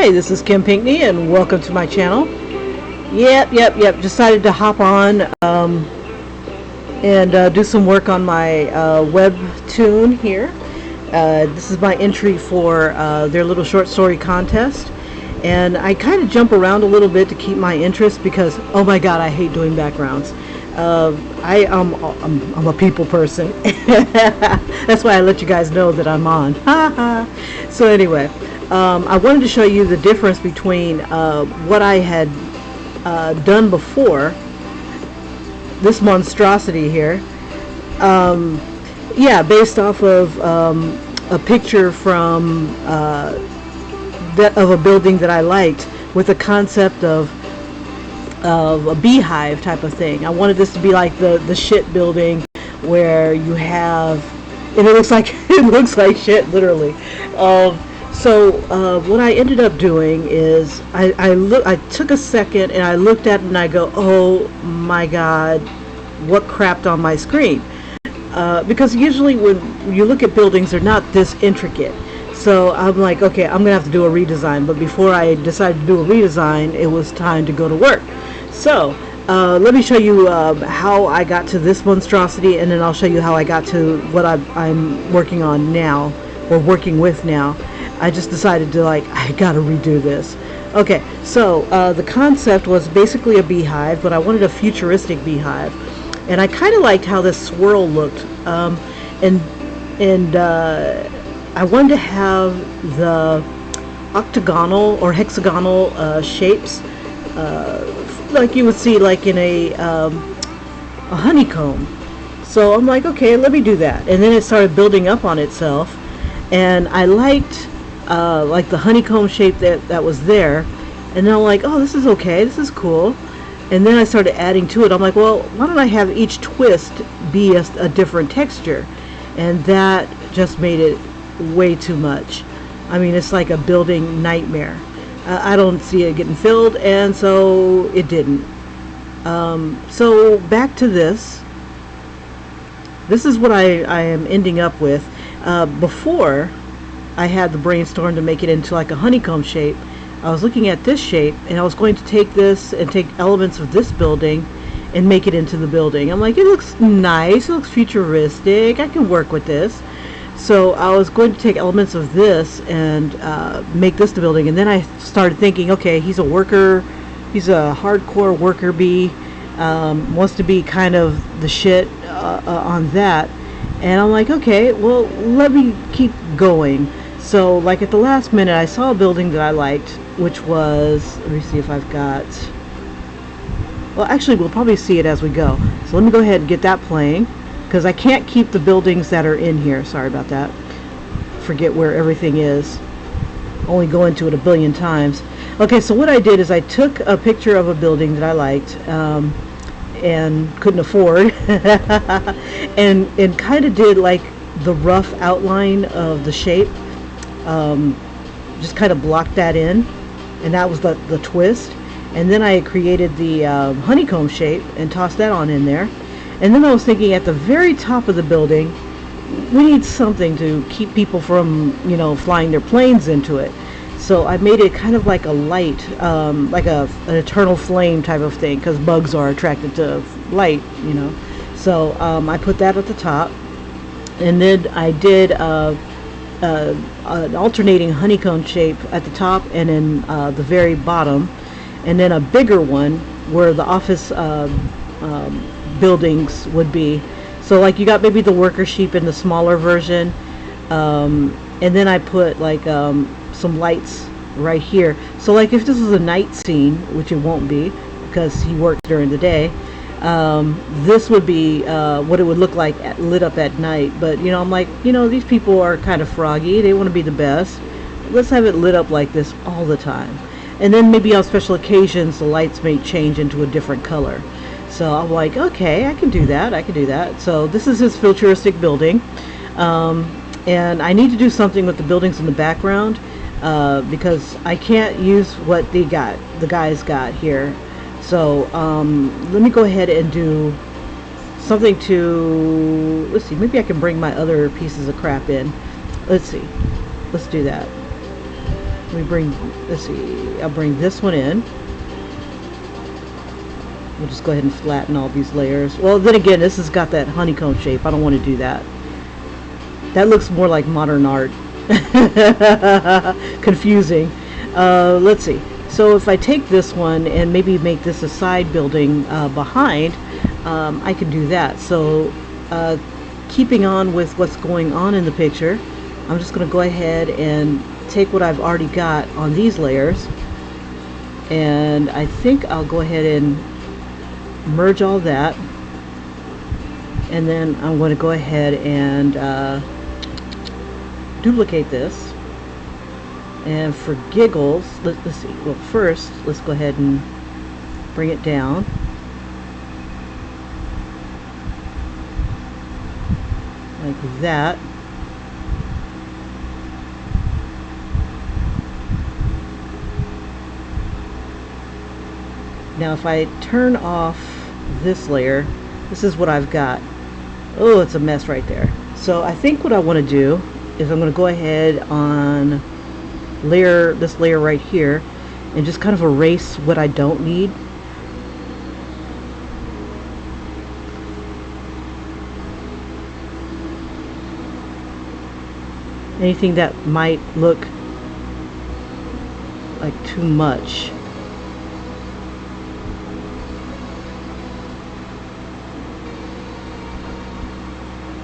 Hi, this is Kim Pinkney and welcome to my channel. Yep. Decided to hop on and do some work on my webtoon here. This is my entry for their little short story contest. And I kind of jump around a little bit to keep my interest because, oh my god, I hate doing backgrounds. I'm a people person. That's why I let you guys know that I'm on. So anyway, I wanted to show you the difference between what I had done before, this monstrosity here, based off of a picture from of a building that I liked, with the concept of a beehive type of thing. I wanted this to be like the shit building where you have, and it looks like shit, literally. So what I ended up doing is I took a second and I looked at it and I go, oh my god, what crapped on my screen? Because usually when you look at buildings, they're not this intricate. So I'm like, okay, I'm gonna have to do a redesign. But before I decided to do a redesign, it was time to go to work. So let me show you how I got to this monstrosity, and then I'll show you how I got to what I'm working on now, or working with now. I just decided to, I gotta redo this. Okay, so the concept was basically a beehive, but I wanted a futuristic beehive. And I kind of liked how this swirl looked. I wanted to have the octagonal or hexagonal shapes, like you would see like in a honeycomb. So I'm like, okay, let me do that. And then it started building up on itself, and I liked like the honeycomb shape that was there. And then I'm like, oh, this is okay, this is cool. And then I started adding to it. I'm like, well, why don't I have each twist be a different texture? And that just made it way too much. I mean, it's like a building nightmare. I don't see it getting filled, and so it didn't. So back to this. This is what I am ending up with. Before I had the brainstorm to make it into like a honeycomb shape, I was looking at this shape, and I was going to take this and take elements of this building and make it into the building. I'm like, it looks nice, it looks futuristic, I can work with this. So I was going to take elements of this and make this the building. And then I started thinking, okay, he's a worker, he's a hardcore worker bee, wants to be kind of the shit on that. And I'm like, okay, well, let me keep going. So like at the last minute, I saw a building that I liked, which was, let me see if I've got, well, actually we'll probably see it as we go. So let me go ahead and get that playing, because I can't keep the buildings that are in here. Sorry about that. Forget where everything is. Only go into it a billion times. Okay, so what I did is I took a picture of a building that I liked and couldn't afford, and kind of did like the rough outline of the shape. Just kind of blocked that in, and that was the twist. And then I created the honeycomb shape and tossed that on in there. And then I was thinking, at the very top of the building, we need something to keep people from, flying their planes into it. So I made it kind of like a light, like an eternal flame type of thing, because bugs are attracted to light, So I put that at the top, and then I did an alternating honeycomb shape at the top and then the very bottom, and then a bigger one where the office buildings would be. So like you got maybe the worker sheep in the smaller version, and then I put like some lights right here. So like if this was a night scene, which it won't be because he works during the day, this would be what it would look like lit up at night. But I'm like, these people are kind of froggy, they want to be the best, let's have it lit up like this all the time. And then maybe on special occasions the lights may change into a different color. So I'm like, okay, I can do that. So this is his futuristic building, and I need to do something with the buildings in the background, because I can't use what the guys got here. So let me go ahead and do something to, let's see, maybe I can bring my other pieces of crap in. Let's see, let's do that. Let me bring, let's see, I'll bring this one in. We'll just go ahead and flatten all these layers. Well, then again, this has got that honeycomb shape. I don't want to do that. That looks more like modern art. Confusing. Let's see. So if I take this one and maybe make this a side building behind, I can do that. So keeping on with what's going on in the picture, I'm just going to go ahead and take what I've already got on these layers, and I think I'll go ahead and merge all that, and then I'm going to go ahead and duplicate this. And for giggles, let's see, well, first let's go ahead and bring it down. Like that. Now if I turn off this layer, this is what I've got. Oh, it's a mess right there. So I think what I want to do is I'm going to go ahead on this layer right here and just kind of erase what I don't need. Anything that might look like too much.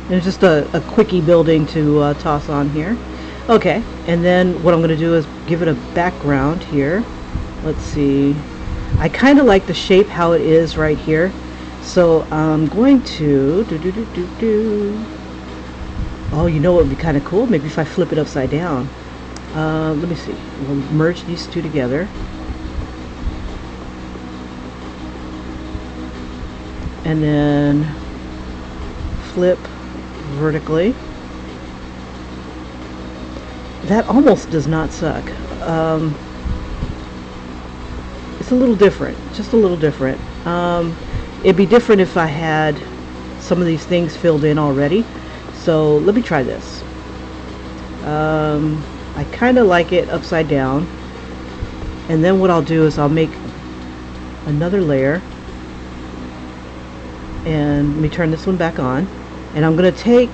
There's just a quickie building to toss on here. Okay, and then what I'm going to do is give it a background here. Let's see. I kind of like the shape how it is right here. So I'm going to Oh, you know what would be kind of cool? Maybe if I flip it upside down. Let me see. We'll merge these two together. And then flip vertically. That almost does not suck. It's a little different, just a little different. It'd be different if I had some of these things filled in already. So let me try this. I kind of like it upside down. And then what I'll do is I'll make another layer. And let me turn this one back on. And I'm going to take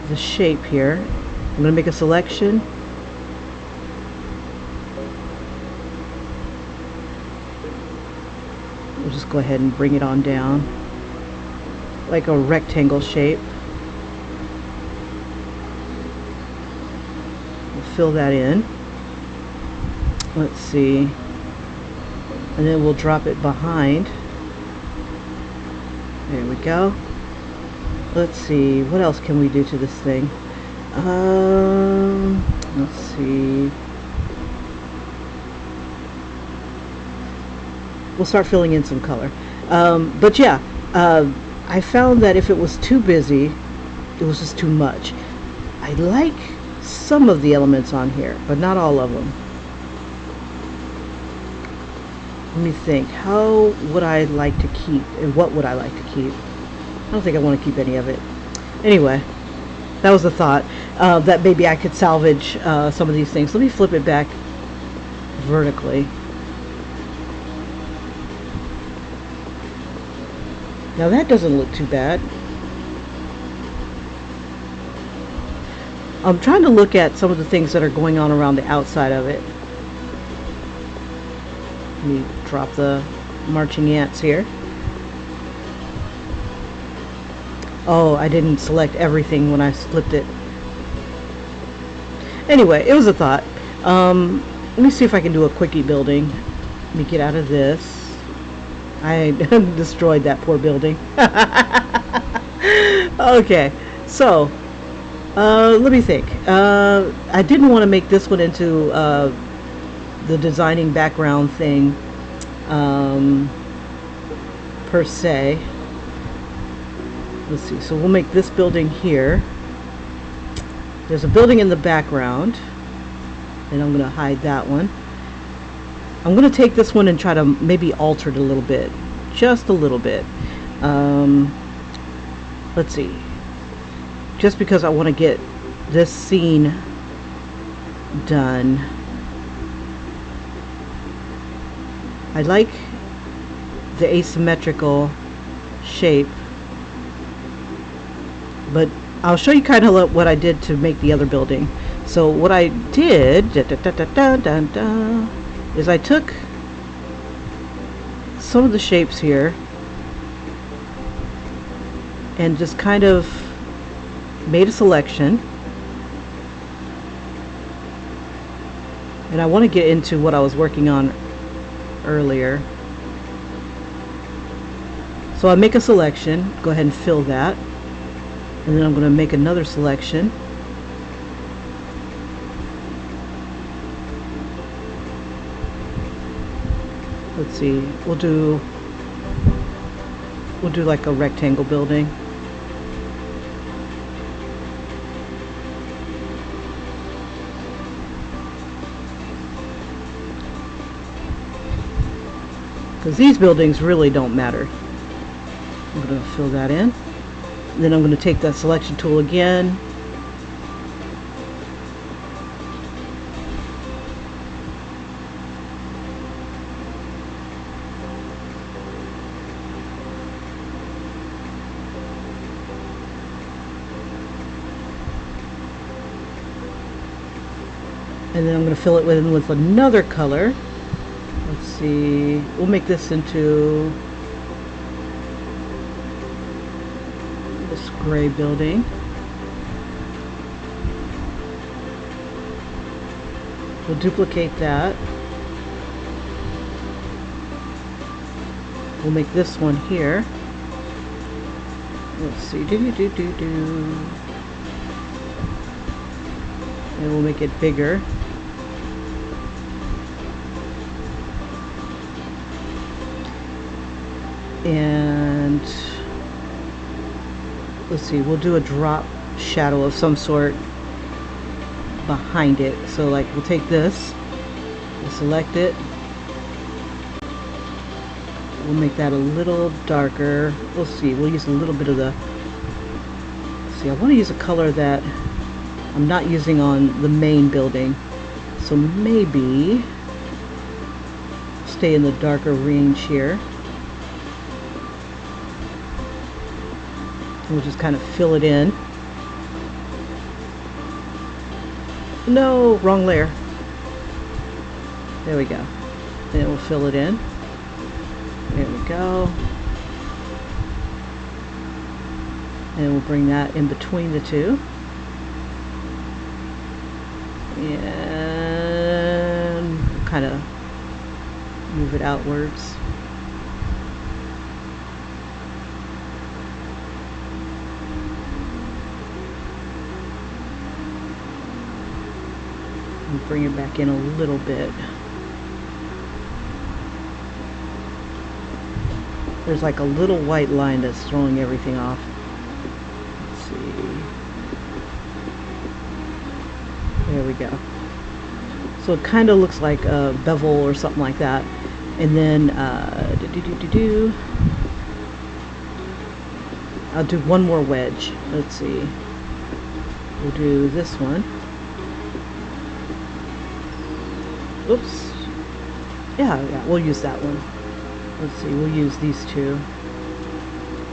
the shape here. I'm going to make a selection. We'll just go ahead and bring it on down like a rectangle shape. We'll fill that in. Let's see. And then we'll drop it behind. There we go. Let's see, what else can we do to this thing? Let's see. We'll start filling in some color. But yeah, I found that if it was too busy, it was just too much. I like some of the elements on here, but not all of them. Let me think. How would I like to keep, and what would I like to keep? I don't think I want to keep any of it. Anyway, that was the thought, that maybe I could salvage some of these things. Let me flip it back vertically. Now that doesn't look too bad. I'm trying to look at some of the things that are going on around the outside of it. Let me drop the marching ants here. Oh, I didn't select everything when I flipped it. Anyway, it was a thought. Let me see if I can do a quickie building. Let me get out of this. I destroyed that poor building. Okay, so let me think. I didn't want to make this one into the designing background thing per se. Let's see, so we'll make this building here. There's a building in the background, and I'm going to hide that one. I'm going to take this one and try to maybe alter it a little bit, just a little bit. Let's see, just because I want to get this scene done. I like the asymmetrical shape, but I'll show you kind of what I did to make the other building. So what I did is I took some of the shapes here and just kind of made a selection. And I want to get into what I was working on earlier. So I make a selection, go ahead and fill that, and then I'm going to make another selection. Let's see, we'll do like a rectangle building. Because these buildings really don't matter. I'm going to fill that in. And then I'm going to take that selection tool again. And then I'm going to fill it with another color. Let's see, we'll make this into this gray building. We'll duplicate that. We'll make this one here. Let's see, and we'll make it bigger. And let's see, we'll do a drop shadow of some sort behind it. So like we'll take this, we'll select it, we'll make that a little darker. We'll see, we'll use a little bit of the, see, I want to use a color that I'm not using on the main building, so maybe stay in the darker range here. We'll just kind of fill it in. No, wrong layer. There we go. Then we'll fill it in. There we go. And we'll bring that in between the two. And kind of move it outwards. Bring it back in a little bit. There's like a little white line that's throwing everything off. Let's see. There we go. So it kind of looks like a bevel or something like that. And then I'll do one more wedge. Let's see. We'll do this one. Oops. Yeah, we'll use that one. Let's see, we'll use these two.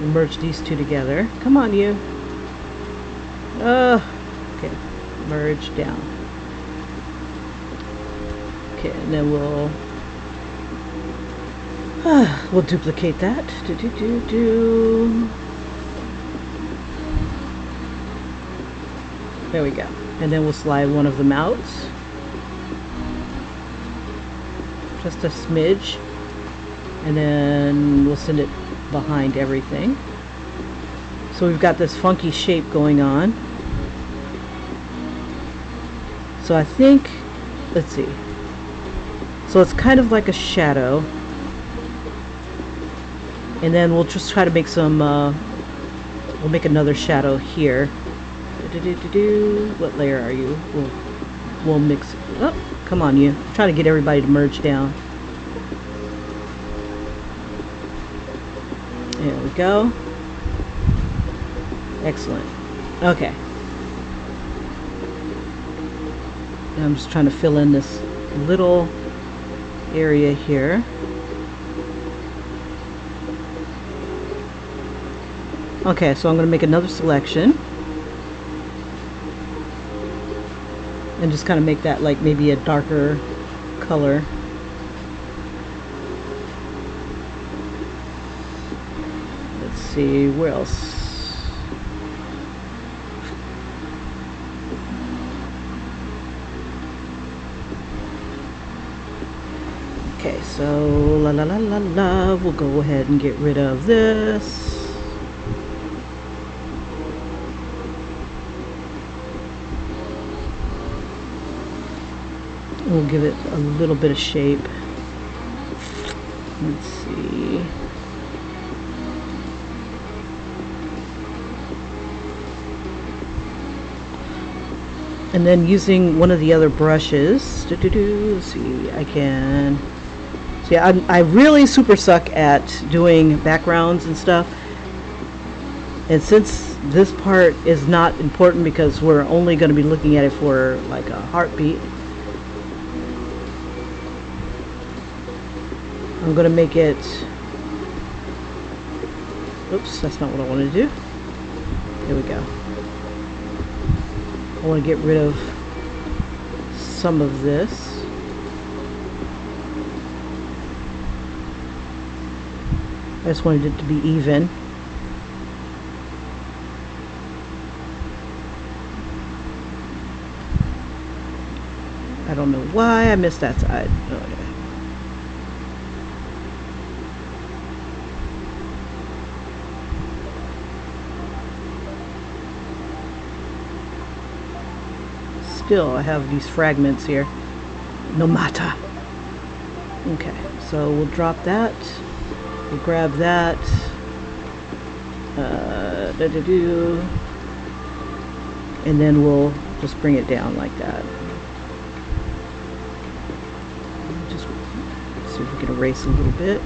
We'll merge these two together. Come on, you. Okay. Merge down. Okay, and then we'll duplicate that. There we go. And then we'll slide one of them out. Just a smidge, and then we'll send it behind everything. So we've got this funky shape going on. So I think, let's see, so it's kind of like a shadow, and then we'll just try to make some we'll make another shadow here. What layer are you? We'll mix it up. Come on, you. I'm trying to get everybody to merge down. There we go. Excellent. Okay. And I'm just trying to fill in this little area here. Okay, so I'm going to make another selection and just kind of make that like maybe a darker color. Let's see, where else? Okay, so we'll go ahead and get rid of this. We'll give it a little bit of shape. Let's see. And then using one of the other brushes, see, I can. See, I really super suck at doing backgrounds and stuff. And since this part is not important because we're only going to be looking at it for like a heartbeat, I'm going to make it, oops, that's not what I want to do. There we go. I want to get rid of some of this. I just wanted it to be even. I don't know why I missed that side. Okay. Still, I have these fragments here. No matter. Okay, so we'll drop that. We'll grab that. And then we'll just bring it down like that. Just see if we can erase a little bit.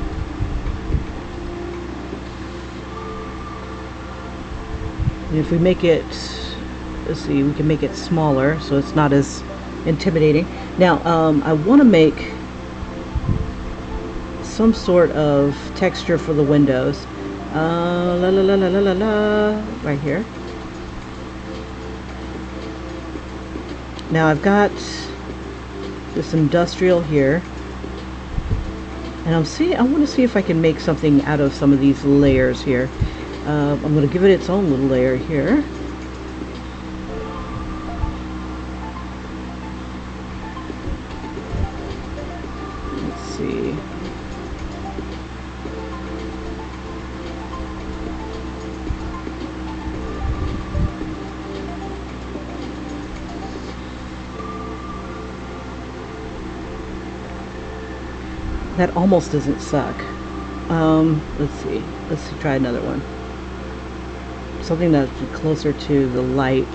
And if we make it, let's see, we can make it smaller so it's not as intimidating. Now, I want to make some sort of texture for the windows. Right here. Now I've got this industrial here, and I want to see if I can make something out of some of these layers here. I'm going to give it its own little layer here. Let's see. That almost doesn't suck. Let's see. Let's try another one. Something that's closer to the light.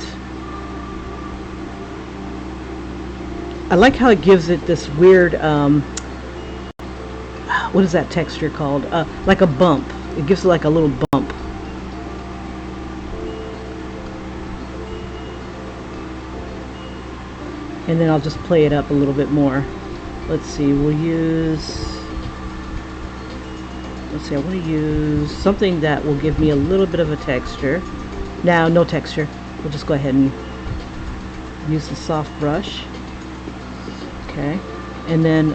I like how it gives it this weird, what is that texture called? Like a bump. It gives it like a little bump. And then I'll just play it up a little bit more. Let's see, we'll use, let's see, I want to use something that will give me a little bit of a texture. Now, no texture. We'll just go ahead and use the soft brush. Okay. And then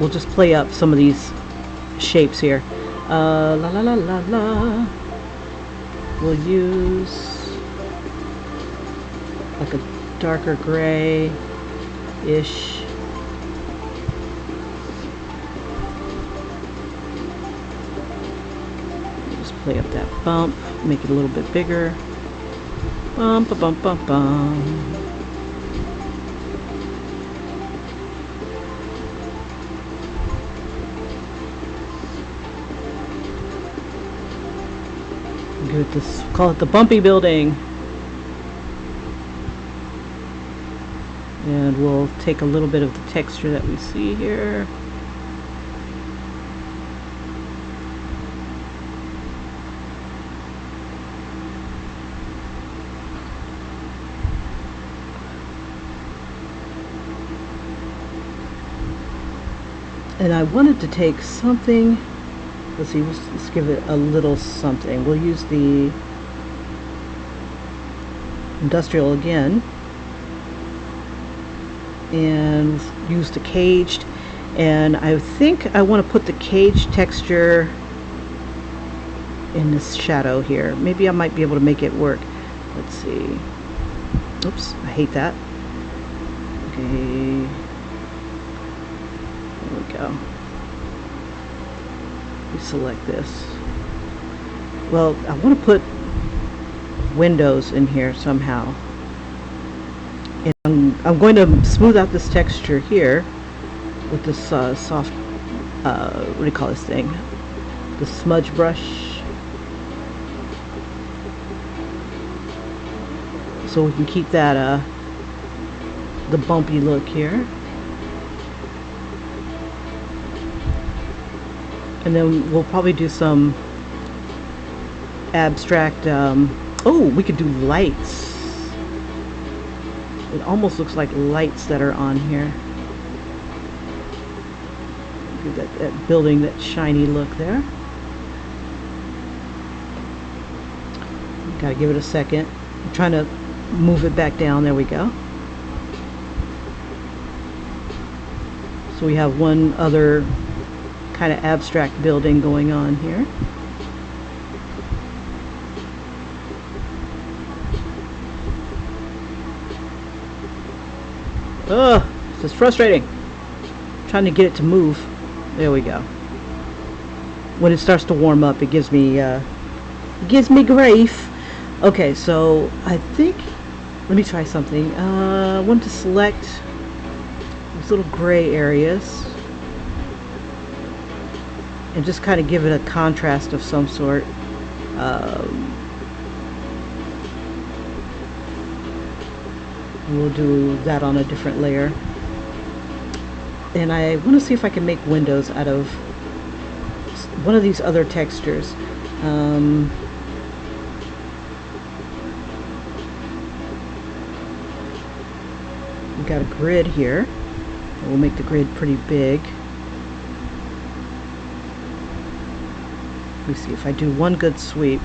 we'll just play up some of these shapes here. We'll use like a darker gray-ish. Play up that bump, make it a little bit bigger. Bump, bump, bump, bump. Give it this, call it the bumpy building. And we'll take a little bit of the texture that we see here. And I wanted to take something, let's see, let's give it a little something. We'll use the industrial again and use the caged, and I think I want to put the caged texture in this shadow here. Maybe I might be able to make it work. Let's see. Oops, I hate that. Okay, there we go. We select this. Well, I want to put windows in here somehow. And I'm going to smooth out this texture here with this soft, what do you call this thing? The smudge brush. So we can keep that, the bumpy look here. And then we'll probably do some abstract, oh, we could do lights. It almost looks like lights that are on here. That building, that shiny look there. Gotta give it a second. I'm trying to move it back down. There we go. So we have one other kind of abstract building going on here. Ugh, this is frustrating. I'm trying to get it to move. There we go. When it starts to warm up, it gives me grief. Okay, so I think, let me try something. I want to select these little gray areas and just kind of give it a contrast of some sort. We'll do that on a different layer. And I want to see if I can make windows out of one of these other textures. We've got a grid here. We'll make the grid pretty big. Let me see if I do one good sweep.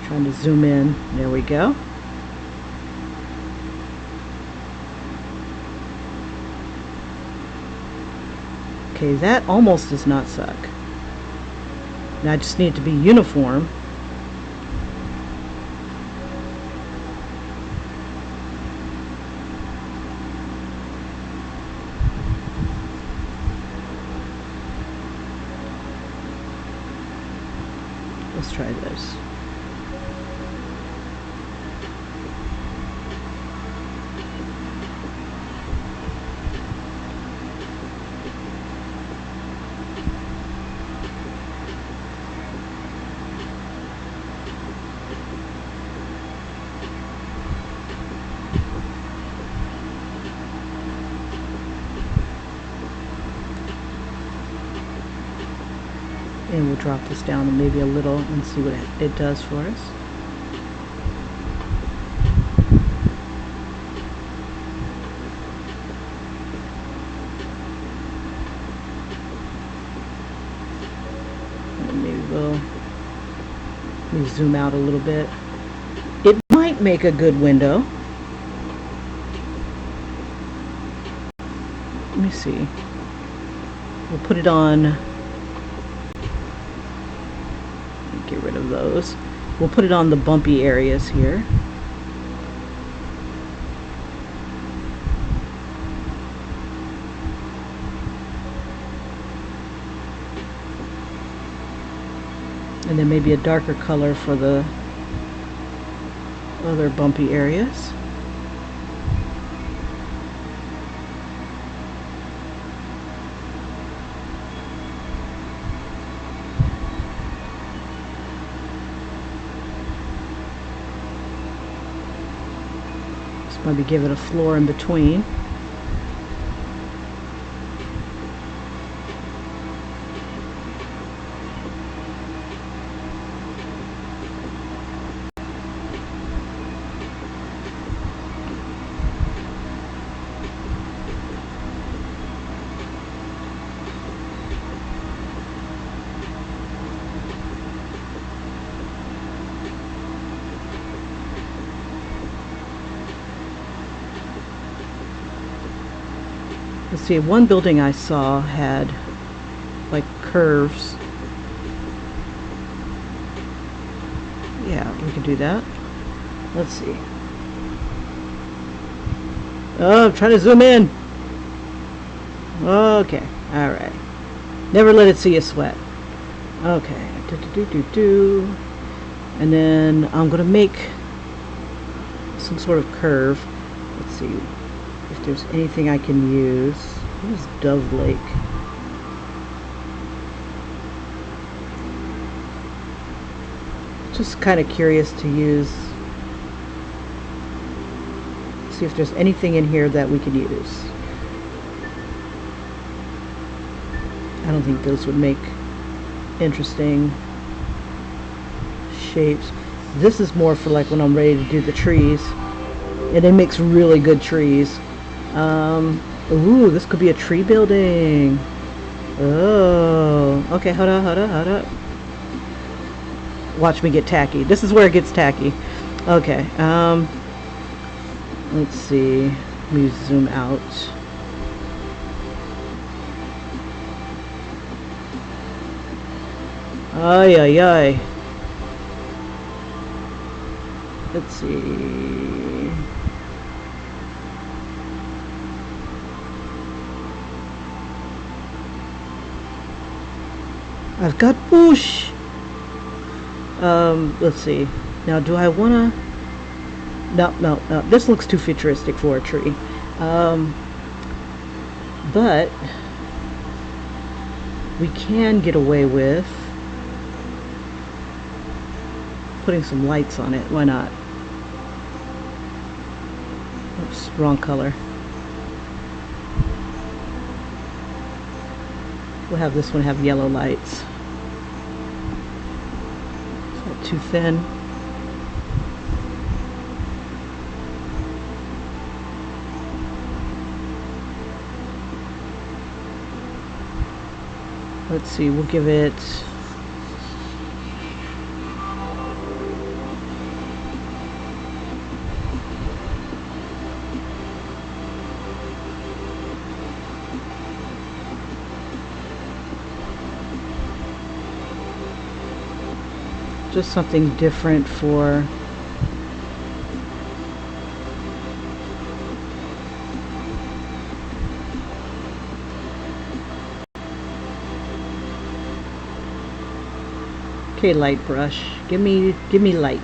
Trying to zoom in. There we go. Okay, that almost does not suck. Now I just need it to be uniform. Let's try this. And we'll drop this down maybe a little and see what it does for us. And maybe we'll zoom out a little bit. It might make a good window. Let me see. We'll put it on. Get rid of those. We'll put it on the bumpy areas here. And then maybe a darker color for the other bumpy areas. Maybe give it a floor in between. Let's see, one building I saw had like curves. Yeah, we can do that. Let's see. Oh, I'm trying to zoom in. Okay, alright. Never let it see you sweat. Okay. And then I'm going to make some sort of curve. Let's see if there's anything I can use. What is Dove Lake? Just kind of curious to use. See if there's anything in here that we can use. I don't think those would make interesting shapes. This is more for like when I'm ready to do the trees, and it makes really good trees. Ooh, this could be a tree building. Oh, okay, hold up. Watch me get tacky. This is where it gets tacky. Okay, let's see. Let me zoom out. Ay, ay, ay. Let's see. I've got bush. Let's see. Now, do I wanna? No. This looks too futuristic for a tree. But we can get away with putting some lights on it. Why not? Oops, wrong color. We'll have this one have yellow lights. Is that too thin? Let's see, we'll give it just something different for okay, light brush. Give me light.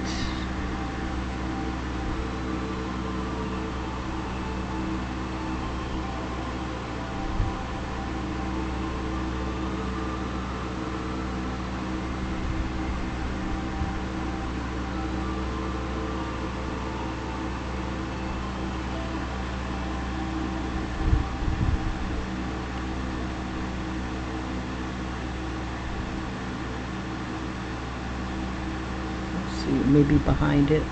Maybe behind it.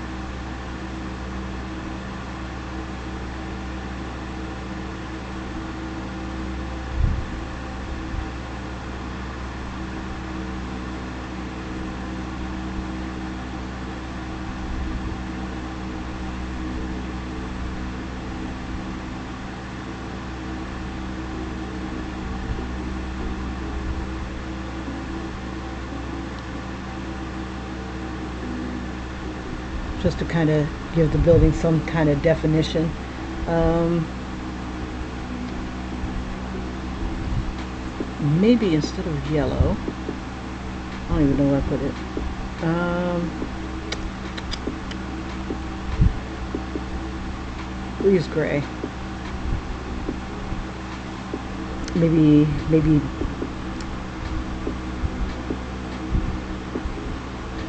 Just to kind of give the building some kind of definition. Maybe instead of yellow, I don't even know where I put it. We'll use gray. Maybe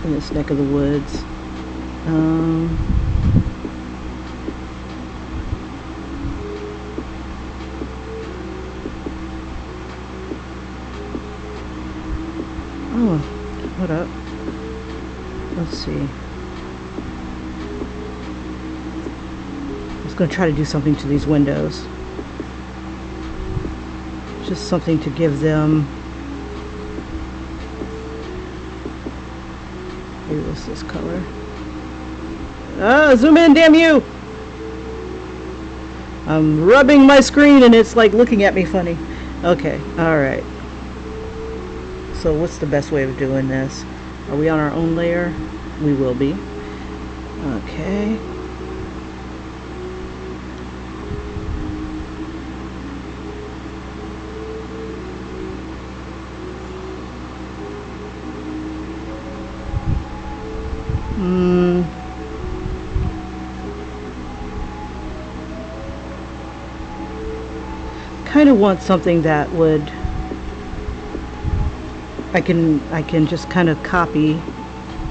in this neck of the woods. Oh, hold up. Let's see. I was going to try to do something to these windows. Just something to give them. Maybe what's this color? Zoom in, damn you! I'm rubbing my screen and it's like looking at me funny. Okay, alright. So what's the best way of doing this? Are we on our own layer? We will be. Okay. Kind of want something that would I can just kind of copy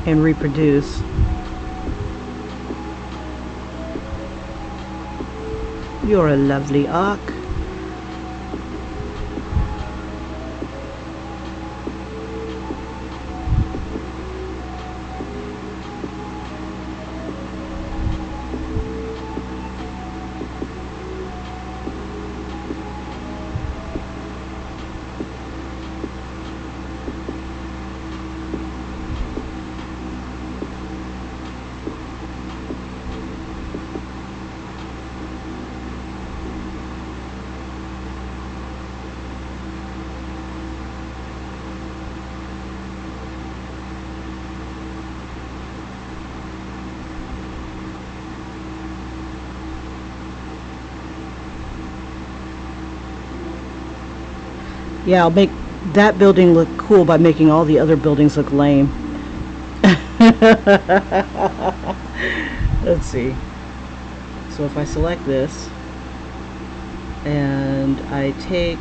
and reproduce. You're a lovely arc. Yeah, I'll make that building look cool by making all the other buildings look lame. Let's see. So if I select this and I take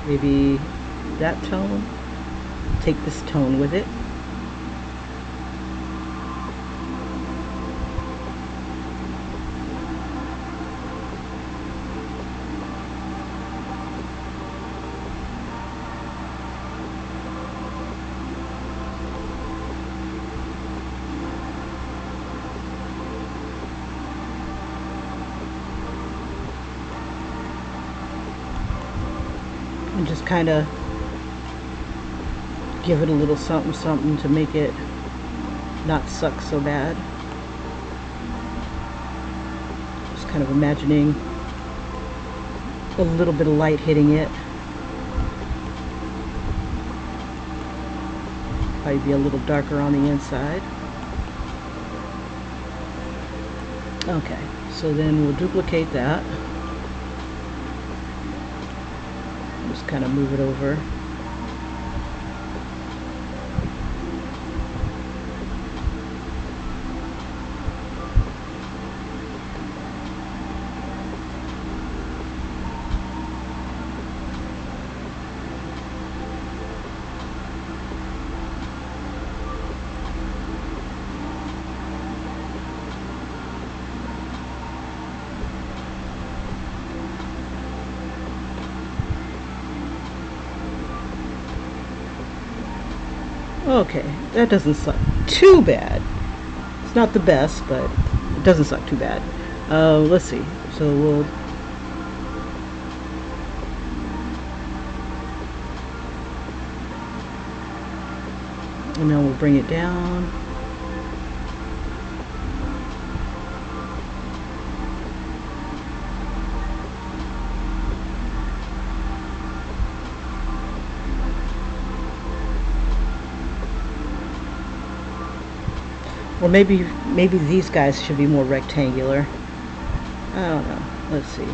maybe that tone, take this tone with it. And just kind of give it a little something something to make it not suck so bad. Just kind of imagining a little bit of light hitting it. Probably be a little darker on the inside. Okay, so then we'll duplicate that. Just kind of move it over. Okay, that doesn't suck too bad. It's not the best, but it doesn't suck too bad. Let's see. So we'll and then we'll bring it down. Or maybe these guys should be more rectangular. I don't know. Let's see.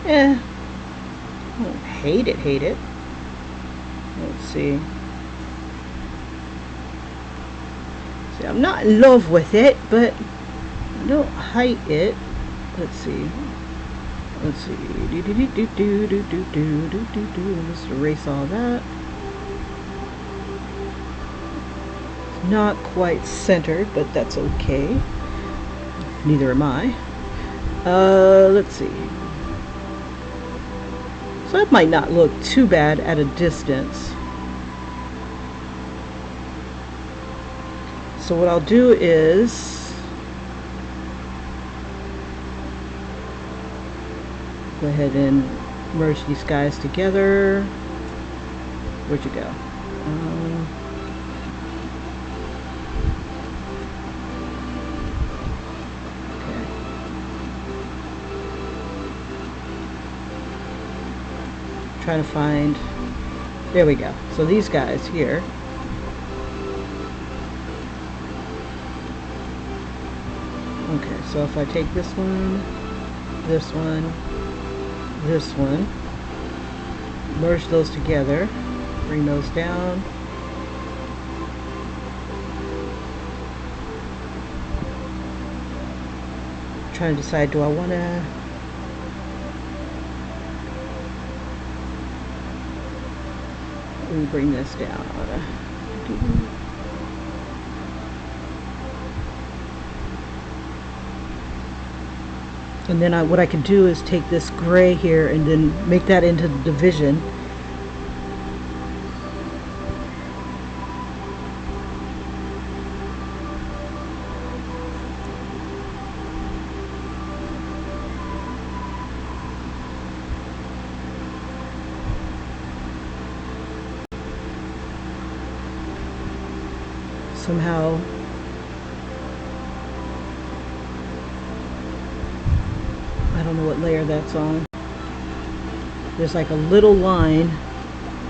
I don't hate it. Let's see. See, I'm not in love with it, but I don't hate it. Let's see. Let's erase all that. not quite centered, but that's okay. Neither am I. Let's see. So that might not look too bad at a distance. So what I'll do is go ahead and merge these guys together. Where'd you go? Okay. Trying to find. There we go. So these guys here. Okay, so if I take this one, this one, this one, merge those together, bring those down. Trying to decide, do I want to bring this down? And then what I can do is take this gray here and then make that into the division. Somehow I don't know what layer that's on. There's like a little line.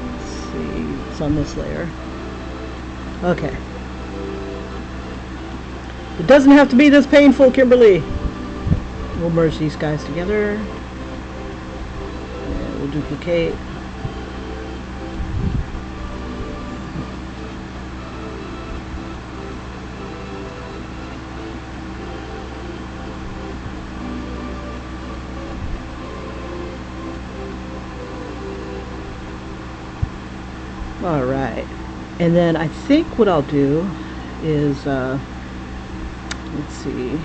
Let's see, it's on this layer. Okay. It doesn't have to be this painful, Kimberly. We'll merge these guys together. And we'll duplicate. All right, and then I think what I'll do is, let's see,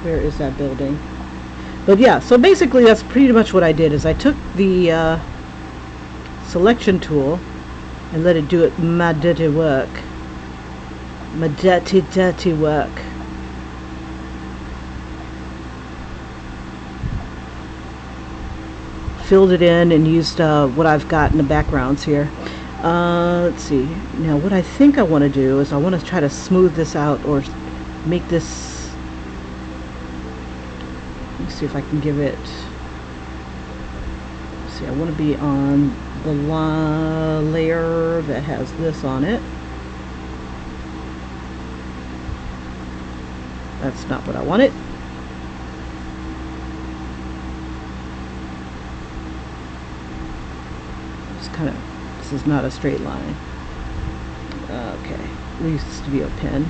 where is that building? But yeah, so basically that's pretty much what I did, is I took the selection tool and let it do it my dirty work. My dirty work. Filled it in and used what I've got in the backgrounds here. Let's see. Now what I think I want to do is I want to try to smooth this out or make this. Let me see if I can give it. Let's see, I want to be on the layer that has this on it. That's not what I wanted. Kind of, this is not a straight line. Okay, it needs to be a pen.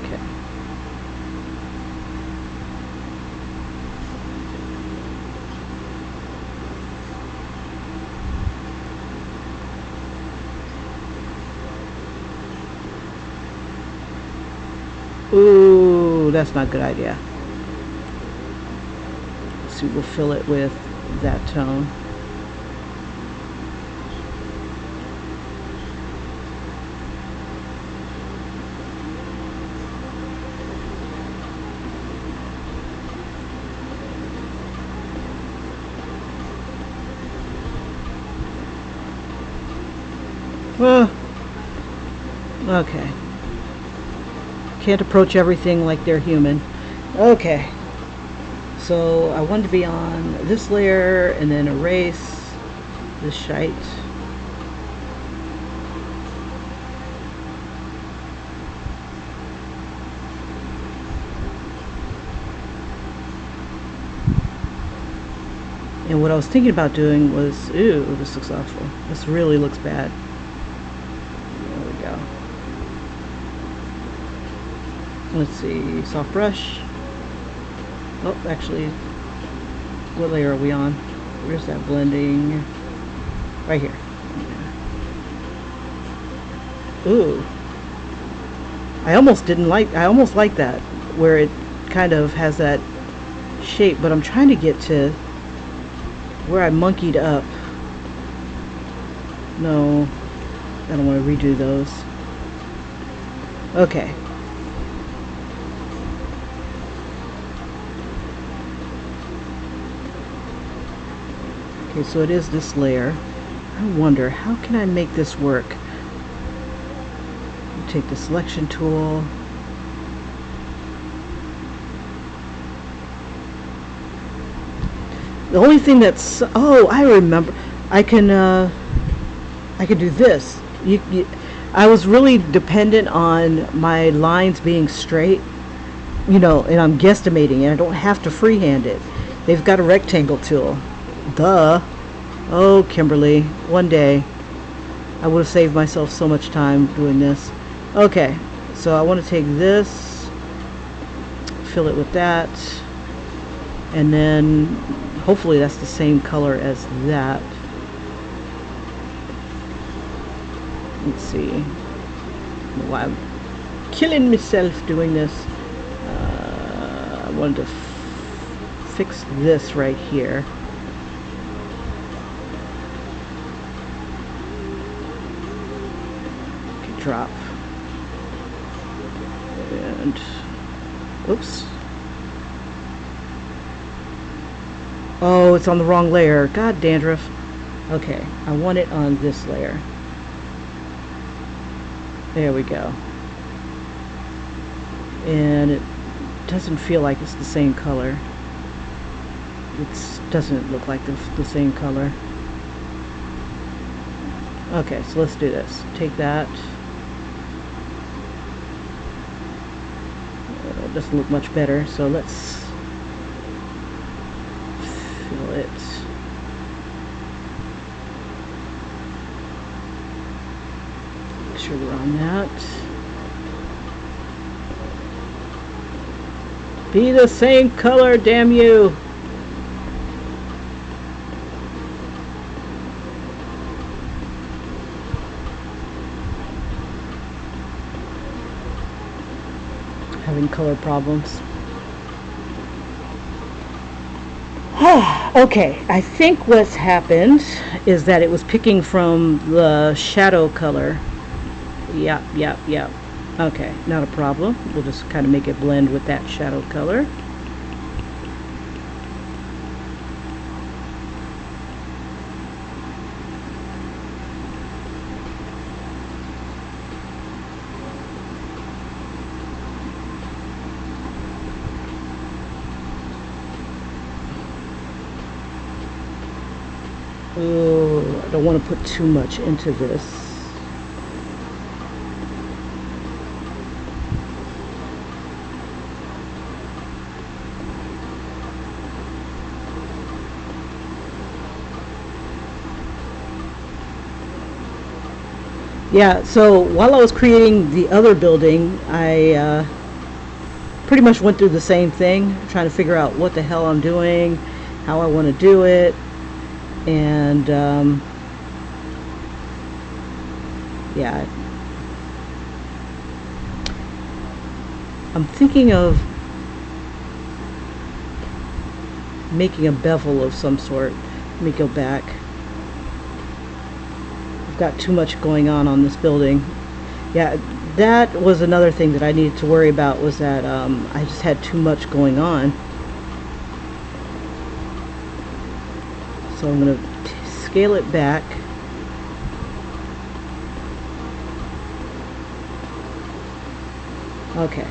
Okay. Ooh, that's not a good idea. We'll fill it with that tone. Well, okay. Can't approach everything like they're human. Okay. So I wanted to be on this layer and then erase this shite. And what I was thinking about doing was, ooh, this looks awful. This really looks bad. There we go. Let's see, soft brush. Oh, actually, what layer are we on? Where's that blending? Right here. Ooh. I almost like that, where it kind of has that shape, but I'm trying to get to where I monkeyed up. No, I don't want to redo those. Okay. Okay, so it is this layer. I wonder, how can I make this work? Take the selection tool. The only thing that's, oh, I remember, I can do this. I was really dependent on my lines being straight, you know, and I'm guesstimating, and I don't have to freehand it. They've got a rectangle tool. Duh. Oh, Kimberly, one day I would have saved myself so much time doing this. Okay, so I want to take this, fill it with that, and then hopefully that's the same color as that. Let's see. I don't know why I'm killing myself doing this. I wanted to fix this right here. Okay, drop. And oops. Oh, it's on the wrong layer. God, dandruff. Okay, I want it on this layer. There we go. And it doesn't feel like it's the same color. It doesn't look like the same color. Okay, so let's do this. Take that. It doesn't look much better, so let's fill it. Make sure we're on that. Be the same color, damn you! Having color problems. Okay, I think what's happened is that it was picking from the shadow color. Yep. Okay, not a problem. We'll just kind of make it blend with that shadow color. Oh, I don't want to put too much into this. Yeah, so while I was creating the other building, I pretty much went through the same thing, trying to figure out what the hell I'm doing, how I want to do it, and yeah, I'm thinking of making a bevel of some sort. Let me go back. I've got too much going on this building. Yeah, that was another thing that I needed to worry about, was that I just had too much going on. So I'm going to scale it back. Okay.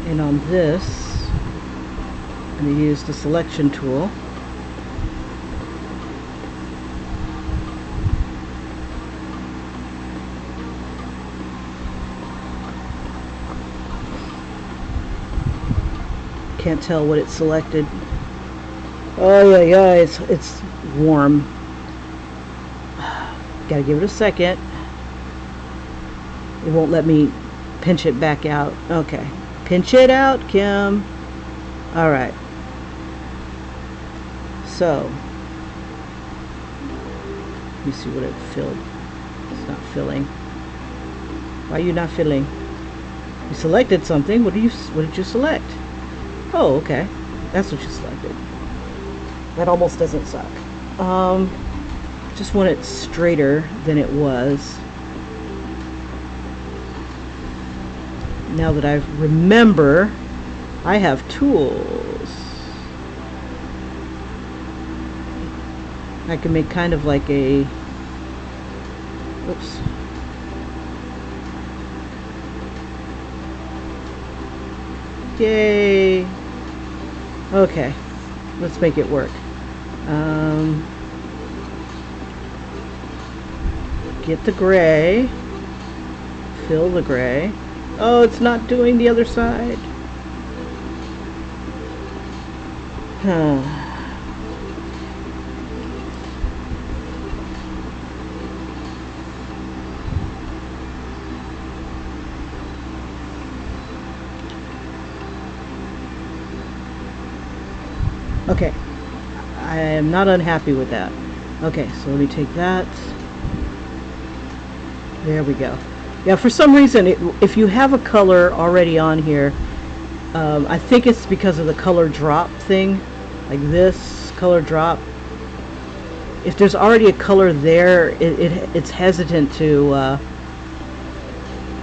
And on this, I'm going to use the selection tool. Can't tell what it selected. Oh yeah, it's warm. Gotta give it a second. It won't let me pinch it back out. Okay. Pinch it out, Kim. Alright. So, let me see what it filled. It's not filling. Why are you not filling? You selected something. What did you select? Oh, okay. That's what you selected. That almost doesn't suck. Just want it straighter than it was. Now that I remember, I have tools. I can make kind of like a, oops. Yay. Okay, let's make it work. Get the gray, fill the gray. Oh, it's not doing the other side. Okay, I am not unhappy with that. Okay, so let me take that. There we go. Yeah, for some reason, if you have a color already on here, I think it's because of the color drop thing, like this color drop. If there's already a color there, it's hesitant to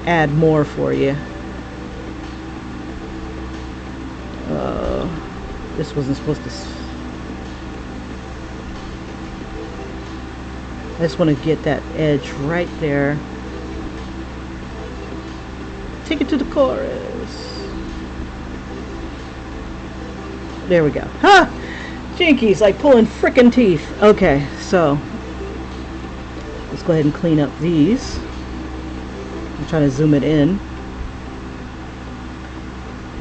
add more for you. This wasn't supposed to. I just want to get that edge right there. Take it to the chorus. There we go. Ha! Jinkies, like pulling frickin' teeth. Okay, so let's go ahead and clean up these. I'm trying to zoom it in.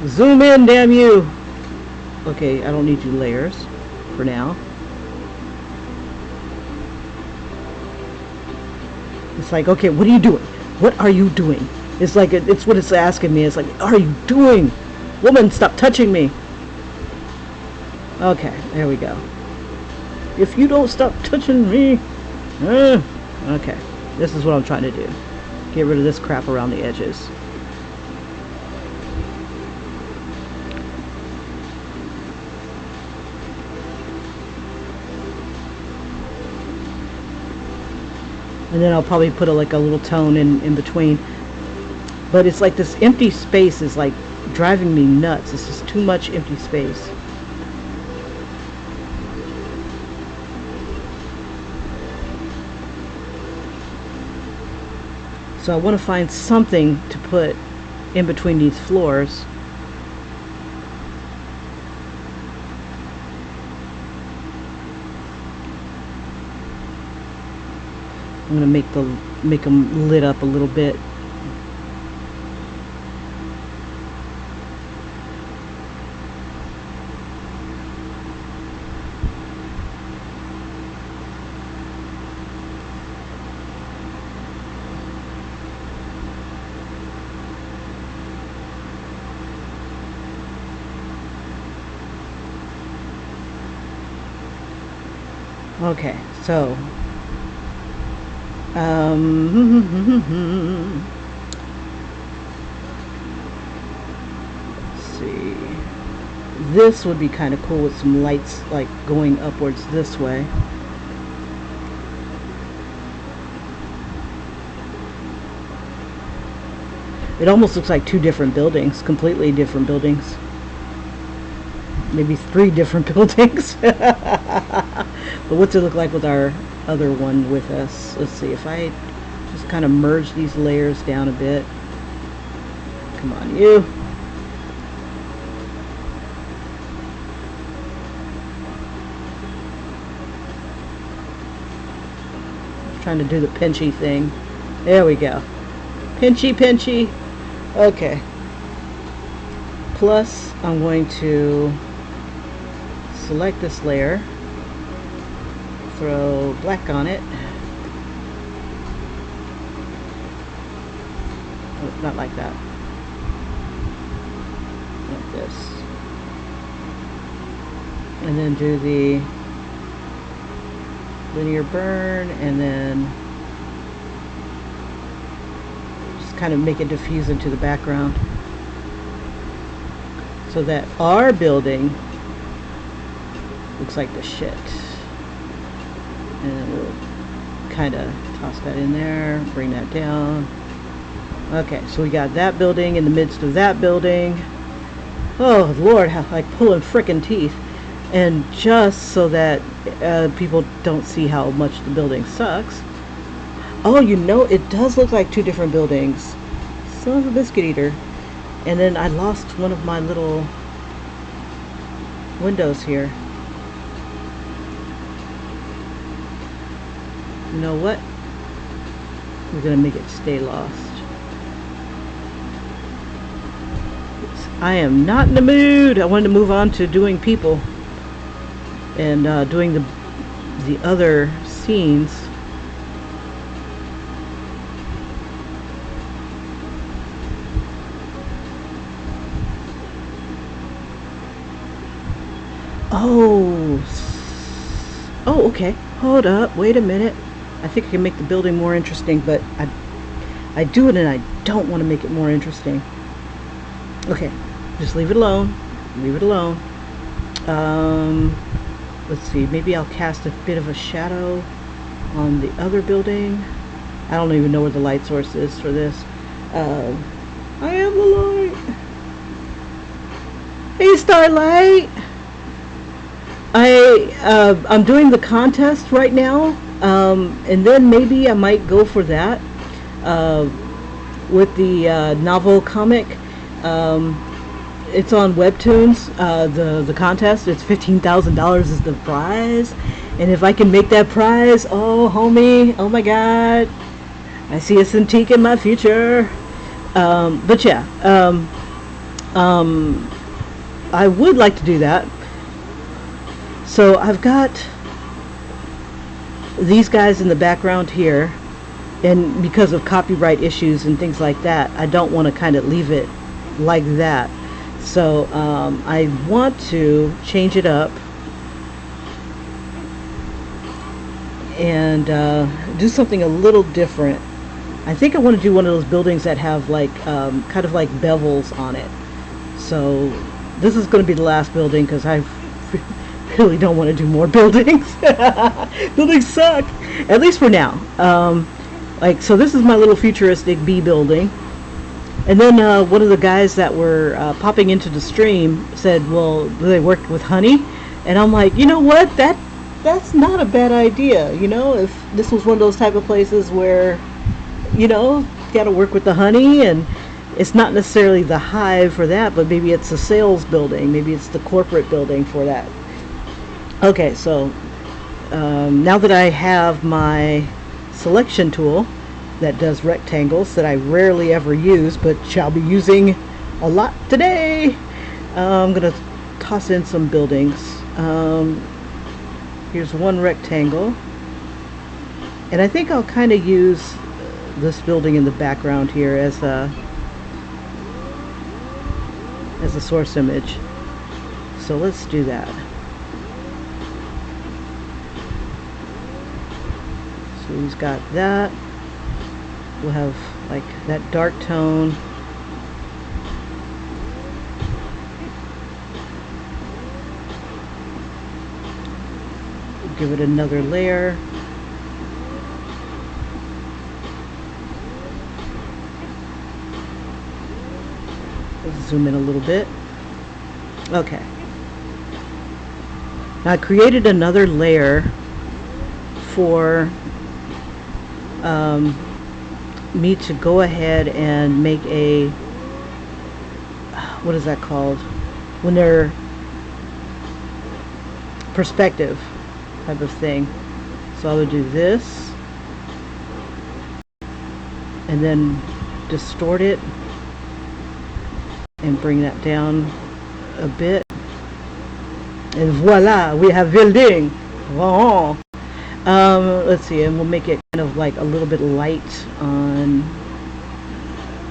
Zoom in, damn you! Okay, I don't need you layers for now. It's like, okay, what are you doing? What are you doing? It's like, it's what it's asking me. It's like, what are you doing? Woman, stop touching me. Okay, there we go. If you don't stop touching me. Okay, this is what I'm trying to do. Get rid of this crap around the edges. And then I'll probably put like a little tone in between. But it's like this empty space is like driving me nuts. It's just too much empty space. So I want to find something to put in between these floors. I'm going to make them lit up a little bit. Okay, so let's see. This would be kind of cool with some lights like going upwards this way. It almost looks like two different buildings, completely different buildings. Maybe 3 different buildings. But what's it look like with our other one with us? Let's see, if I just kind of merge these layers down a bit. Come on, you. I'm trying to do the pinchy thing. There we go. Pinchy, pinchy. Okay. Plus, I'm going to select this layer. Throw black on it. Oh, not like that. this. And then do the linear burn, and then just kind of make it diffuse into the background so that our building looks like the shit. And we'll kind of toss that in there, bring that down. Okay, so we got that building in the midst of that building. Oh Lord, how like pulling frickin' teeth. And just so that people don't see how much the building sucks. Oh, you know, it does look like two different buildings. Son of a biscuit eater. And then I lost one of my little windows here. You know what? We're gonna make it stay lost. I am not in the mood. I wanted to move on to doing people and doing the other scenes. Oh, okay. Hold up. Wait a minute. I think I can make the building more interesting, but I do it and I don't want to make it more interesting. Okay, just leave it alone. Leave it alone. Let's see. Maybe I'll cast a bit of a shadow on the other building. I don't even know where the light source is for this. I am the light. Hey, Starlight. I'm doing the contest right now, and then maybe I might go for that with the novel comic. It's on Webtoons. The contest. It's $15,000 is the prize, and if I can make that prize, oh homie, oh my God, I see a Cintiq in my future. But yeah, I would like to do that. So I've got these guys in the background here, and because of copyright issues and things like that, I don't want to kind of leave it like that. So I want to change it up and do something a little different. I think I want to do one of those buildings that have like kind of like bevels on it. So this is going to be the last building because I really don't want to do more buildings. Buildings suck, at least for now. Like, so this is my little futuristic bee building. And then one of the guys that were popping into the stream said, well, do they work with honey? And I'm like, you know what? That's not a bad idea. You know, if this was one of those type of places where, you know, you got to work with the honey, and it's not necessarily the hive for that, but maybe it's a sales building. Maybe it's the corporate building for that. Okay, so now that I have my selection tool that does rectangles that I rarely ever use but shall be using a lot today, I'm gonna toss in some buildings. Here's one rectangle, and I think I'll kind of use this building in the background here as a source image. So let's do that. So he's got that. We'll have like that dark tone. We'll give it another layer. Let's zoom in a little bit. Okay. Now I created another layer for me to go ahead and make a, what is that called, when they're perspective type of thing. So I would do this and then distort it and bring that down a bit, and voila, we have building. Oh. Let's see, and we'll make it kind of like a little bit light on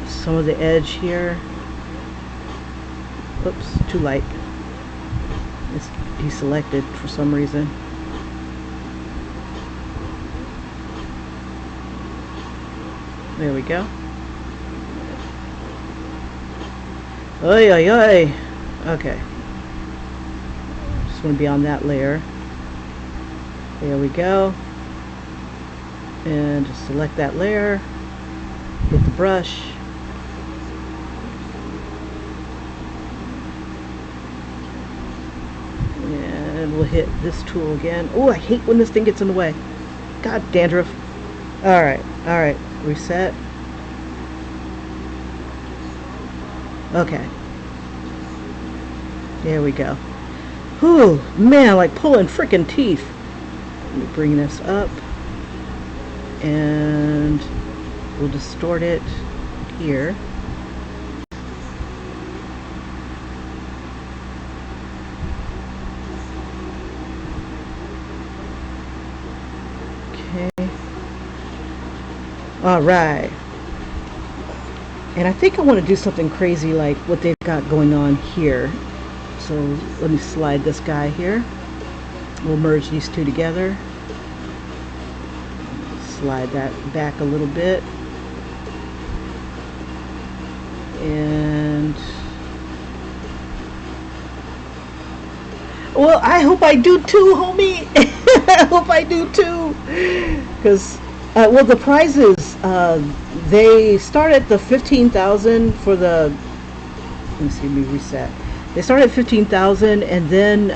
some of the edge here. Oops, too light. It's deselected for some reason. There we go. Oi, oi, oi. Okay. Just want to be on that layer. There we go. And just select that layer. Hit the brush. And we'll hit this tool again. Oh, I hate when this thing gets in the way. God, dandruff. Alright, alright. Reset. Okay. There we go. Whew, man, like pulling freaking teeth. Let me bring this up. And we'll distort it here. Okay. All right. And I think I want to do something crazy like what they've got going on here. So let me slide this guy here. We'll merge these two together. Slide that back a little bit. And well, I hope I do too, homie. I hope I do too. Because well, the prizes, they start at the 15,000 for the, let me see, let me reset. They start at 15,000 and then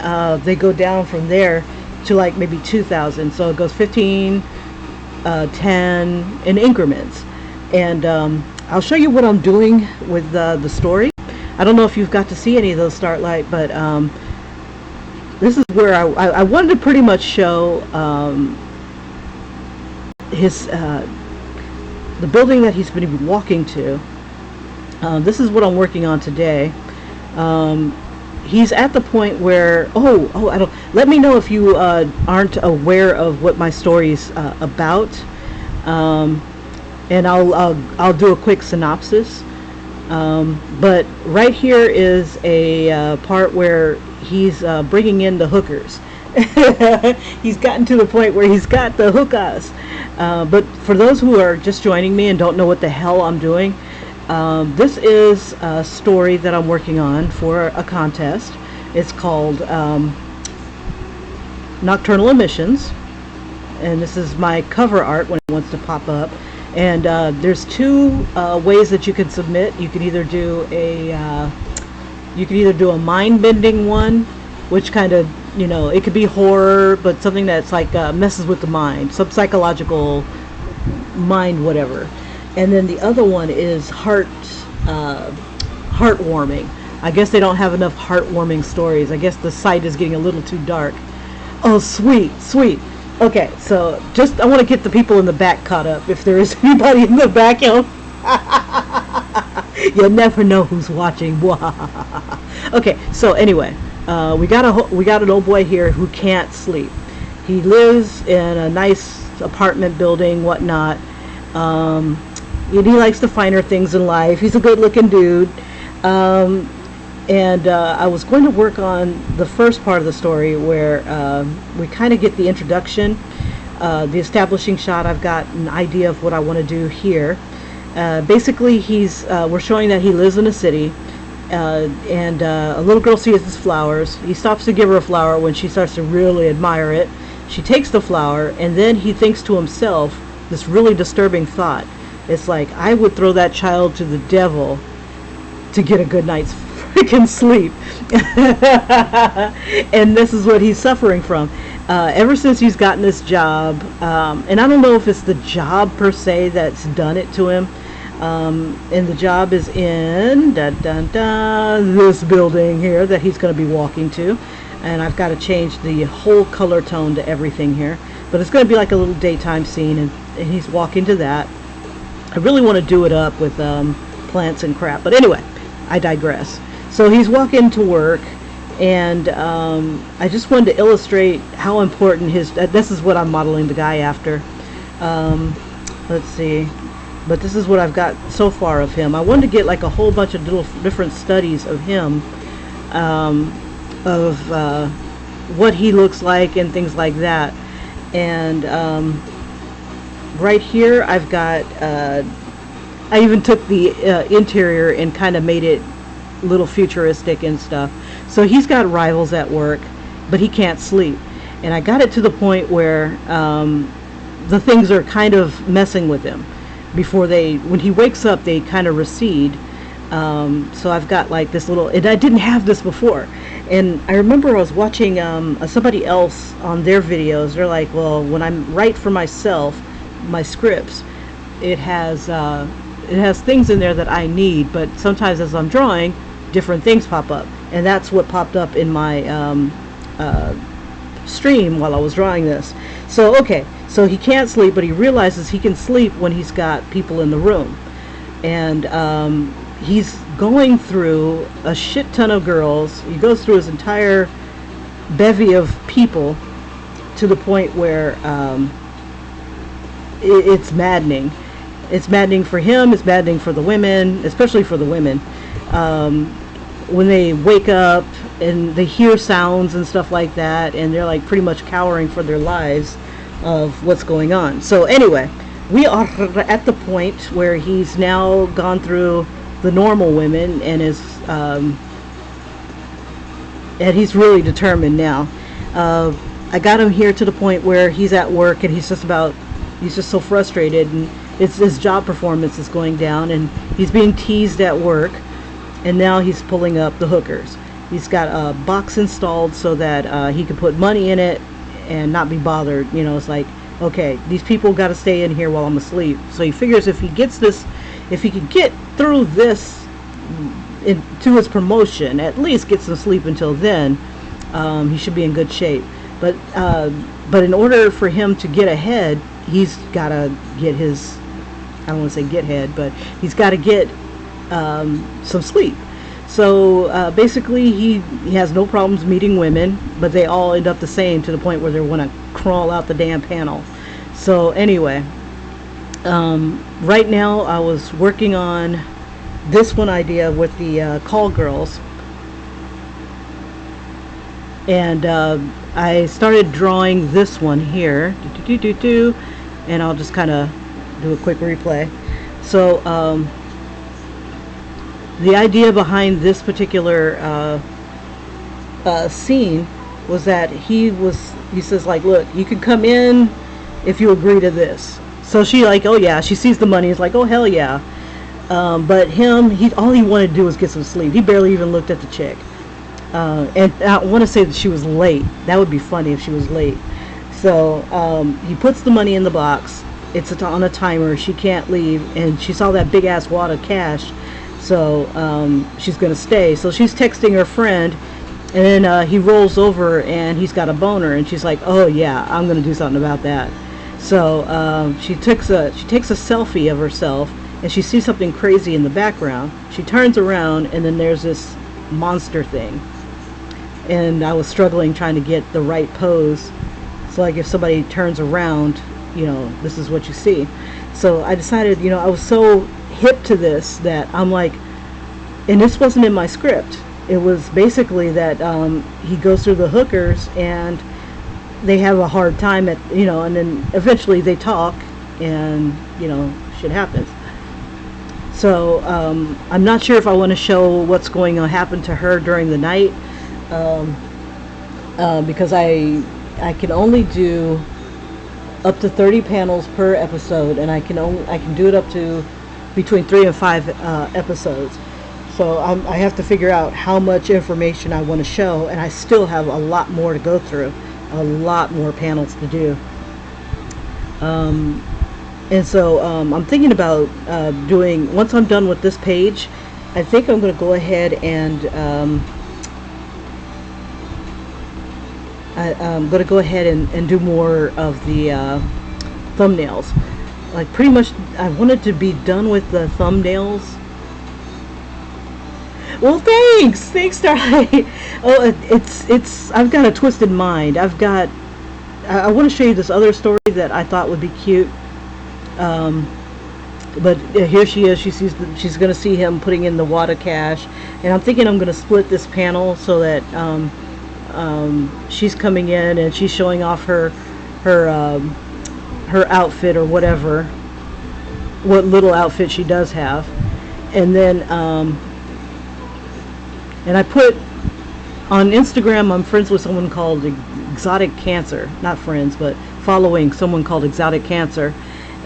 they go down from there to like maybe 2,000. So it goes 15, 10 in increments. And I'll show you what I'm doing with the story. I don't know if you've got to see any of those Starlight, but this is where I wanted to pretty much show his the building that he's been walking to. This is what I'm working on today. He's at the point where I don't. Let me know if you aren't aware of what my story's about, and I'll do a quick synopsis. But right here is a part where he's bringing in the hookers. He's gotten to the point where he's got the hookahs. But for those who are just joining me and don't know what the hell I'm doing, this is a story that I'm working on for a contest. It's called Nocturnal Emissions, and this is my cover art when it wants to pop up. And there's two ways that you can submit. You can either do a mind-bending one, which kind of, you know, it could be horror, but something that's like messes with the mind, some psychological mind, whatever. And then the other one is heartwarming. I guess they don't have enough heartwarming stories. I guess the site is getting a little too dark. Oh, sweet, sweet. Okay, so just I want to get the people in the back caught up. If there is anybody in the back, you never know who's watching. Okay, so anyway, we got an old boy here who can't sleep. He lives in a nice apartment building, whatnot. And he likes the finer things in life. He's a good-looking dude. And I was going to work on the first part of the story where we kind of get the introduction, the establishing shot. I've got an idea of what I want to do here. Basically, we're showing that he lives in a city, and a little girl sees his flowers. He stops to give her a flower. When she starts to really admire it, she takes the flower, and then he thinks to himself this really disturbing thought. It's like, I would throw that child to the devil to get a good night's freaking sleep. And this is what he's suffering from. Ever since he's gotten this job, and I don't know if it's the job per se that's done it to him, and the job is in this building here that he's going to be walking to, and I've got to change the whole color tone to everything here, but it's going to be like a little daytime scene, and he's walking to that. I really want to do it up with plants and crap, but anyway, I digress. So he's walking to work, and I just wanted to illustrate how important this is what I'm modeling the guy after. Let's see, but this is what I've got so far of him. I wanted to get like a whole bunch of little different studies of him of what he looks like and things like that. And right here I've got I even took the interior and kind of made it a little futuristic and stuff. So he's got rivals at work, but he can't sleep. And I got it to the point where the things are kind of messing with him. When he wakes up, they kind of recede. So I've got like this little, and I didn't have this before. And I remember I was watching somebody else on their videos. They're like, well, when I write for myself, my scripts, it has things in there that I need, but sometimes as I'm drawing, different things pop up. And that's what popped up in my stream while I was drawing this. So, okay, so he can't sleep, but he realizes he can sleep when he's got people in the room. And he's going through a shit ton of girls. He goes through his entire bevy of people to the point where it's maddening. It's maddening for him, it's maddening for the women, especially for the women. When they wake up and they hear sounds and stuff like that, and they're like pretty much cowering for their lives of what's going on. So anyway, we are at the point where he's now gone through the normal women and is and he's really determined now. I got him here to the point where he's at work and he's just so frustrated, and his job performance is going down, and he's being teased at work, and now he's pulling up the hookers. He's got a box installed so that he can put money in it and not be bothered. You know, it's like, okay, these people got to stay in here while I'm asleep. So he figures if he can get through this to his promotion, at least get some sleep until then, he should be in good shape. But in order for him to get ahead, he's got to get his, I don't want to say get ahead, but he's got to get some sleep. So basically he has no problems meeting women, but they all end up the same to the point where they want to crawl out the damn panel. So anyway, right now I was working on this one idea with the call girls, and I started drawing this one here, and I'll just kind of do a quick replay. So the idea behind this particular scene was that he says like, look, you can come in if you agree to this. So she like, oh yeah, she sees the money, is like, oh hell yeah. But all he wanted to do was get some sleep. He barely even looked at the chick. And I want to say that she was late. That would be funny if she was late. So he puts the money in the box. It's on a timer. She can't leave, and she saw that big ass wad of cash. So she's gonna stay. So she's texting her friend, and then he rolls over and he's got a boner, and she's like, "Oh yeah, I'm gonna do something about that." So she takes a selfie of herself, and she sees something crazy in the background. She turns around, and then there's this monster thing. And I was struggling trying to get the right pose. So like if somebody turns around, you know, this is what you see. So I decided, you know, I was so hip to this that I'm like, and this wasn't in my script. It was basically that he goes through the hookers and they have a hard time at, you know, and then eventually they talk and, you know, shit happens. So I'm not sure if I want to show what's going to happen to her during the night, because I can only do up to 30 panels per episode, and I can do it up to between 3 and 5 episodes. So I have to figure out how much information I want to show, and I still have a lot more to go through, a lot more panels to do. And so I'm thinking about doing, once I'm done with this page, I think I'm going to go ahead and I'm going to go ahead and do more of the thumbnails. Like pretty much I wanted to be done with the thumbnails. Well, thanks Starlight. Oh, it's I've got a twisted mind. I want to show you this other story that I thought would be cute. But here she is. She's going to see him putting in the water cache, and I'm thinking I'm going to split this panel so that she's coming in and she's showing off her outfit or whatever, what little outfit she does have, and then and I put on Instagram. I'm friends with someone called Exotic Cancer, not friends, but following someone called Exotic Cancer.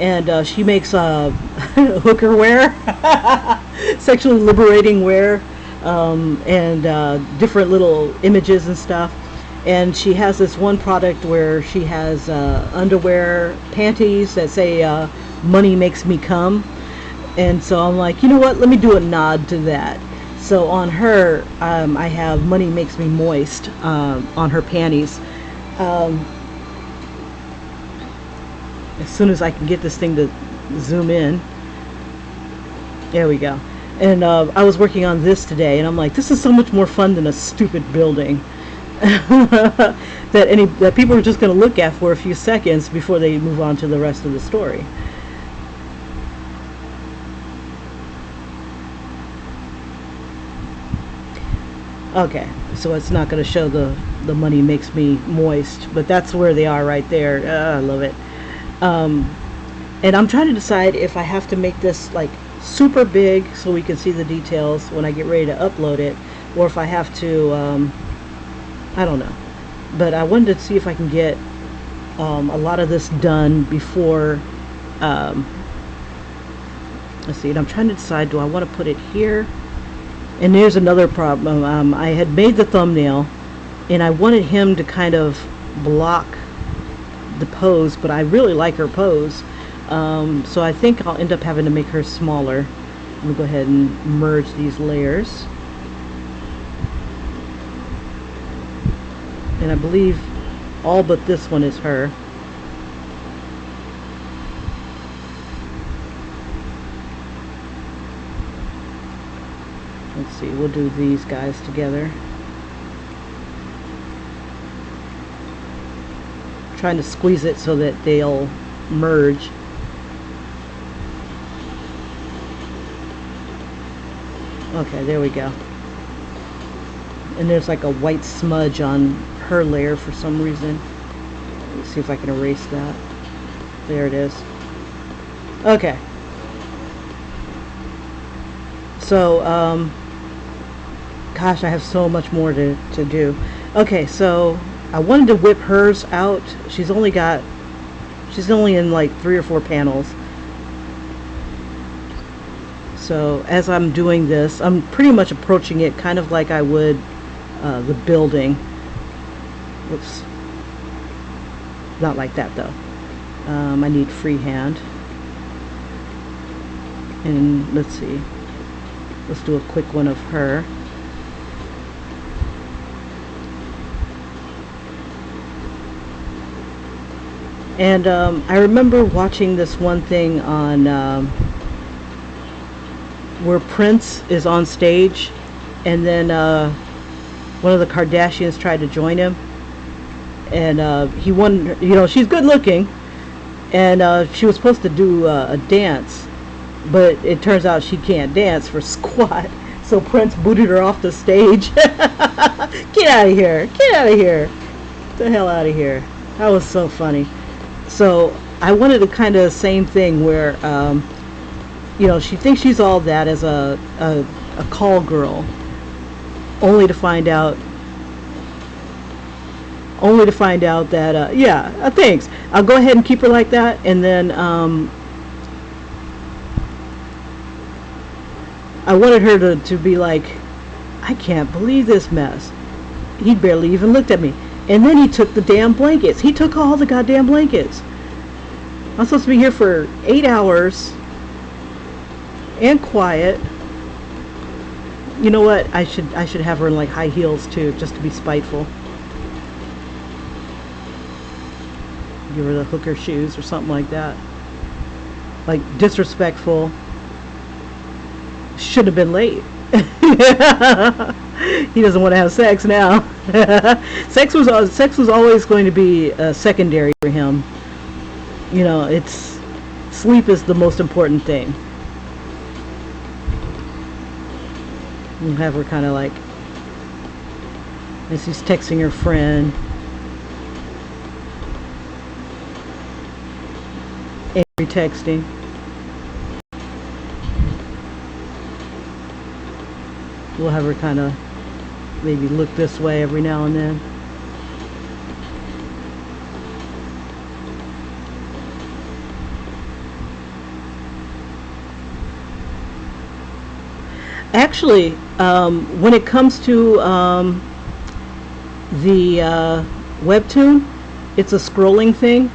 And she makes hooker wear, sexually liberating wear, and different little images and stuff. And she has this one product where she has underwear, panties that say "Money makes me come." And so I'm like, you know what? Let me do a nod to that. So on her, I have "Money makes me moist" on her panties. As soon as I can get this thing to zoom in. There we go. And I was working on this today, and I'm like, this is so much more fun than a stupid building that people are just going to look at for a few seconds before they move on to the rest of the story. Okay, so it's not going to show the "Money makes me moist," but that's where they are right there. I love it. And I'm trying to decide if I have to make this like super big so we can see the details when I get ready to upload it, or if I have to, I don't know. But I wanted to see if I can get a lot of this done before, let's see, and I'm trying to decide, do I want to put it here? And there's another problem. I had made the thumbnail, and I wanted him to kind of block the pose, but I really like her pose, so I think I'll end up having to make her smaller. Let me go ahead and merge these layers, and I believe all but this one is her. Let's see, we'll do these guys together. Trying to squeeze it so that they'll merge. Okay, there we go. And there's like a white smudge on her layer for some reason. Let's see if I can erase that. There it is. Okay. So, gosh, I have so much more to do. Okay, so I wanted to whip hers out. She's only in like 3 or 4 panels. So as I'm doing this, I'm pretty much approaching it kind of like I would the building. Whoops. Not like that though. I need freehand. And let's see. Let's do a quick one of her. And I remember watching this one thing on where Prince is on stage, and then one of the Kardashians tried to join him, and he won. You know, she's good looking, and she was supposed to do a dance, but it turns out she can't dance for squat. So Prince booted her off the stage. Get out of here! Get out of here! Get the hell out of here! That was so funny. So I wanted the kind of same thing where, you know, she thinks she's all that as a call girl, only to find out that yeah, thanks. I'll go ahead and keep her like that, and then I wanted her to be like, I can't believe this mess. He barely even looked at me. And then he took the damn blankets. He took all the goddamn blankets. I'm supposed to be here for 8 hours and quiet. You know what? I should have her in like high heels too, just to be spiteful. Give her the hooker shoes or something like that. Like disrespectful. Should have been late. He doesn't want to have sex now. Sex was always going to be secondary for him. You know, it's Sleep is the most important thing. And have her kind of like, as she's texting her friend, angry texting. We'll have her kind of maybe look this way every now and then. Actually, when it comes to the webtoon, it's a scrolling thing.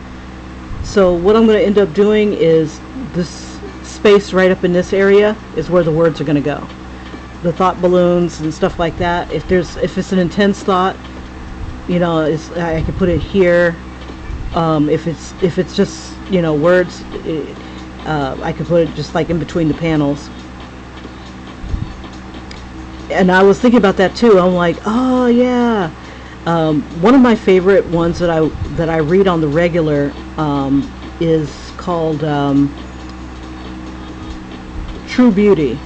So what I'm going to end up doing is this space right up in this area is where the words are going to go. The thought balloons and stuff like that. If it's an intense thought, you know, I can put it here. If it's just, you know, words, I could put it just like in between the panels. And I was thinking about that too. I'm like, oh yeah. One of my favorite ones that I read on the regular is called True Beauty,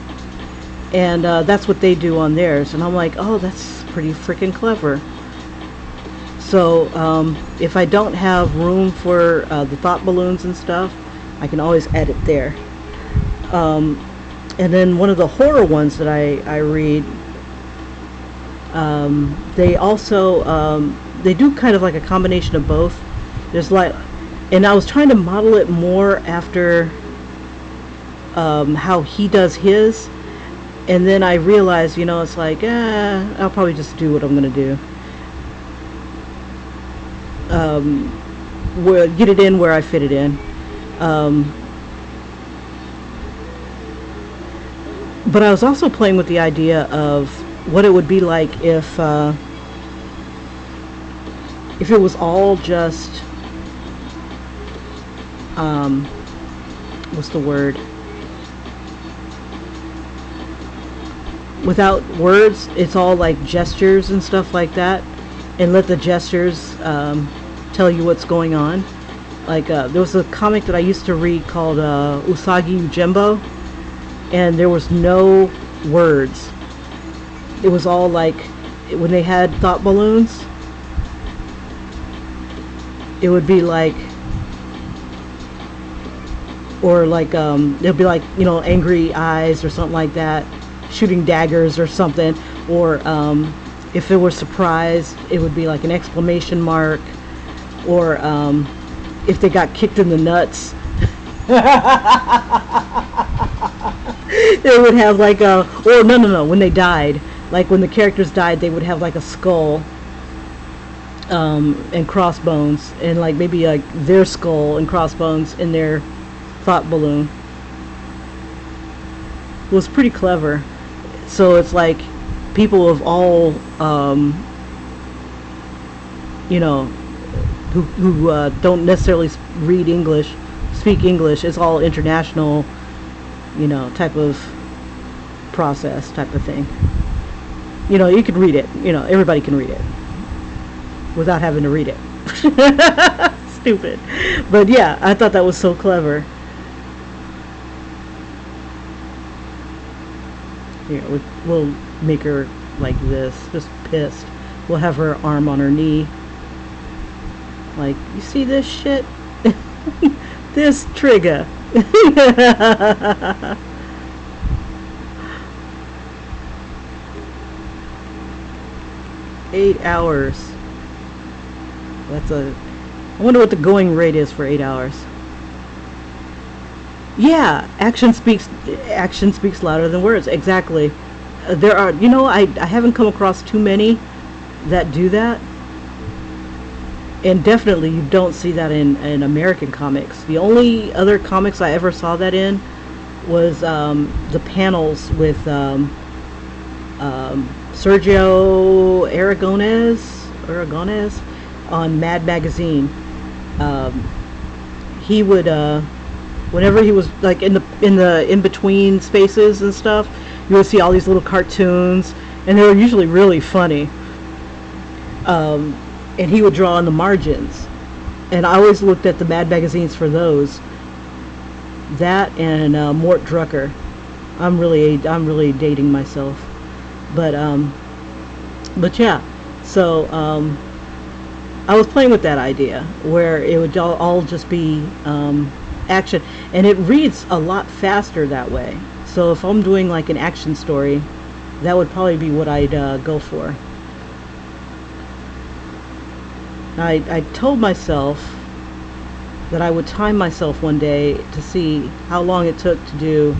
and that's what they do on theirs. And I'm like, oh, that's pretty freaking clever. So if I don't have room for the thought balloons and stuff, I can always edit there. And then one of the horror ones that I read, they also they do kind of like a combination of both. There's like, and I was trying to model it more after how he does his, and then I realized, you know, it's like, I'll probably just do what I'm gonna do. Get it in where I fit it in. But I was also playing with the idea of what it would be like if it was all just what's the word? Without words, it's all like gestures and stuff like that, and let the gestures tell you what's going on. Like there was a comic that I used to read called Usagi Ujembo, and there was no words. It was all like, when they had thought balloons, it would be like, or like it'll be like, you know, angry eyes or something like that, shooting daggers or something, or if it were surprised, it would be like an exclamation mark, or if they got kicked in the nuts, they would have like a, or no, when they died, like when the characters died, they would have like a skull and crossbones, and like maybe like their skull and crossbones in their thought balloon. It was pretty clever. So it's like people of all you know, who don't necessarily read English, speak English. It's all international, you know, type of process, type of thing. You know, you can read it. You know, everybody can read it without having to read it. Stupid. But yeah, I thought that was so clever. Here, we'll make her like this, just pissed. We'll have her arm on her knee. Like, you see this shit? This trigger. 8 hours. That's a... I wonder what the going rate is for 8 hours. Yeah, action speaks louder than words. Exactly. There are, you know, I haven't come across too many that do that. And definitely you don't see that in American comics. The only other comics I ever saw that in was the panels with Sergio Aragonés on Mad Magazine. He would whenever he was like in between spaces and stuff, you would see all these little cartoons, and they were usually really funny. And he would draw on the margins, and I always looked at the Mad magazines for those. That and Mort Drucker. I'm really dating myself, but yeah. So I was playing with that idea where it would all just be action, and it reads a lot faster that way. So if I'm doing like an action story, that would probably be what I'd go for. I told myself that I would time myself one day to see how long it took to do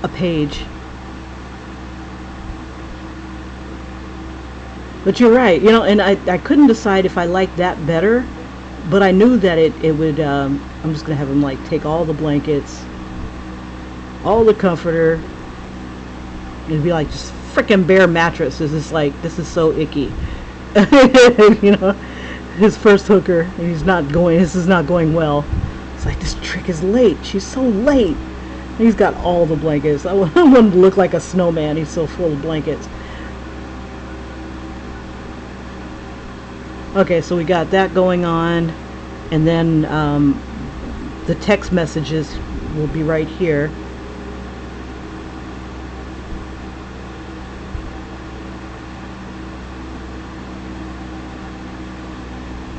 a page. But you're right, you know, and I couldn't decide if I liked that better, but I knew that it would, I'm just going to have him like take all the blankets, all the comforter. It'd be like just freaking bare mattress. This is like, this is so icky. You know, his first hooker, and this is not going well. It's like, this trick is late. She's so late. And he's got all the blankets. I want him to look like a snowman. He's so full of blankets. Okay, so we got that going on, and then the text messages will be right here.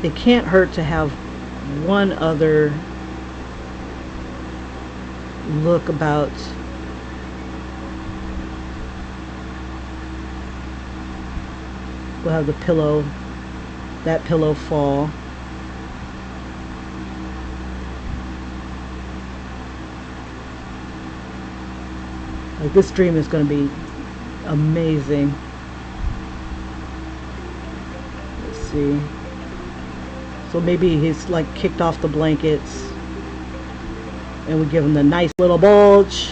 It can't hurt to have one other look about we'll have the pillow, that pillow fall. Like, this dream is going to be amazing. Let's see. So maybe he's like kicked off the blankets, and we give him the nice little bulge,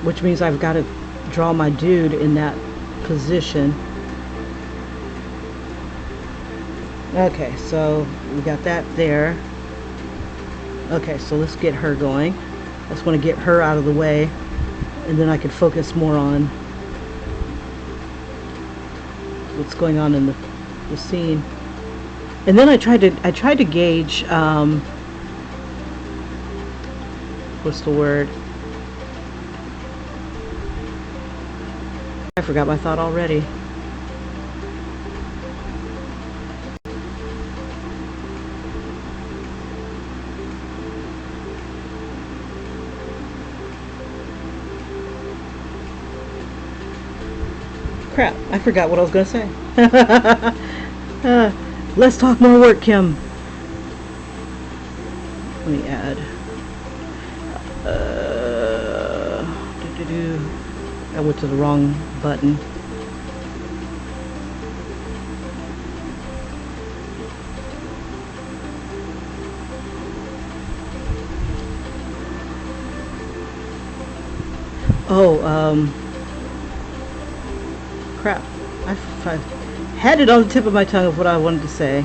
which means I've got to draw my dude in that position. Okay, so we got that there. Okay, so let's get her going. I just want to get her out of the way, and then I can focus more on what's going on in the scene. And then I tried to gauge what's the word? I forgot my thought already. Crap, I forgot what I was going to say. Let's talk more work, Kim. Let me add. I went to the wrong button. Oh, crap. I had it on the tip of my tongue of what I wanted to say.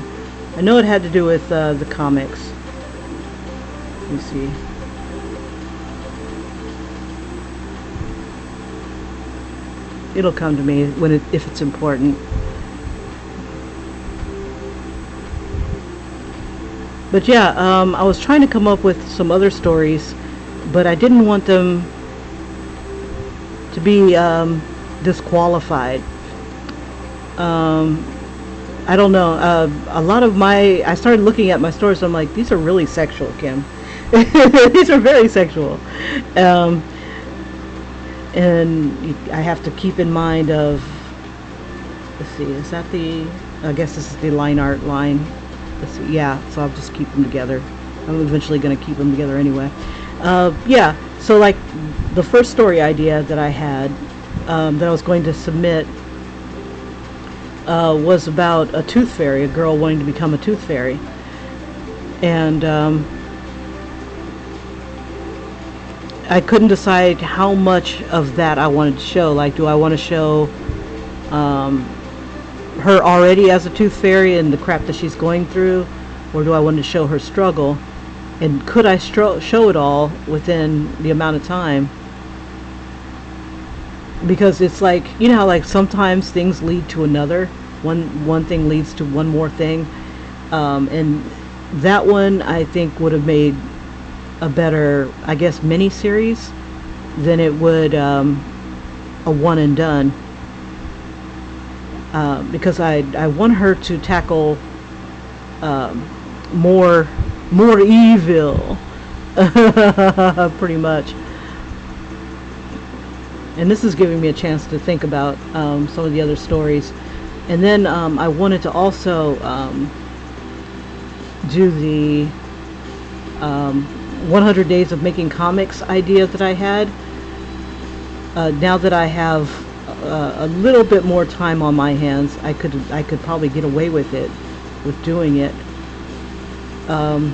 I know it had to do with the comics. Let me see. It'll come to me if it's important. But yeah, I was trying to come up with some other stories, but I didn't want them to be disqualified. I don't know. A lot of I started looking at my stories, so I'm like, these are really sexual, Kim. These are very sexual. And I have to keep in mind of, let's see, is that I guess this is the line art line. Let's see, yeah, so I'll just keep them together. I'm eventually going to keep them together anyway. Yeah, so like the first story idea that I had, that I was going to submit, was about a tooth fairy, a girl wanting to become a tooth fairy. And I couldn't decide how much of that I wanted to show. Like, do I want to show her already as a tooth fairy and the crap that she's going through, or do I want to show her struggle? And could I show it all within the amount of time? because it's like, you know how like sometimes things lead to another, one thing leads to one more thing, and that one I think would have made a better, I guess, mini series than it would a one and done, because I want her to tackle more evil, pretty much. And this is giving me a chance to think about some of the other stories. And then I wanted to also do the 100 days of making comics idea that I had. Now that I have a little bit more time on my hands, I could probably get away with it, with doing it. And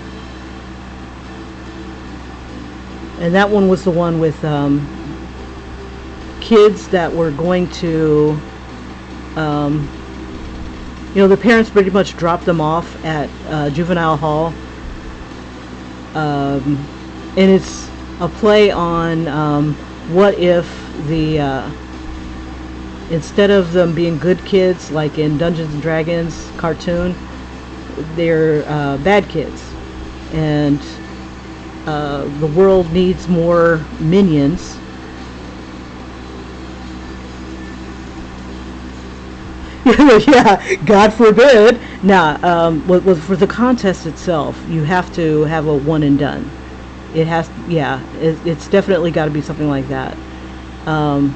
that one was the one with kids that were going to, the parents pretty much dropped them off at juvenile hall, and it's a play on what if instead of them being good kids like in Dungeons and Dragons cartoon, they're bad kids, and the world needs more minions. Yeah, God forbid. Now, for the contest itself, you have to have a one and done. It has, yeah, it's definitely got to be something like that. Well,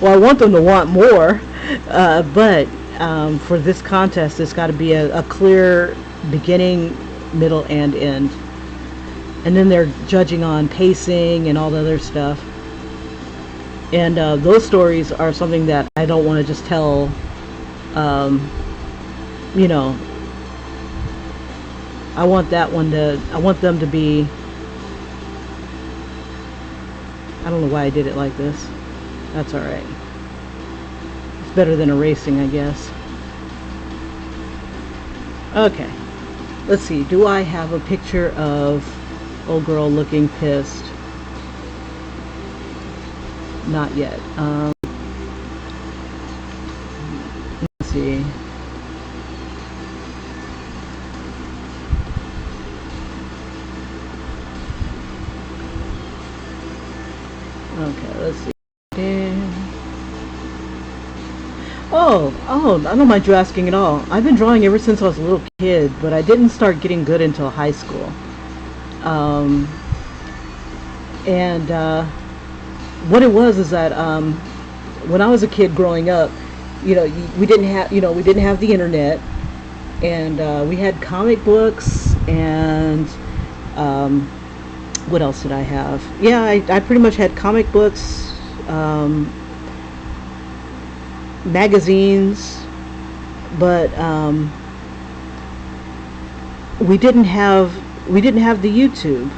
I want them to want more, but for this contest, it's got to be a clear beginning, middle, and end. And then they're judging on pacing and all the other stuff. And those stories are something that I don't want to just tell, I want them to be, I don't know why I did it like this. That's alright. It's better than erasing, I guess. Okay. Let's see. Do I have a picture of old girl looking pissed? Not yet. Let's see. Okay, let's see. Oh, I don't mind you asking at all. I've been drawing ever since I was a little kid, but I didn't start getting good until high school. What it was is that when I was a kid growing up, we didn't have the internet, and we had comic books, and what else did I have? Yeah, I pretty much had comic books, magazines, but we didn't have the YouTube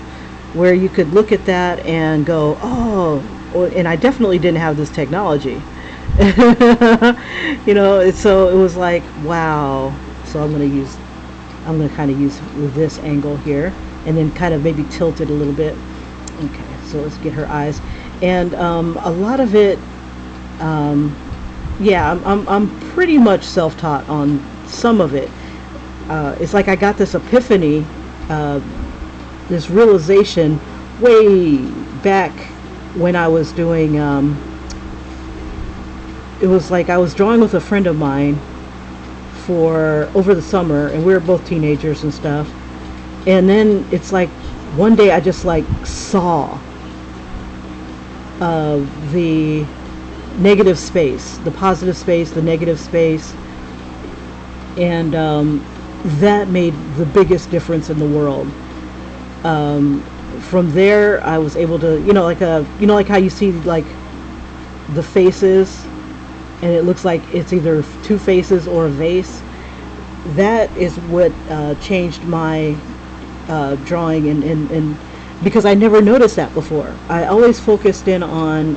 where you could look at that and go, oh. And I definitely didn't have this technology. So it was like, wow. So I'm going to kind of use this angle here, and then kind of maybe tilt it a little bit. Okay, so let's get her eyes. And a lot of it, yeah, I'm pretty much self-taught on some of it. It's like I got this epiphany, this realization way back when I was doing, it was like I was drawing with a friend of mine for over the summer, and we were both teenagers and stuff. And then it's like one day I just like saw the negative space, the positive space, the negative space, and that made the biggest difference in the world. From there, I was able to, like how you see like the faces, and it looks like it's either two faces or a vase. That is what changed my drawing, and because I never noticed that before. I always focused in on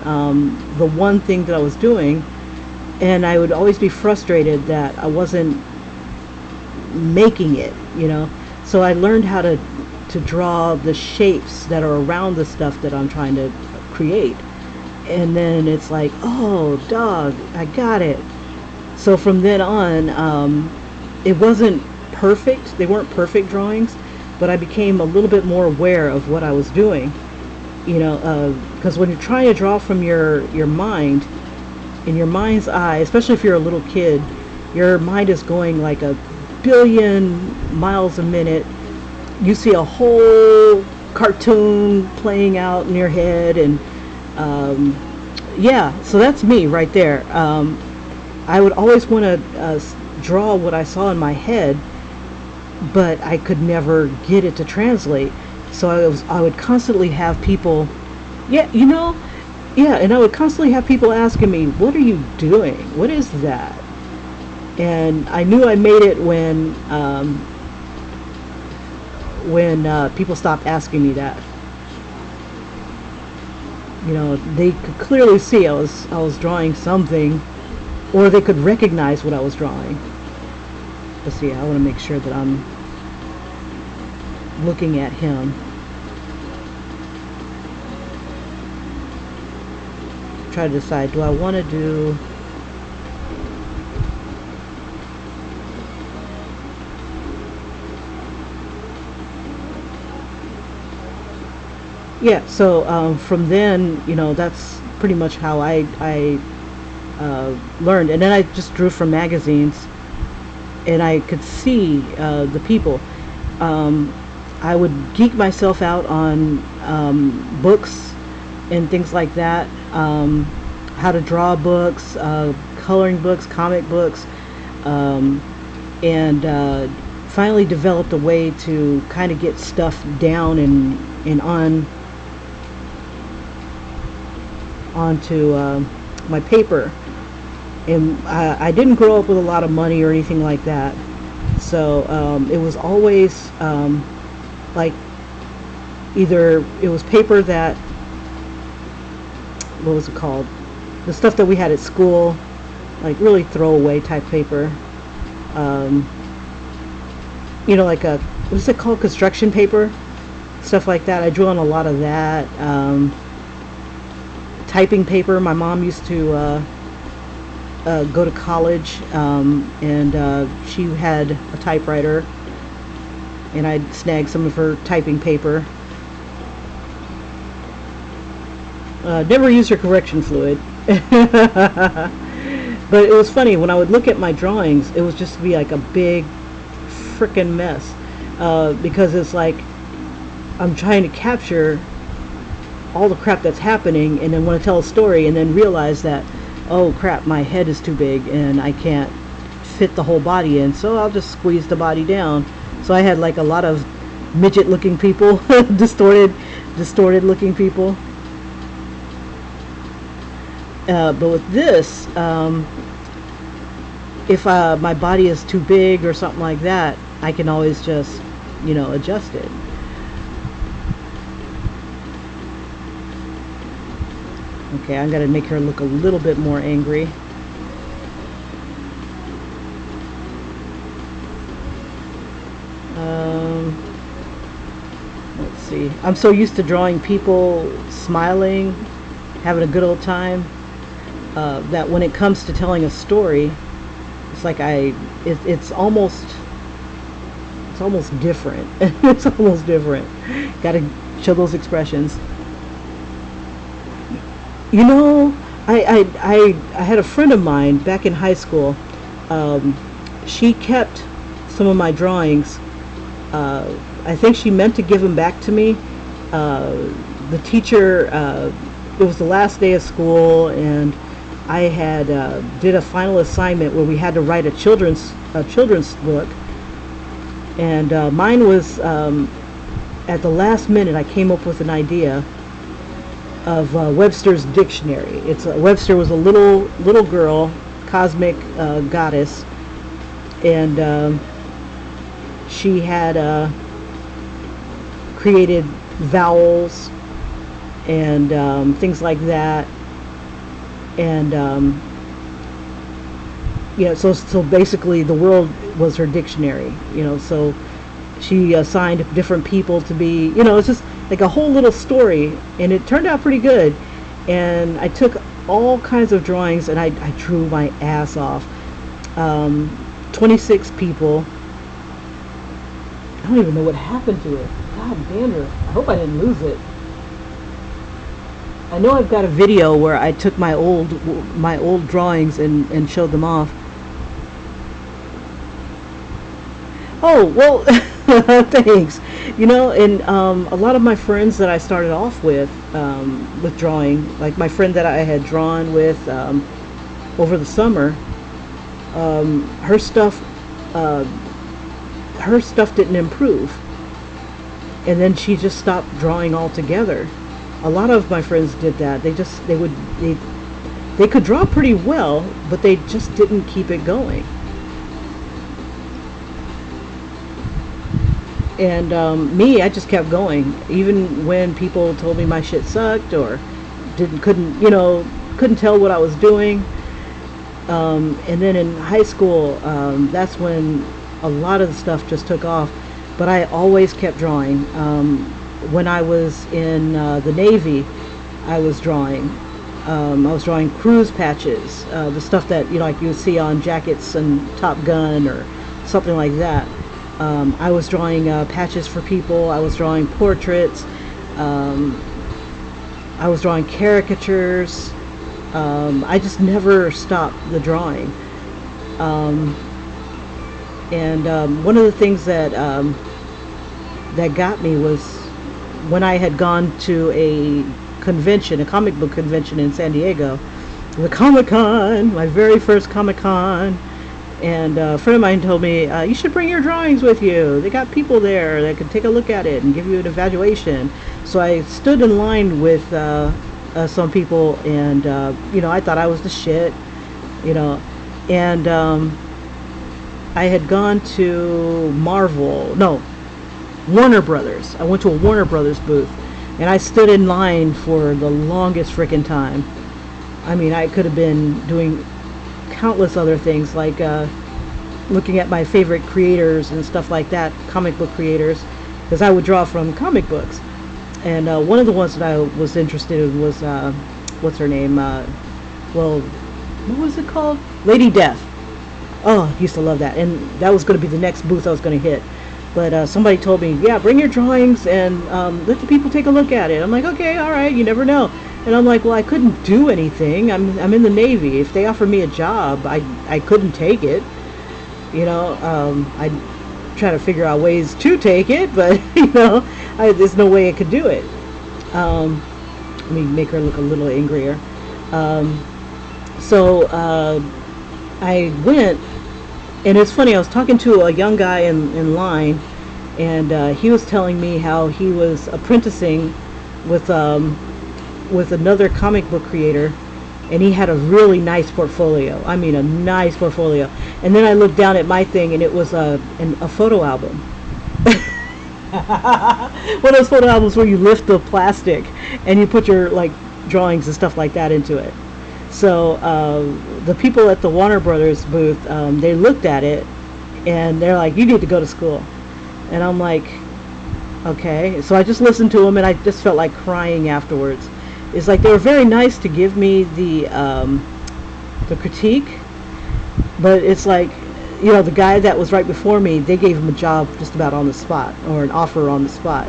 the one thing that I was doing, and I would always be frustrated that I wasn't making it, So I learned how to draw the shapes that are around the stuff that I'm trying to create. and then it's like, oh, dog, I got it. So from then on, it wasn't perfect. They weren't perfect drawings, but I became a little bit more aware of what I was doing. You know, because when you're trying to draw from your mind, in your mind's eye, especially if you're a little kid, your mind is going like a billion miles a minute. You see a whole cartoon playing out in your head, and yeah, so that's me right there. I would always want to draw what I saw in my head, but I could never get it to translate. So I would constantly have people, yeah, you know, yeah, and I would constantly have people asking me, "What are you doing? What is that?" And I knew I made it when people stopped asking me that. You know, they could clearly see I was drawing something, or they could recognize what I was drawing. Let's see, I want to make sure that I'm looking at him. Try to decide, do I want to do yeah, so from then, you know, that's pretty much how I learned. And then I just drew from magazines, and I could see the people. I would geek myself out on books and things like that, how to draw books, coloring books, comic books, and finally developed a way to kind of get stuff down and onto my paper. And I didn't grow up with a lot of money or anything like that, so it was always like either it was paper that, what was it called, the stuff that we had at school, like really throwaway type paper, you know, like a, what's it called, construction paper, stuff like that. I drew on a lot of that. Typing paper. My mom used to go to college, and she had a typewriter, and I'd snag some of her typing paper. Never used her correction fluid. But it was funny, when I would look at my drawings, it was just to be like a big frickin' mess, because it's like I'm trying to capture all the crap that's happening, and then want to tell a story, and then realize that, oh crap, my head is too big and I can't fit the whole body in, so I'll just squeeze the body down. So I had like a lot of midget looking people, distorted looking people. But with this, if my body is too big or something like that, I can always just, you know, adjust it. Okay, I'm gonna make her look a little bit more angry. Let's see. I'm so used to drawing people smiling, having a good old time, that when it comes to telling a story, it's like it's almost different. It's almost different. Gotta show those expressions. You know, I had a friend of mine back in high school. She kept some of my drawings. I think she meant to give them back to me. The teacher, it was the last day of school, and I had did a final assignment where we had to write a children's book, and mine was at the last minute. I came up with an idea of Webster's dictionary. Webster was a little girl, cosmic goddess, and she had created vowels and things like that, and yeah. So basically, the world was her dictionary. You know, so she assigned different people to be. You know, it's just like a whole little story, and it turned out pretty good. and I took all kinds of drawings, and I drew my ass off. 26 people. I don't even know what happened to it. God damn it. I hope I didn't lose it. I know I've got a video where I took my old drawings and showed them off. Oh, well, thanks. You know, and a lot of my friends that I started off with drawing, like my friend that I had drawn with over the summer, her stuff didn't improve, and then she just stopped drawing altogether. A lot of my friends did that. They could draw pretty well, but they just didn't keep it going. And me, I just kept going, even when people told me my shit sucked or couldn't tell what I was doing. And then in high school, that's when a lot of the stuff just took off. But I always kept drawing. When I was in the Navy, I was drawing. I was drawing cruise patches, the stuff that like you would see on jackets and Top Gun or something like that. I was drawing patches for people. I was drawing portraits. I was drawing caricatures. I just never stopped the drawing. And one of the things that got me was when I had gone to a convention, a comic book convention in San Diego, the Comic-Con, my very first Comic-Con. And a friend of mine told me, you should bring your drawings with you. They got people there that could take a look at it and give you an evaluation. So I stood in line with some people, and I thought I was the shit, and I had gone to Warner Brothers. I went to a Warner Brothers booth, and I stood in line for the longest frickin' time. I mean, I could have been doing countless other things, like looking at my favorite creators and stuff like that, comic book creators, because I would draw from comic books. And one of the ones that I was interested in was what's her name? What was it called? Lady Death. Oh, I used to love that, and that was going to be the next booth I was going to hit. But somebody told me, yeah, bring your drawings and let the people take a look at it. I'm like, okay, all right, you never know. And I'm like, well, I couldn't do anything. I'm in the Navy. If they offered me a job, I couldn't take it. I'd try to figure out ways to take it, but there's no way I could do it. Let me make her look a little angrier. So I went, and it's funny. I was talking to a young guy in line, and he was telling me how he was apprenticing with another comic book creator, and he had a really nice portfolio. I mean, a nice portfolio. And then I looked down at my thing, and it was a photo album. One of those photo albums where you lift the plastic and you put your drawings and stuff like that into it. So the people at the Warner Brothers booth, they looked at it, and they're like, "You need to go to school." And I'm like, okay. So I just listened to them, and I just felt like crying afterwards. It's like they were very nice to give me the critique, but it's like, the guy that was right before me, they gave him a job just about on the spot, or an offer on the spot.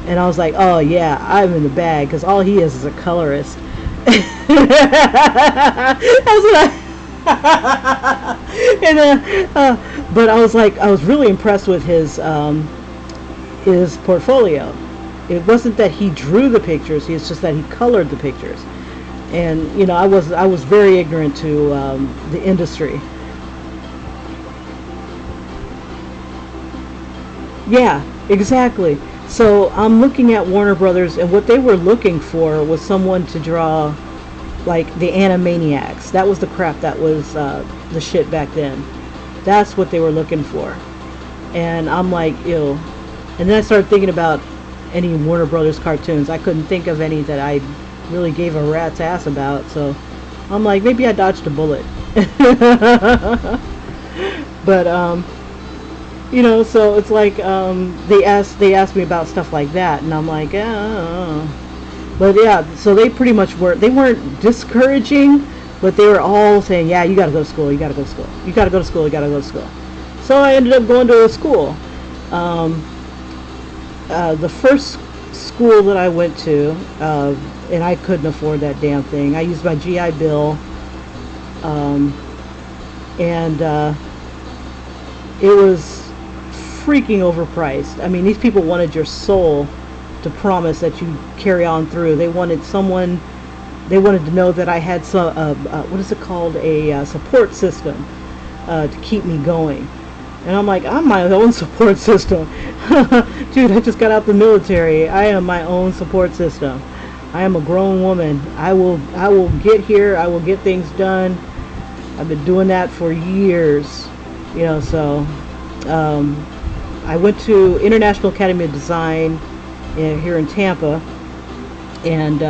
And I was like, oh yeah, I'm in the bag, because all he is a colorist. But I was really impressed with his portfolio. It wasn't that he drew the pictures; it's just that he colored the pictures. And I was very ignorant to the industry. Yeah, exactly. So I'm looking at Warner Brothers, and what they were looking for was someone to draw like the Animaniacs. That was the crap that was the shit back then. That's what they were looking for. And I'm like, ew. And then I started thinking about any Warner Brothers cartoons. I couldn't think of any that I really gave a rat's ass about. So I'm like, maybe I dodged a bullet. But so it's like they asked me about stuff like that, and I'm like, oh. But yeah, so they pretty much they weren't discouraging, but they were all saying, yeah, you got to go to school, you got to go to school, you got to go to school, you got to go to school. So I ended up going to a school. The first school that I went to, and I couldn't afford that damn thing. I used my GI Bill, and it was freaking overpriced. I mean, these people wanted your soul to promise that you carry on through. They wanted someone, they wanted to know that I had some, what is it called, a support system to keep me going. And I'm like, I'm my own support system. Dude, I just got out the military. I am my own support system. I am a grown woman. I will get here. I will get things done. I've been doing that for years. You know, so I went to International Academy of Design here in Tampa, and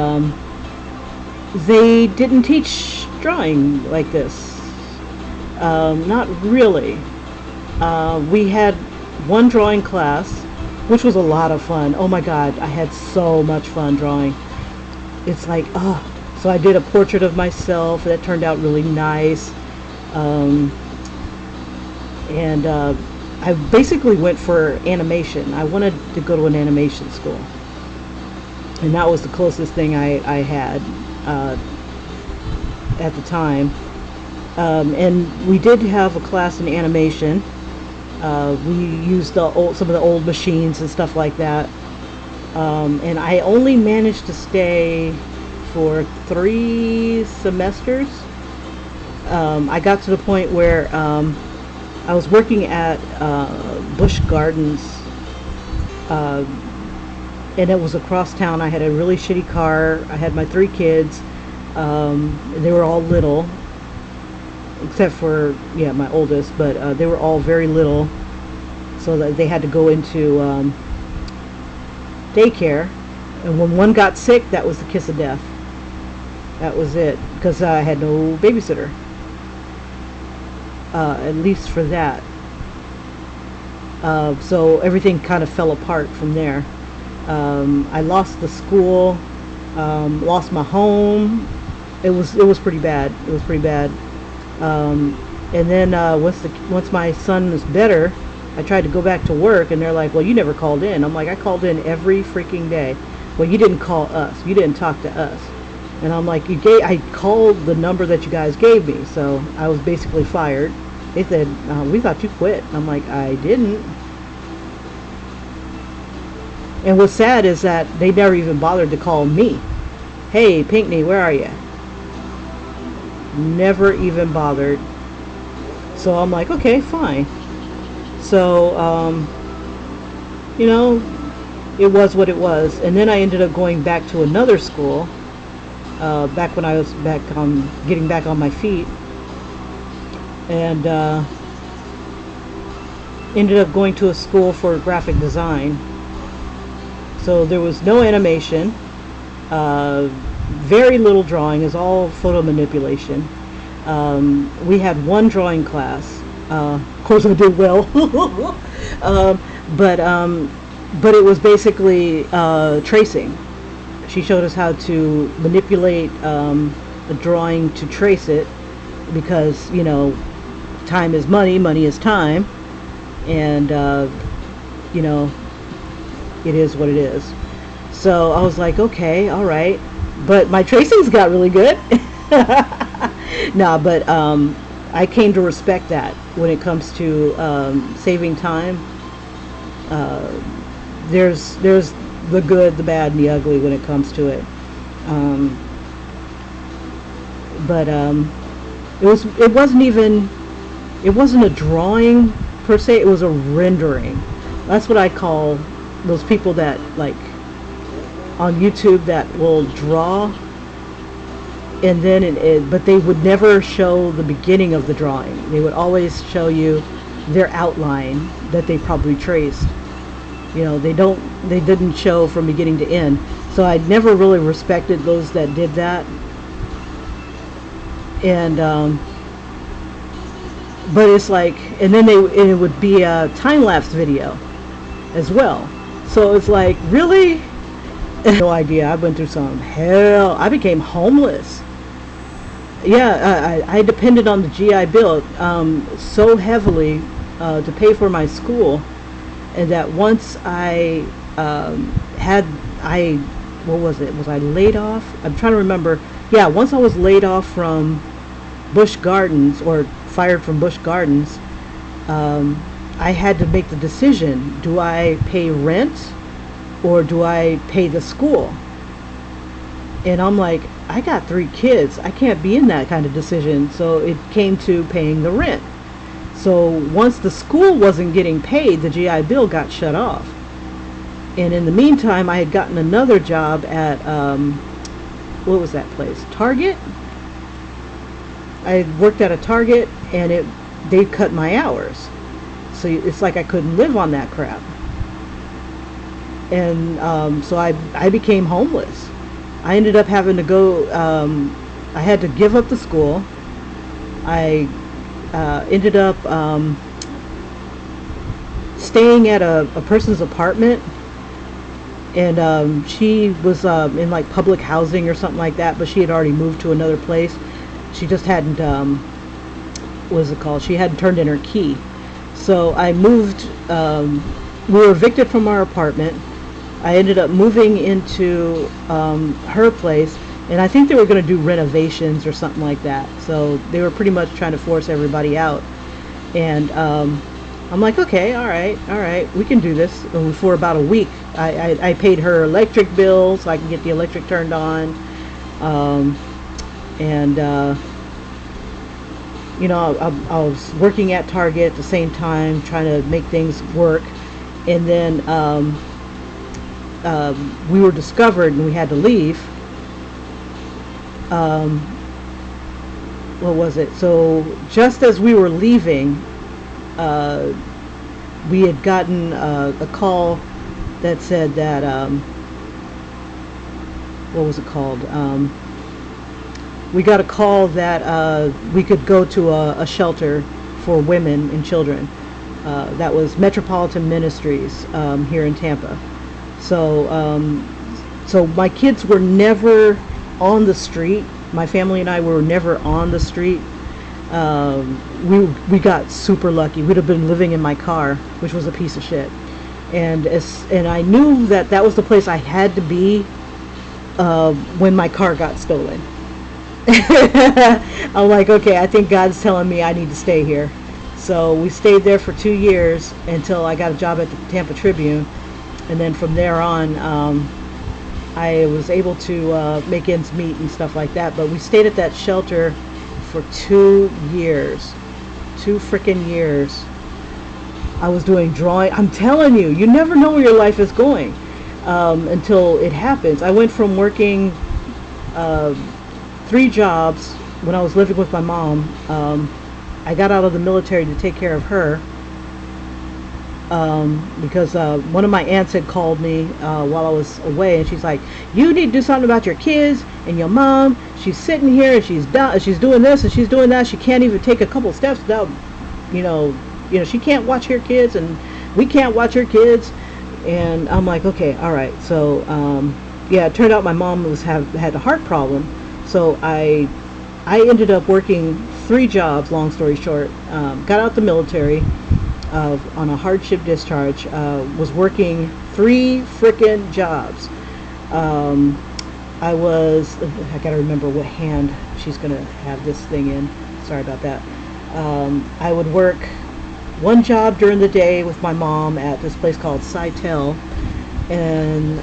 they didn't teach drawing like this. Not really. We had one drawing class, which was a lot of fun. Oh my God, I had so much fun drawing. It's like, so I did a portrait of myself that turned out really nice. And I basically went for animation. I wanted to go to an animation school, and that was the closest thing I had at the time. And we did have a class in animation. We used some of the old machines and stuff like that. And I only managed to stay for 3 semesters. I got to the point where I was working at Busch Gardens, and it was across town. I had a really shitty car. I had my 3 kids. They were all little, except for my oldest, but they were all very little, so that they had to go into daycare. And when one got sick, that was the kiss of death. That was it, because I had no babysitter, at least for that. So everything kind of fell apart from there. I lost the school, lost my home. It was pretty bad. It was pretty bad. And then once my son was better, I tried to go back to work, and they're like, well, you never called in. I'm like, I called in every freaking day. Well, you didn't call us. You didn't talk to us. And I'm like, I called the number that you guys gave me. So I was basically fired. They said, we thought you quit. I'm like, I didn't. And what's sad is that they never even bothered to call me. Hey, Pinkney, where are you? Never even bothered. So I'm like, okay, fine. So, it was what it was. And then I ended up going back to another school, back when I was getting back on my feet. And ended up going to a school for graphic design. So there was no animation, very little drawing, is all photo manipulation. We had one drawing class. Of course I did well. But it was basically tracing. She showed us how to manipulate a drawing to trace it, because time is money, money is time, and it is what it is. So I was like, okay, all right, but my tracings got really good. But I came to respect that when it comes to saving time. There's the good, the bad, and the ugly when it comes to it. It wasn't a drawing per se. It was a rendering. That's what I call those people that, like, on YouTube, that will draw, and then but they would never show the beginning of the drawing. They would always show you their outline that they probably traced. They didn't show from beginning to end. So I never really respected those that did that. And but it's like, and then it would be a time-lapse video as well. So it's like, really? No idea. I went through some hell. I became homeless. Yeah, I depended on the GI Bill so heavily to pay for my school, and that once I had I what was it? Was I laid off? I'm trying to remember. Yeah, once I was laid off from Busch Gardens, or fired from Busch Gardens, I had to make the decision: do I pay rent or do I pay the school? And I'm like, I got 3 kids. I can't be in that kind of decision. So it came to paying the rent. So once the school wasn't getting paid, the GI Bill got shut off. And in the meantime, I had gotten another job at, what was that place? Target? I worked at a Target, and they cut my hours. So it's like I couldn't live on that crap. And so I became homeless. I ended up having to go, I had to give up the school. I ended up staying at a person's apartment, and she was in like public housing or something like that, but she had already moved to another place. She just hadn't, what is it called? She hadn't turned in her key. So I moved, we were evicted from our apartment. I ended up moving into her place, and I think they were going to do renovations or something like that. So they were pretty much trying to force everybody out. And I'm like, okay, all right, we can do this. And for about a week, I paid her electric bill so I can get the electric turned on. You know, I was working at Target at the same time, trying to make things work. And then we were discovered and we had to leave. What was it? So just as we were leaving, we had gotten a call that said that, what was it called? We got a call that we could go to a shelter for women and children. That was Metropolitan Ministries here in Tampa. So my kids were never on the street. My family and I were never on the street. We got super lucky. We'd have been living in my car, which was a piece of shit. And I knew that was the place I had to be when my car got stolen. I'm like, okay, I think God's telling me I need to stay here. So we stayed there for 2 years until I got a job at the Tampa Tribune. And then from there on, I was able to make ends meet and stuff like that. But we stayed at that shelter for 2 years. 2 freaking years. I was doing drawing. I'm telling you, you never know where your life is going until it happens. I went from working 3 jobs when I was living with my mom. I got out of the military to take care of her. Because one of my aunts had called me while I was away, and she's like, you need to do something about your kids and your mom. She's sitting here and she's doing this and she's doing that. She can't even take a couple steps without, you know, she can't watch her kids, and we can't watch her kids. And I'm like, okay, all right. So yeah, it turned out my mom had a heart problem. So I ended up working 3 jobs, long story short. Got out the military on a hardship discharge, was working 3 frickin' jobs. I gotta remember what hand she's gonna have this thing in. Sorry about that. I would work 1 job during the day with my mom at this place called Sitel, and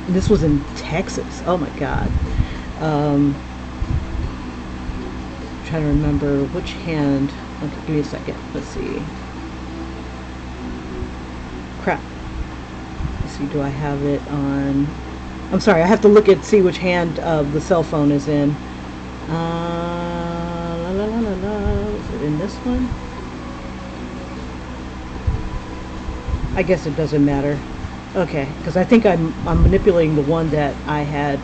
this was in Texas. Oh my God. Trying to remember which hand. Okay, give me a second. Let's see. Crap. Let's see, do I have it on? I'm sorry, I have to look see which hand the cell phone is in. Is it in this one? I guess it doesn't matter. Okay, because I think I'm manipulating the one that I had.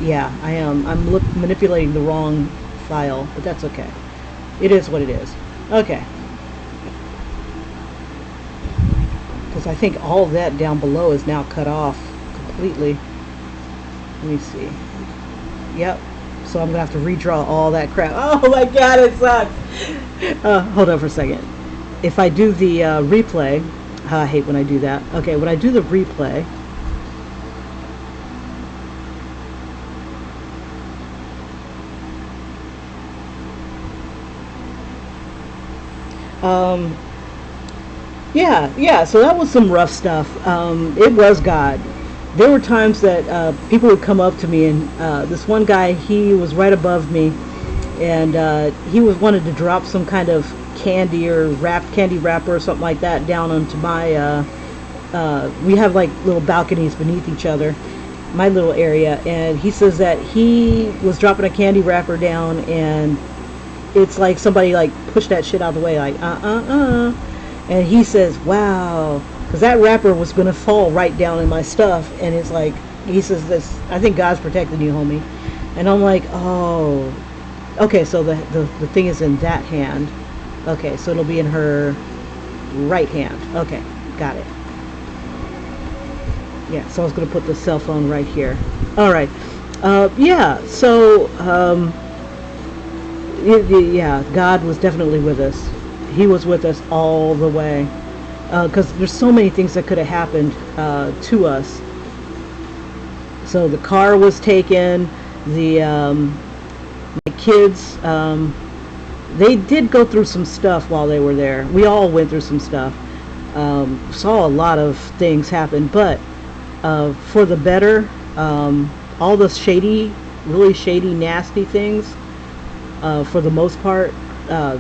Yeah, I am. I'm manipulating the wrong file, but that's okay. It is what it is. Okay. Because I think all of that down below is now cut off completely. Let me see. Yep. So I'm going to have to redraw all that crap. Oh my god, it sucks. Hold on for a second. If I do the replay, I hate when I do that. Okay, when I do the replay, yeah, so that was some rough stuff. It was God. There were times that people would come up to me, and this one guy, he was right above me, and he wanted to drop some kind of candy or candy wrapper or something like that down onto my, we have like little balconies beneath each other, my little area, and he says that he was dropping a candy wrapper down, and it's like somebody like pushed that shit out of the way, like and he says, wow, because that wrapper was going to fall right down in my stuff, and it's like, he says this, I think God's protecting you, homie. And I'm like, oh, okay, so the thing is in that hand. Okay, so it'll be in her right hand. Okay, got it. Yeah, so I was going to put the cell phone right here. All right. Yeah, so yeah, God was definitely with us. He was with us all the way, because there's so many things that could have happened to us. So the car was taken. My kids, they did go through some stuff while they were there. We all went through some stuff. Saw a lot of things happen, but for the better. All the shady, really shady, nasty things, for the most part,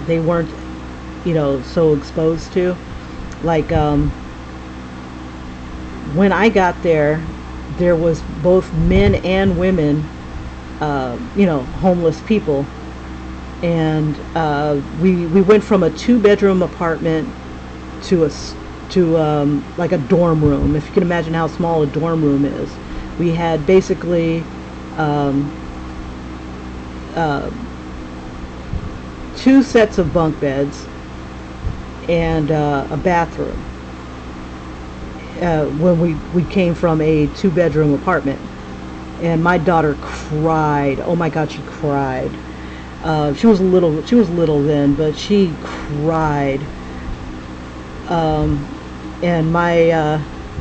they weren't, so exposed to. Like, when I got there, there was both men and women, homeless people. And we went from a 2-bedroom apartment to like a dorm room. If you can imagine how small a dorm room is. We had basically 2 sets of bunk beds and a bathroom when we came from a 2-bedroom apartment. And my daughter cried. Oh my God, she cried. She was little then, but she cried. And my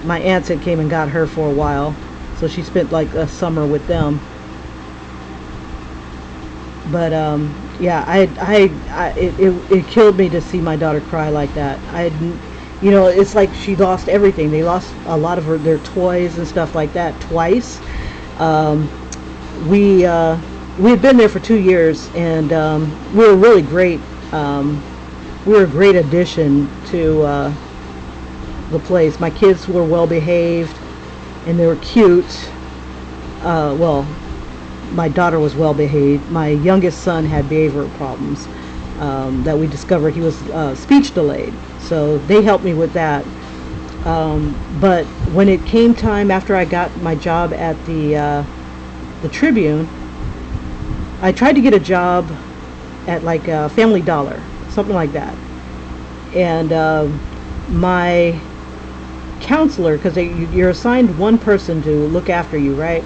aunts had came and got her for a while, so she spent like a summer with them. But yeah, it killed me to see my daughter cry like that. It's like she lost everything. They lost a lot of their toys and stuff like that twice. We had been there for 2 years, and we were really great. We were a great addition to the place. My kids were well behaved, and they were cute. Well, my daughter was well behaved. My youngest son had behavioral problems that we discovered. He was speech delayed, so they helped me with that. But when it came time after I got my job at the Tribune, I tried to get a job at like Family Dollar, something like that. And my counselor, because you're assigned one person to look after you, right?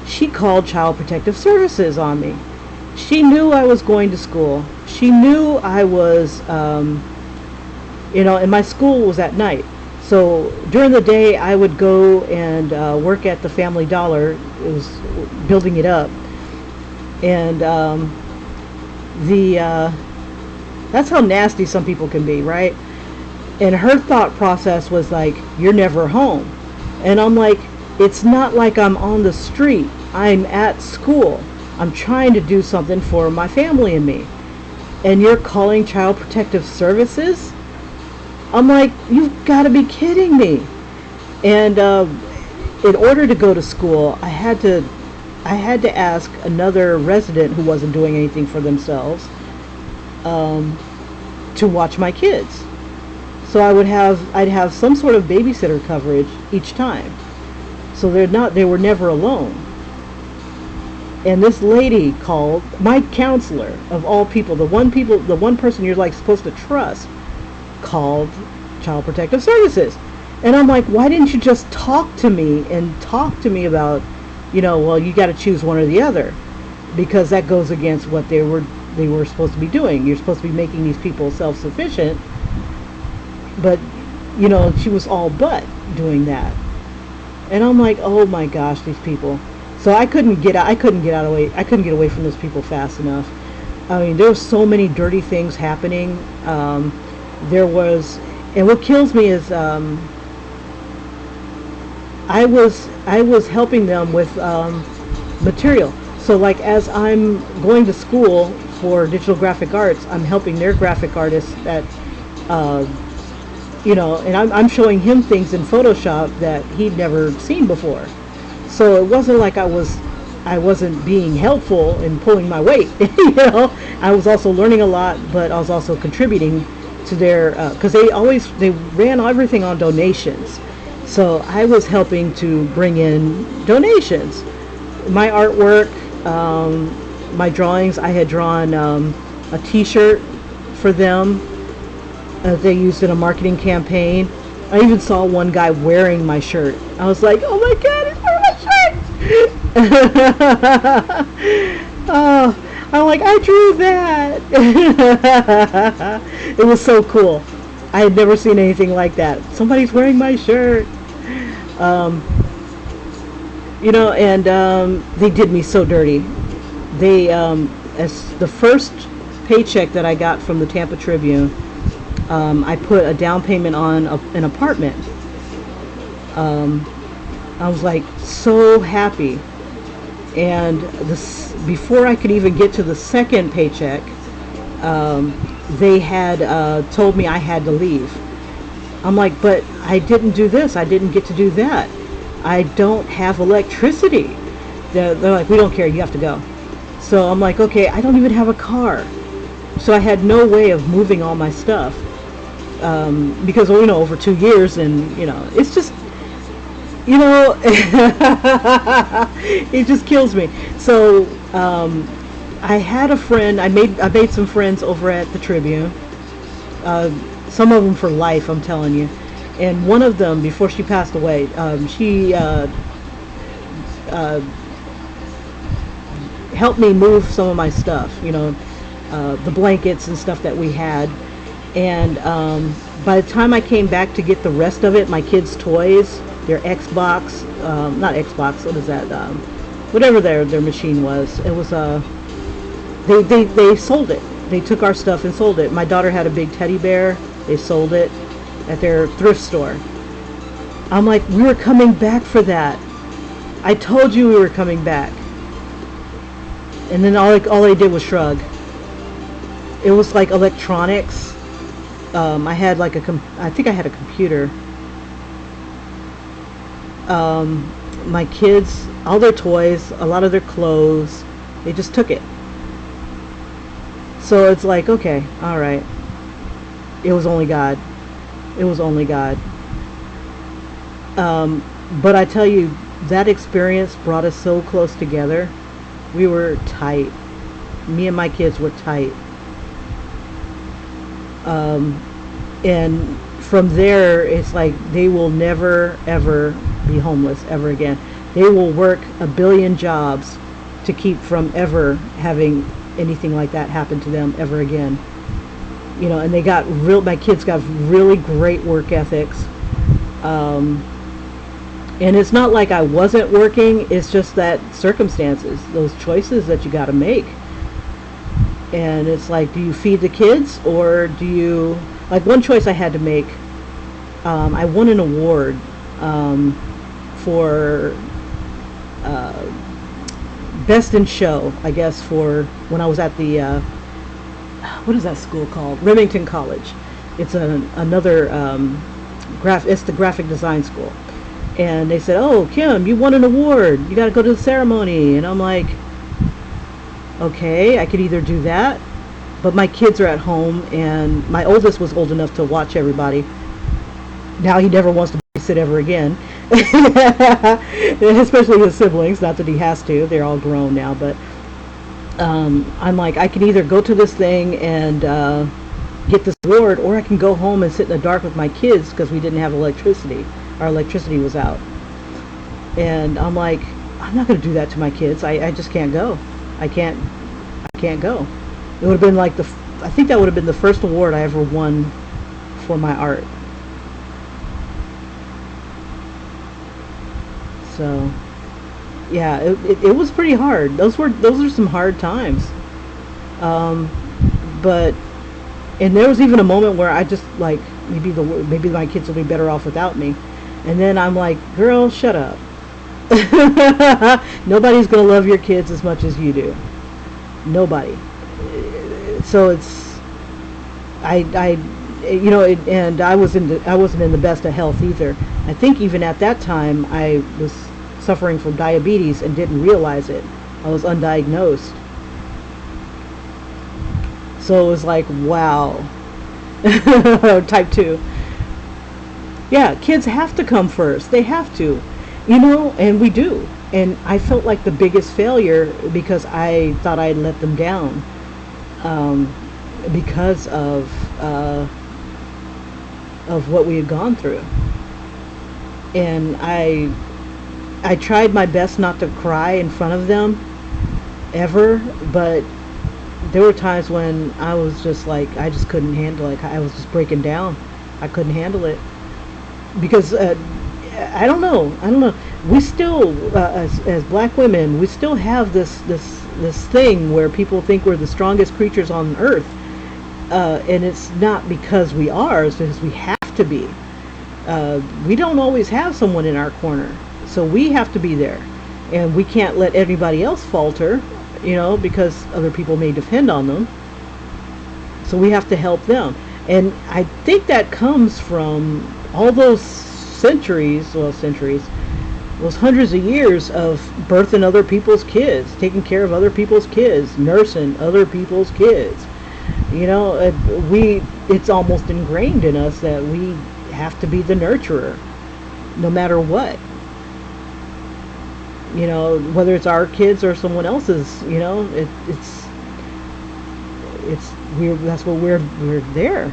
She called Child Protective Services on me. She knew I was going to school. She knew I was, and my school was at night. So during the day, I would go and work at the Family Dollar. It was building it up. And that's how nasty some people can be, right? And her thought process was like, you're never home. And I'm like, it's not like I'm on the street. I'm at school. I'm trying to do something for my family and me. And you're calling Child Protective Services? I'm like, you've got to be kidding me. And in order to go to school, I had to ask another resident who wasn't doing anything for themselves to watch my kids. So I'd have some sort of babysitter coverage each time. So they were never alone. And this lady called, my counselor of all people, the one person you're like supposed to trust, called Child Protective Services. And I'm like, why didn't you just talk to me and talk to me about, well, you got to choose one or the other, because that goes against what they were supposed to be doing. You're supposed to be making these people self-sufficient, but she was all but doing that. And I'm like, oh my gosh, these people. So I couldn't get away from those people fast enough. I mean, there were so many dirty things happening. There was, and what kills me is, I was helping them with material. So like, as I'm going to school for digital graphic arts, I'm helping their graphic artists that, and I'm showing him things in Photoshop that he'd never seen before. So it wasn't like I wasn't being helpful and pulling my weight. I was also learning a lot, but I was also contributing to their, because they ran everything on donations. So I was helping to bring in donations. My artwork, my drawings, I had drawn a t-shirt for them. They used in a marketing campaign. I even saw one guy wearing my shirt. I was like, oh my god, he's wearing my shirt! Oh, I'm like, I drew that! It was so cool. I had never seen anything like that. Somebody's wearing my shirt. And they did me so dirty. They, as the first paycheck that I got from the Tampa Tribune, I put a down payment on an apartment. I was like so happy. And before I could even get to the second paycheck, they had told me I had to leave. I'm like, but I didn't do this. I didn't get to do that. I don't have electricity. They're like, we don't care. You have to go. So I'm like, okay, I don't even have a car. So I had no way of moving all my stuff. Because, over 2 years, and, it's just, it just kills me. So, I had a friend, I made some friends over at the Tribune, some of them for life, I'm telling you. And one of them, before she passed away, she helped me move some of my stuff, the blankets and stuff that we had. And by the time I came back to get the rest of it, my kids' toys, their Xbox, not Xbox, what is that? Whatever their machine was, it was they sold it. They took our stuff and sold it. My daughter had a big teddy bear. They sold it at their thrift store. I'm like, we were coming back for that. I told you we were coming back. And then all they did was shrug. It was like electronics. I had like I think I had a computer. My kids, all their toys, a lot of their clothes, they just took it. So it's like, okay, all right. It was only God. It was only God. But I tell you, that experience brought us so close together. We were tight. Me and my kids were tight. And from there, it's like they will never, ever be homeless ever again. They will work a billion jobs to keep from ever having anything like that happen to them ever again. And my kids got really great work ethics. And it's not like I wasn't working, it's just that circumstances, those choices that you got to make. And it's like, do you feed the kids, or do you, like one choice I had to make, I won an award for Best in Show, I guess, for when I was at the, what is that school called? Remington College. It's another, it's the graphic design school. And they said, oh, Kim, you won an award. You got to go to the ceremony. And I'm like, okay, I could either do that, but my kids are at home, and my oldest was old enough to watch everybody. Now he never wants to babysit ever again. Especially his siblings, not that he has to. They're all grown now, but I'm like, I can either go to this thing and get this award, or I can go home and sit in the dark with my kids because we didn't have electricity. Our electricity was out. And I'm like, I'm not going to do that to my kids. I just can't go. I can't go. It would have been like I think that would have been the first award I ever won for my art. So, yeah, it was pretty hard. Those are some hard times. But, and there was even a moment where I just like, maybe my kids will be better off without me. And then I'm like, girl, shut up. Nobody's gonna love your kids as much as you do. Nobody. So it's, and I wasn't in the best of health either. I think even at that time I was suffering from diabetes and didn't realize it. I was undiagnosed. So it was like, wow. Type 2. Yeah, kids have to come first. They have to. And we do. And I felt like the biggest failure because I thought I'd let them down. Because of what we had gone through. And I tried my best not to cry in front of them ever, but there were times when I was just like, I just couldn't handle it. I was just breaking down. I couldn't handle it because I don't know. We still, as black women, we still have this thing where people think we're the strongest creatures on earth, and it's not because we are, it's because we have to be. We don't always have someone in our corner, so we have to be there, and we can't let anybody else falter, because other people may depend on them. So we have to help them, and I think that comes from all those centuries, those hundreds of years of birthing other people's kids, taking care of other people's kids, nursing other people's kids. It's almost ingrained in us that we have to be the nurturer, no matter what. Whether it's our kids or someone else's, that's what we're there.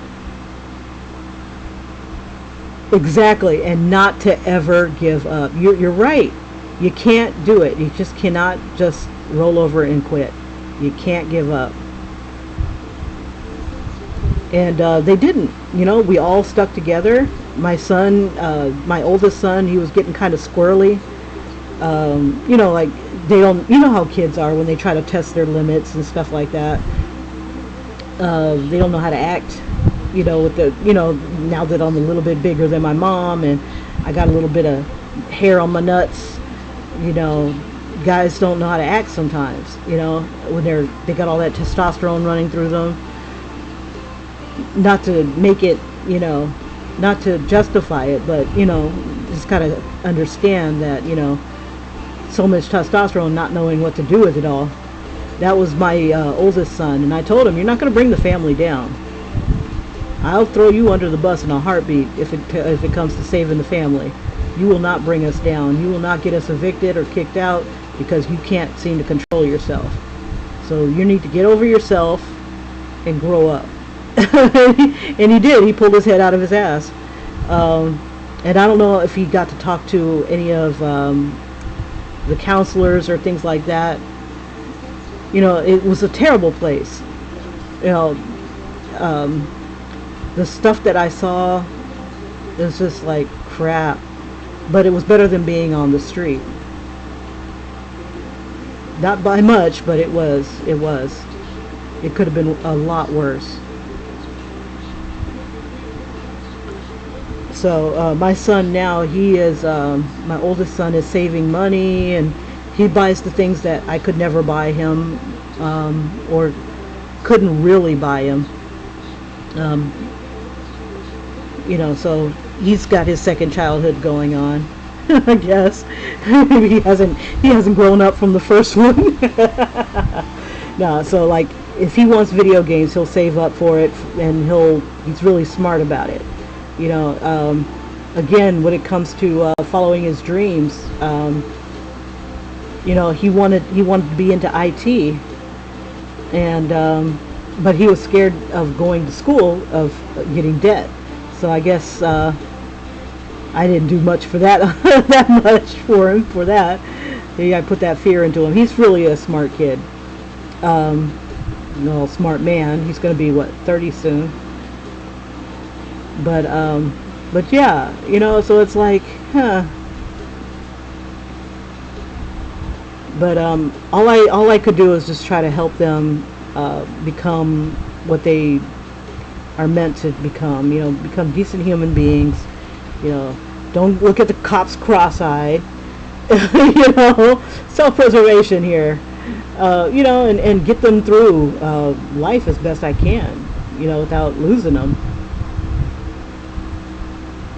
Exactly, and not to ever give up. You're right. You can't do it. You just cannot just roll over and quit. You can't give up. And they didn't. We all stuck together. My son, my oldest son, he was getting kind of squirrely. Like they don't. You know how kids are when they try to test their limits and stuff like that. They don't know how to act. With the, now that I'm a little bit bigger than my mom and I got a little bit of hair on my nuts, guys don't know how to act sometimes, when they got all that testosterone running through them. Not to make it, not to justify it, but, just kind of understand that, so much testosterone, not knowing what to do with it all. That was my oldest son, and I told him, you're not going to bring the family down. I'll throw you under the bus in a heartbeat if it comes to saving the family. You will not bring us down. You will not get us evicted or kicked out because you can't seem to control yourself. So you need to get over yourself and grow up. And he did. He pulled his head out of his ass. And I don't know if he got to talk to any of the counselors or things like that. It was a terrible place. The stuff that I saw is just like crap, but it was better than being on the street. Not by much, but it was. It could have been a lot worse. So my son now, he is, my oldest son is saving money, and he buys the things that I could never buy him, or couldn't really buy him. So he's got his second childhood going on, I guess. he hasn't grown up from the first one. No, so like if he wants video games, he'll save up for it, and he's really smart about it. Again, when it comes to following his dreams, he wanted to be into IT, and but he was scared of going to school, of getting debt. So I guess I didn't do much for that that much for him for that. I put that fear into him. He's really a smart kid. No, smart man. He's going to be what, 30 soon. But yeah, you know, so it's like, huh. But all I could do is just try to help them become what they are meant to become. You know, become decent human beings. You know, don't look at the cops cross-eyed. You know, self-preservation here. You know, and get them through life as best I can. You know, without losing them.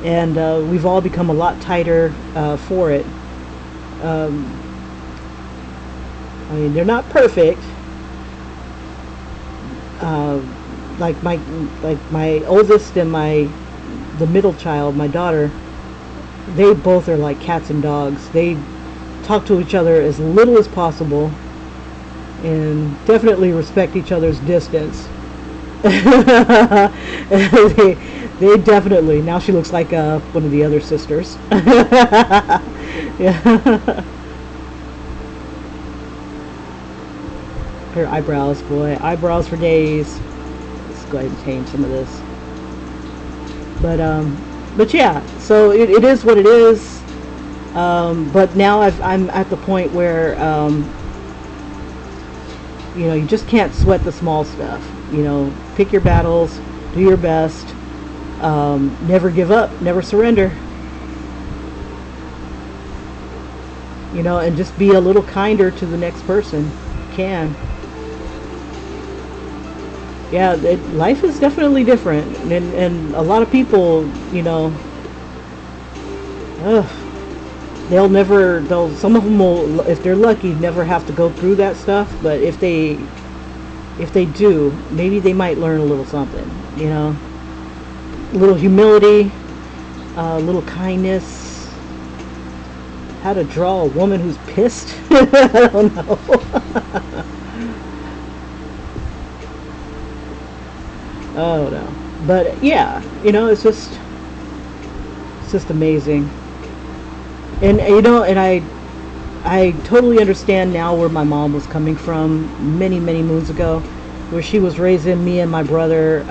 And we've all become a lot tighter for it. I mean, they're not perfect. Like my oldest and the middle child, my daughter, they both are like cats and dogs. They talk to each other as little as possible, and definitely respect each other's distance. They definitely. Now she looks like one of the other sisters. Yeah. Her eyebrows, boy, eyebrows for days. Let's go ahead and change some of this. But yeah, so it is what it is. But now I'm at the point where you know, you just can't sweat the small stuff. You know, pick your battles, do your best, never give up, never surrender. You know, and just be a little kinder to the next person. You can. Yeah, life is definitely different, and a lot of people, you know, some of them will, if they're lucky, never have to go through that stuff. But if they do, maybe they might learn a little something, you know, a little humility, a little kindness, how to draw a woman who's pissed. I don't know. Oh no, but yeah, you know, it's just amazing, and you know, and I totally understand now where my mom was coming from many moons ago, where she was raising me and my brother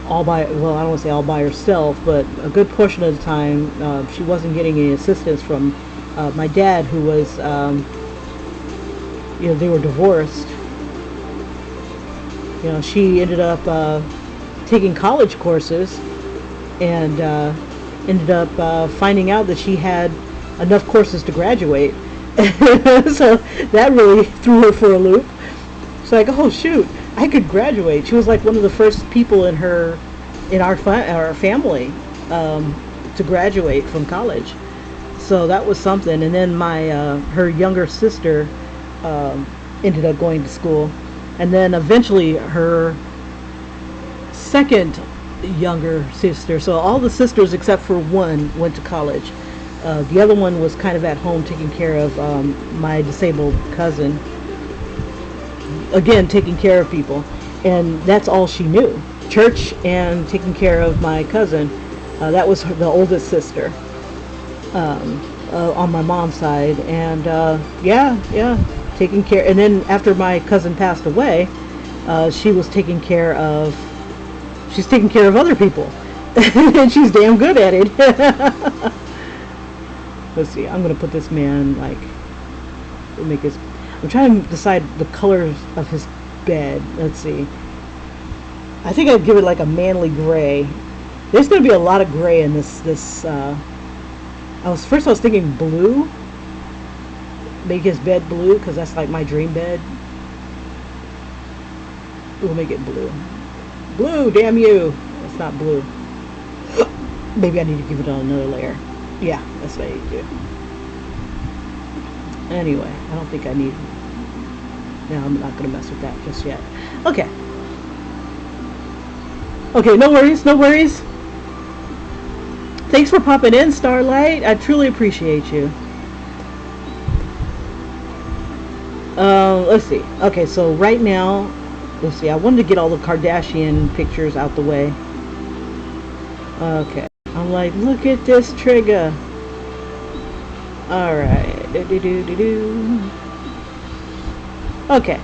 all by, well, I don't want to say all by herself, but a good portion of the time she wasn't getting any assistance from my dad, who was you know, they were divorced. You know, she ended up taking college courses, and ended up finding out that she had enough courses to graduate. So that really threw her for a loop. It's like, oh shoot, I could graduate. She was like one of the first people in our family to graduate from college. So that was something. And then her younger sister ended up going to school. And then eventually her second younger sister, so all the sisters except for one went to college. The other one was kind of at home taking care of my disabled cousin. Again, taking care of people. And that's all she knew. Church and taking care of my cousin. That was the oldest sister on my mom's side. And yeah. Taking care, and then after my cousin passed away, she's taking care of other people, and she's damn good at it. Let's see, I'm gonna put this man, like, I'm trying to decide the colors of his bed. Let's see, I think I'd give it like a manly gray. There's gonna be a lot of gray in this I was thinking blue. Make his bed blue, because that's like my dream bed. We'll make it blue. Blue, damn you! It's not blue. Maybe I need to give it on another layer. Yeah, that's what I need to do. Anyway, I don't think I need... No, I'm not going to mess with that just yet. Okay. Okay, no worries. Thanks for popping in, Starlight. I truly appreciate you. Let's see. Okay, so right now let's see, I wanted to get all the Kardashian pictures out the way. Okay. I'm like, look at this trigger. Alright. Do-do-do-do-do. Okay.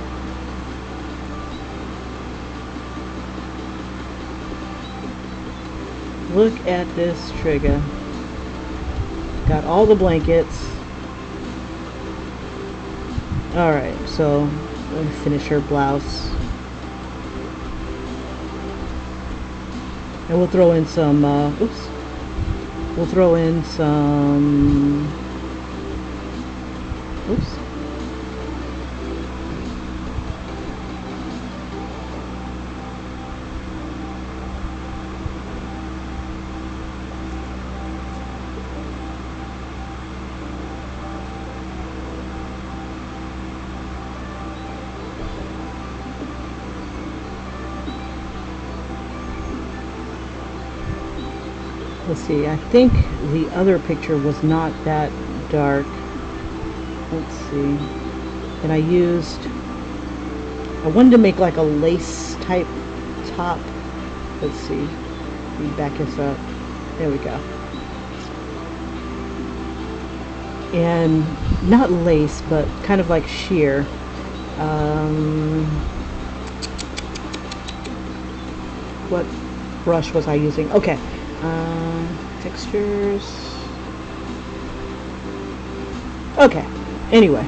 Look at this trigger. Got all the blankets. Alright, so let me finish her blouse. And we'll throw in some, oops. We'll throw in some, oops. Let's see, I think the other picture was not that dark. Let's see. And I wanted to make like a lace type top. Let's see. Let me back this up. There we go. And not lace, but kind of like sheer. What brush was I using? Okay. Textures. Okay. Anyway,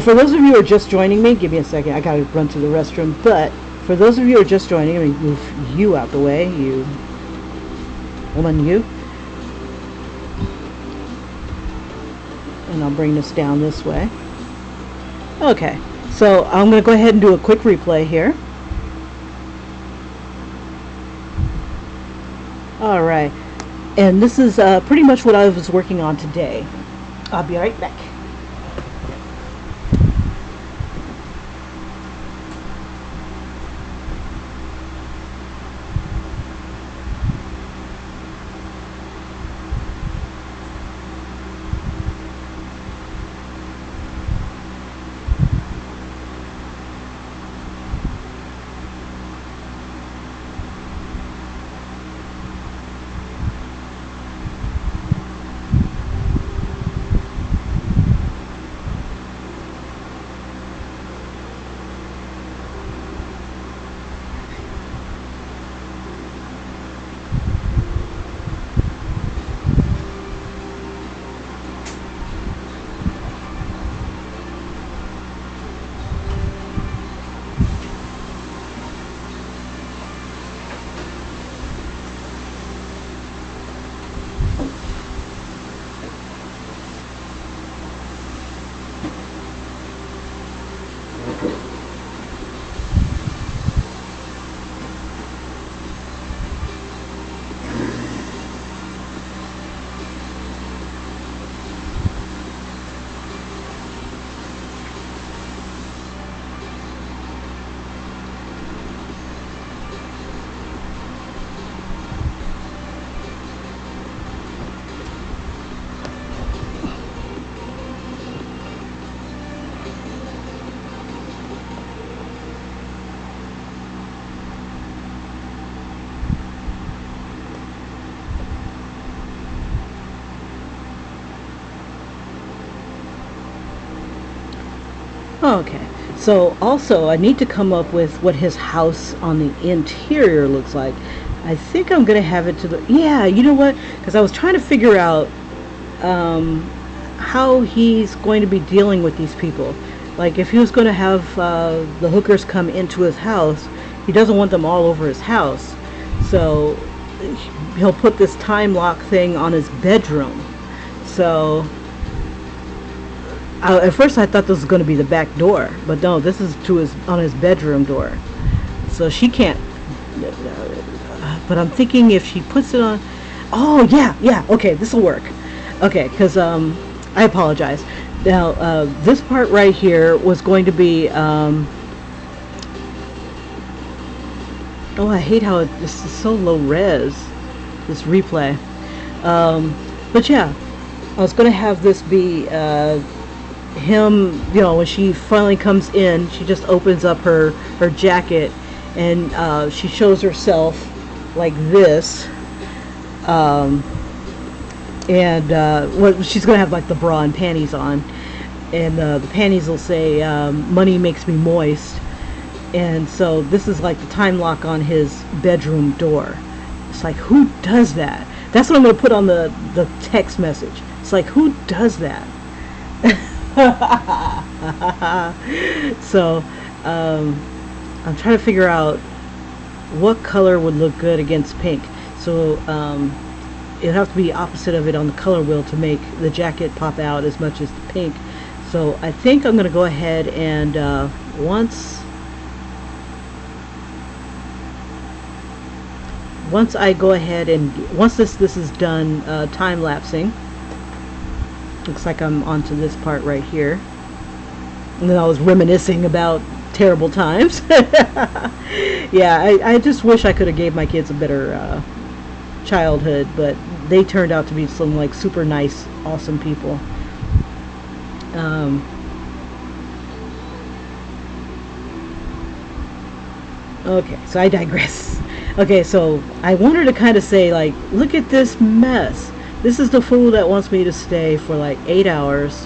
for those of you who are just joining me, give me a second. I gotta run to the restroom. But for those of you who are just joining, I'm gonna move you out the way. You, woman, you. And I'll bring this down this way. Okay. So I'm gonna go ahead and do a quick replay here. All right. And this is pretty much what I was working on today. I'll be right back. Okay, so also I need to come up with what his house on the interior looks like. I think I'm going to have it to the, yeah, you know what, because I was trying to figure out how he's going to be dealing with these people. Like if he was going to have the hookers come into his house, he doesn't want them all over his house. So he'll put this time lock thing on his bedroom. So at first I thought this was going to be the back door, but no, this is to on his bedroom door. So she can't, but I'm thinking if she puts it on, oh yeah, okay, this will work. Okay, because I apologize. Now this part right here was going to be oh, I hate how this is so low res, this replay. But yeah, I was going to have this be him, you know, when she finally comes in, she just opens up her jacket, and she shows herself like this, and what she's gonna have like the bra and panties on, and the panties will say money makes me moist. And so this is like the time lock on his bedroom door. It's like, who does that? That's what I'm going to put on the text message. It's like, who does that? So I'm trying to figure out what color would look good against pink. So it'd have to be opposite of it on the color wheel to make the jacket pop out as much as the pink. So I think I'm going to go ahead and once I go ahead and once this is done time lapsing, looks like I'm onto this part right here, and then I was reminiscing about terrible times. Yeah, I just wish I could have gave my kids a better childhood, but they turned out to be some like super nice, awesome people. Okay, so I digress. Okay, so I wanted to kind of say, like, look at this mess. This is the fool that wants me to stay for like 8 hours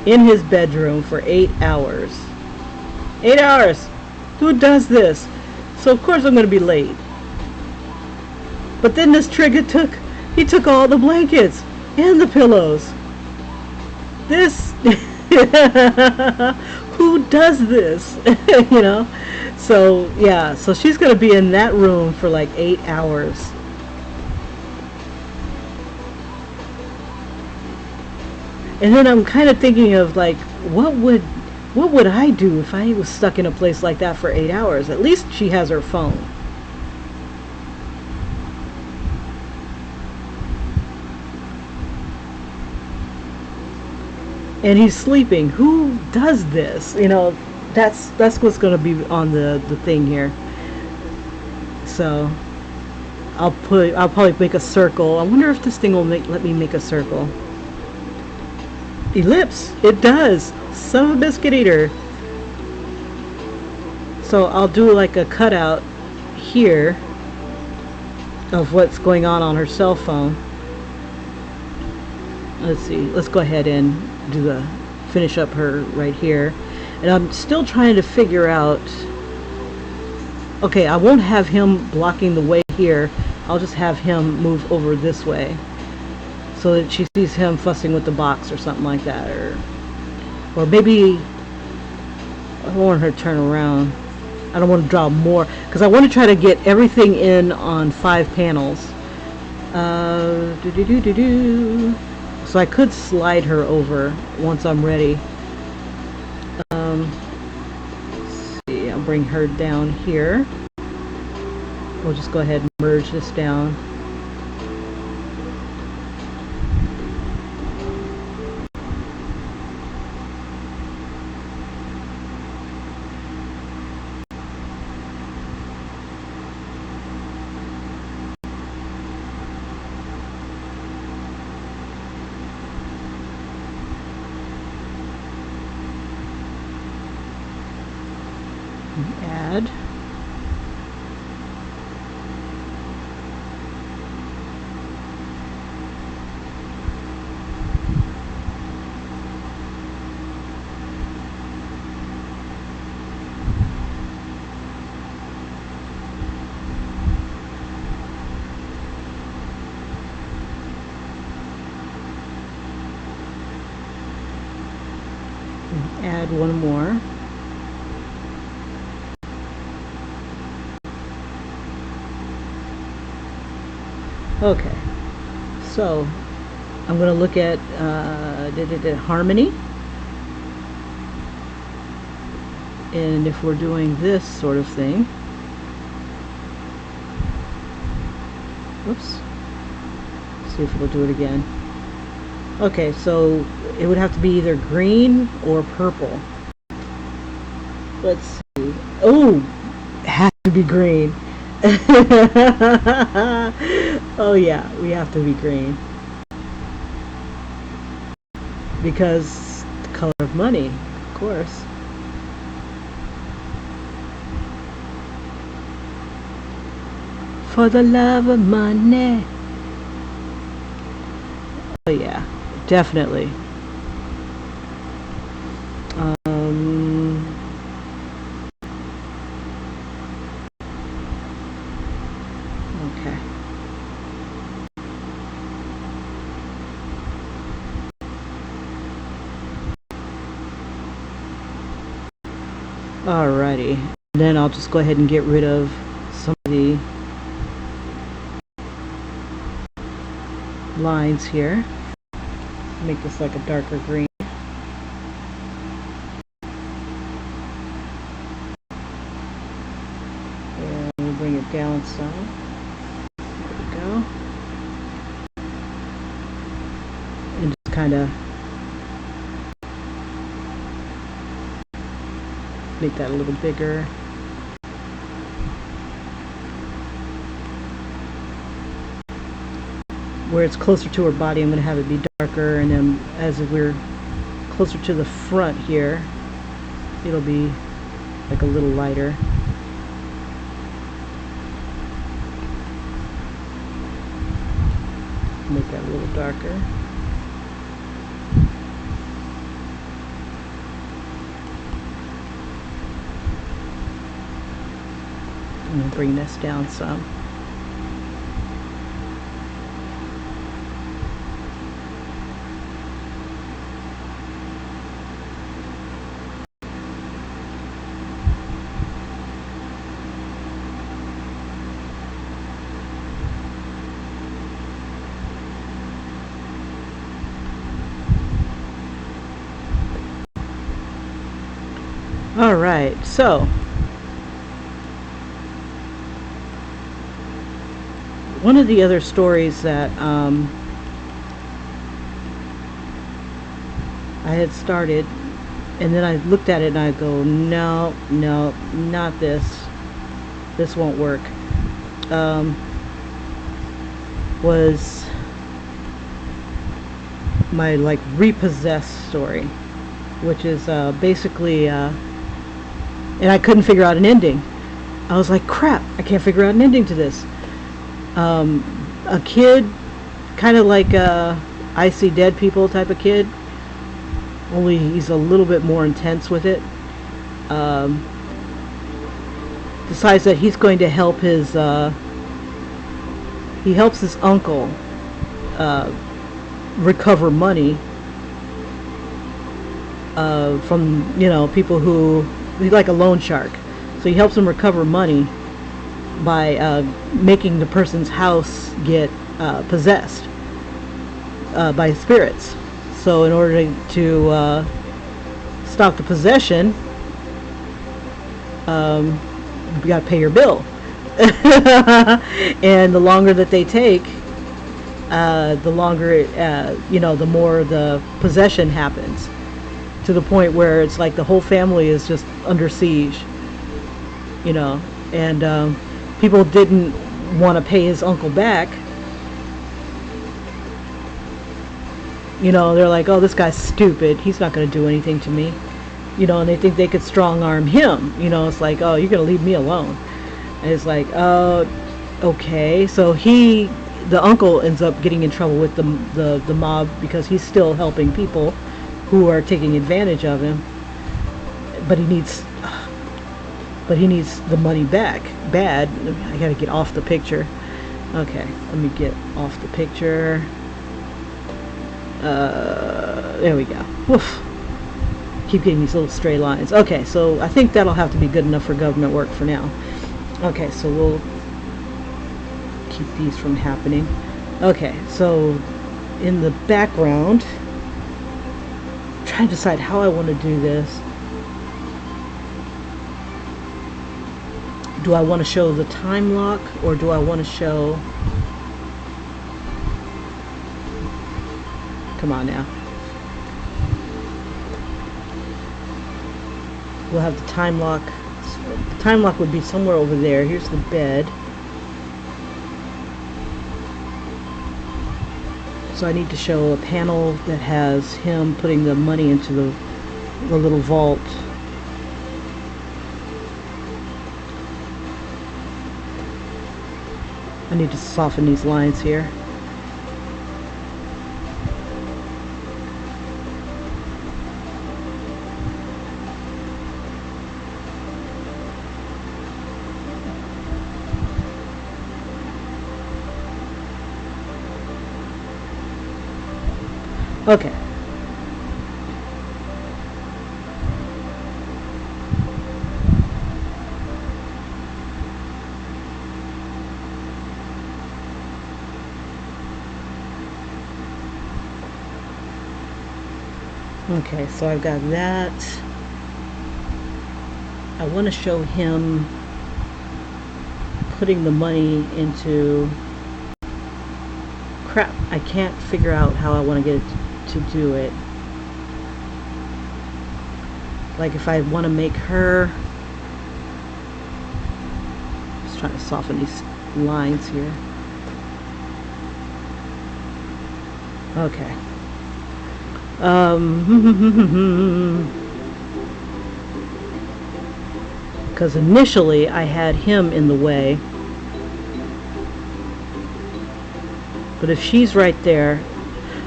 in his bedroom for 8 hours. 8 hours! Who does this? So of course I'm going to be late. But then this trigger he took all the blankets and the pillows. This, who does this? You know? So yeah, so she's going to be in that room for like 8 hours. And then I'm kind of thinking of like, what would I do if I was stuck in a place like that for 8 hours? At least she has her phone. And he's sleeping. Who does this? You know, that's what's going to be on the thing here. So I'll probably make a circle. I wonder if this thing will let me make a circle. Ellipse. It does. Son of a biscuit eater. So I'll do like a cutout here of what's going on her cell phone. Let's see. Let's go ahead and finish up her right here. And I'm still trying to figure out, okay, I won't have him blocking the way here. I'll just have him move over this way so that she sees him fussing with the box or something like that, or maybe I don't want her to turn around. I don't want to draw more because I want to try to get everything in on 5 panels. So I could slide her over once I'm ready. Let's see, I'll bring her down here. We'll just go ahead and merge this down. Add. Add one more. Okay, so I'm going to look at harmony, and if we're doing this sort of thing, oops, let's see if it'll do it again. Okay, so it would have to be either green or purple. Let's see. Oh, it has to be green. Oh yeah, we have to be green. because the color of money, of course. For the love of money. Oh yeah, definitely. Okay. Alrighty. Then I'll just go ahead and get rid of some of the lines here. Make this like a darker green. And we'll bring it down some. There we go. And just kind of make that a little bigger. Where it's closer to her body, I'm going to have it be darker, and then as we're closer to the front here, it'll be like a little lighter. Make that a little darker. I'm going to bring this down some. All right, so one of the other stories that I had started, and then I looked at it and I go, no, not this. This won't work. Was my like repossessed story, which is basically. And I couldn't figure out an ending. I was like, crap, I can't figure out an ending to this. A kid, kind of like I See Dead People type of kid, only he's a little bit more intense with it. Decides that he's going to help his, he helps his uncle recover money from, people who, he's like a loan shark. So he helps him recover money by making the person's house get possessed by spirits. So in order to stop the possession, you got to pay your bill. And the longer that they take, the longer, the more the possession happens. To the point where it's like the whole family is just under siege, and people didn't want to pay his uncle back. They're like, oh, this guy's stupid, he's not going to do anything to me, and they think they could strong arm him. It's like, oh, you're going to leave me alone. And it's like, oh, okay. So the uncle ends up getting in trouble with the mob because he's still helping people who are taking advantage of him, but he needs the money back bad. I gotta get off the picture. Okay, let me get off the picture. There we go. Woof. Keep getting these little stray lines. Okay, so I think that'll have to be good enough for government work for now. Okay, so we'll keep these from happening. Okay, so in the background, trying to decide how I want to do this. Do I want to show the time lock, or do I want to show... Come on now. We'll have the time lock. The time lock would be somewhere over there. Here's the bed. So I need to show a panel that has him putting the money into the little vault. I need to soften these lines here. Okay. Okay, so I've got that. I want to show him putting the money into... Crap, I can't figure out how I want to get it to do it. Like if I want to make her... Just trying to soften these lines here. Okay. Because initially I had him in the way. But if she's right there...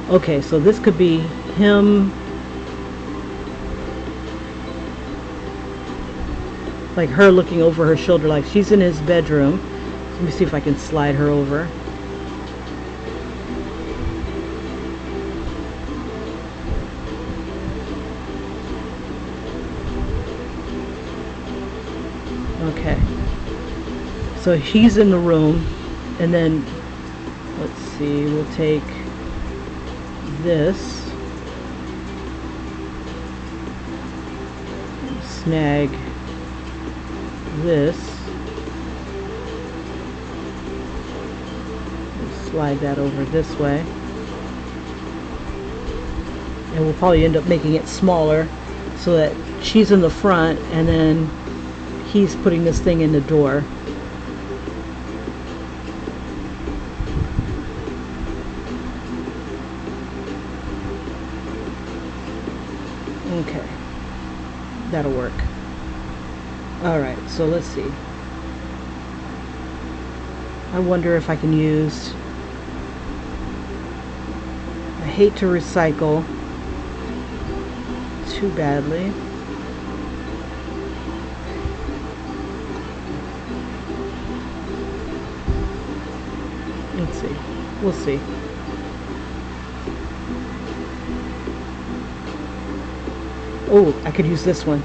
Okay, so this could be him... Like her looking over her shoulder, like she's in his bedroom. Let me see if I can slide her over. Okay. So he's in the room, and then, let's see, we'll take this, snag this, we'll slide that over this way, and we'll probably end up making it smaller so that she's in the front and then he's putting this thing in the door. Okay, that'll work. Alright, so let's see. I wonder if I can use... I hate to recycle too badly. Let's see. We'll see. Oh, I could use this one.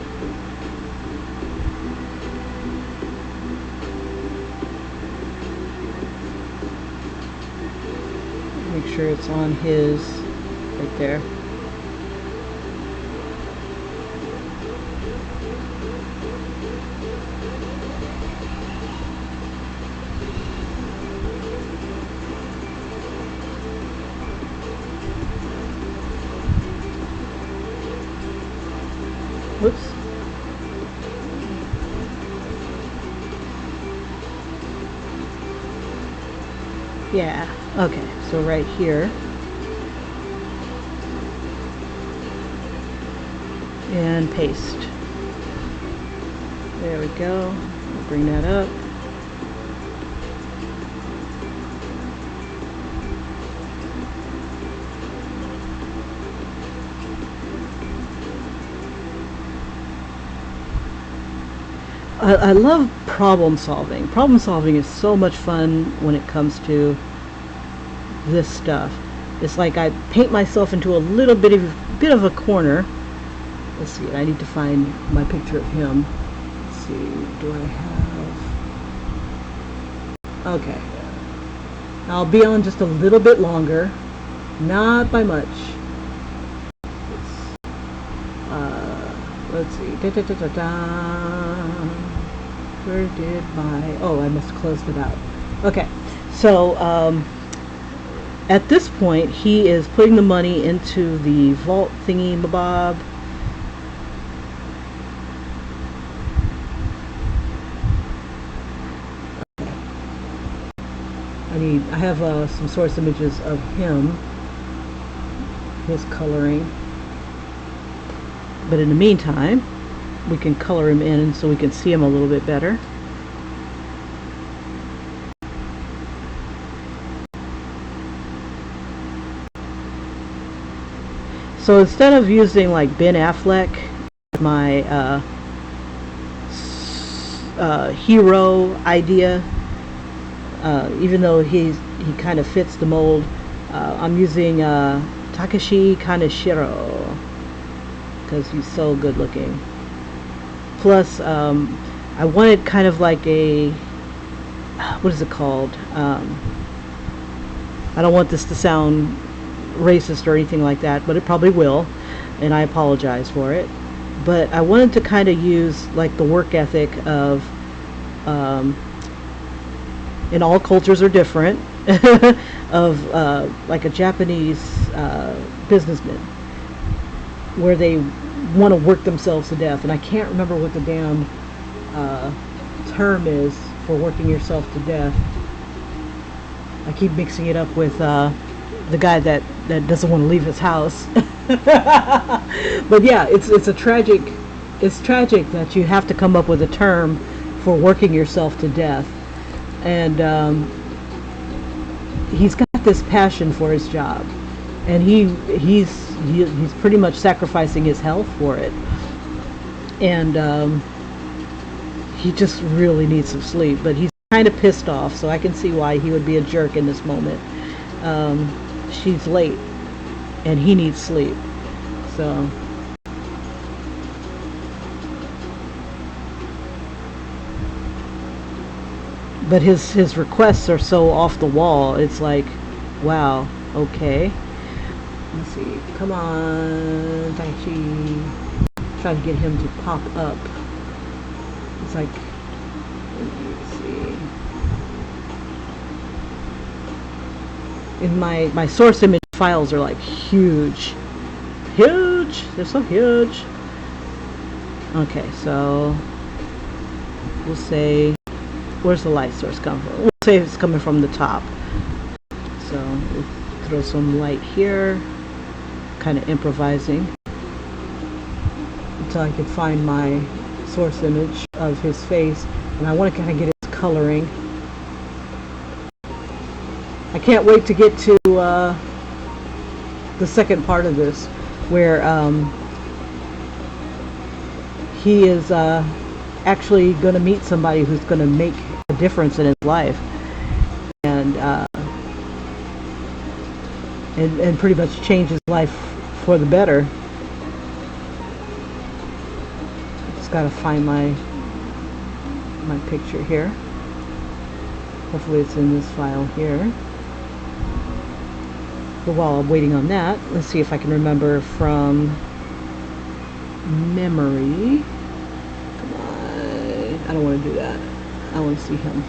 Make sure it's on his right there. Whoops. Yeah, okay, so right here. And paste. There we go. We'll bring that up. I love problem solving. Problem solving is so much fun when it comes to this stuff. It's like I paint myself into a little bit of a corner. Let's see, I need to find my picture of him. Let's see, do I have... Okay. I'll be on just a little bit longer. Not by much. Let's see. Where did my... Oh, I must have closed it out. Okay. So, at this point, he is putting the money into the vault thingy-mabob. I have some source images of him. his coloring. But in the meantime, we can color him in so we can see him a little bit better. So instead of using like Ben Affleck, my hero idea, even though he kind of fits the mold, I'm using Takeshi Kaneshiro because he's so good looking. Plus, I wanted kind of like a, what is it called? I don't want this to sound racist or anything like that, but it probably will, and I apologize for it. But I wanted to kind of use like the work ethic of, and all cultures are different, of like a Japanese businessman, where they want to work themselves to death. And I can't remember what the damn term is for working yourself to death. I keep mixing it up with the guy that doesn't want to leave his house. But yeah, it's tragic that you have to come up with a term for working yourself to death. And he's got this passion for his job, and he's pretty much sacrificing his health for it. And he just really needs some sleep, but he's kind of pissed off, so I can see why he would be a jerk in this moment. She's late and he needs sleep, so but his requests are so off the wall. It's like, wow, okay, let's see, come on, Taichi, try to get him to pop up. It's like, let's see, in my source image files are like huge, they're so huge. Okay, so we'll say, where's the light source come from? We'll say it's coming from the top, so we'll throw some light here, kind of improvising until I can find my source image of his face, and I want to kind of get his coloring. I can't wait to get to the second part of this, where he is actually going to meet somebody who's going to make a difference in his life, and pretty much change his life for the better. Just got to find my picture here. Hopefully it's in this file here. But while I'm waiting on that, let's see if I can remember from memory. Come on. I don't want to do that. I want to see him.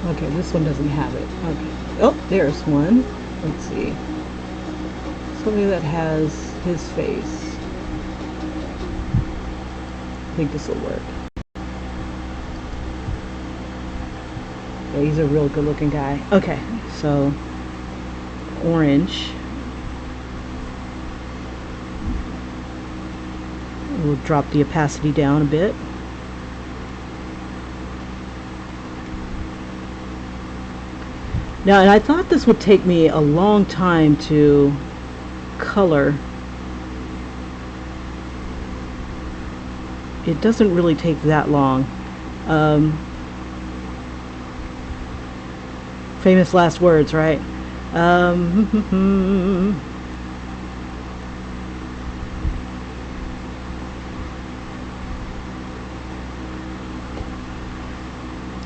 Okay, this one doesn't have it. Okay. Oh, there's one. Let's see. Somebody that has his face. I think this will work. Yeah, he's a real good looking guy. Okay, so orange. We'll drop the opacity down a bit. Now, and I thought this would take me a long time to color. It doesn't really take that long. Famous last words, right?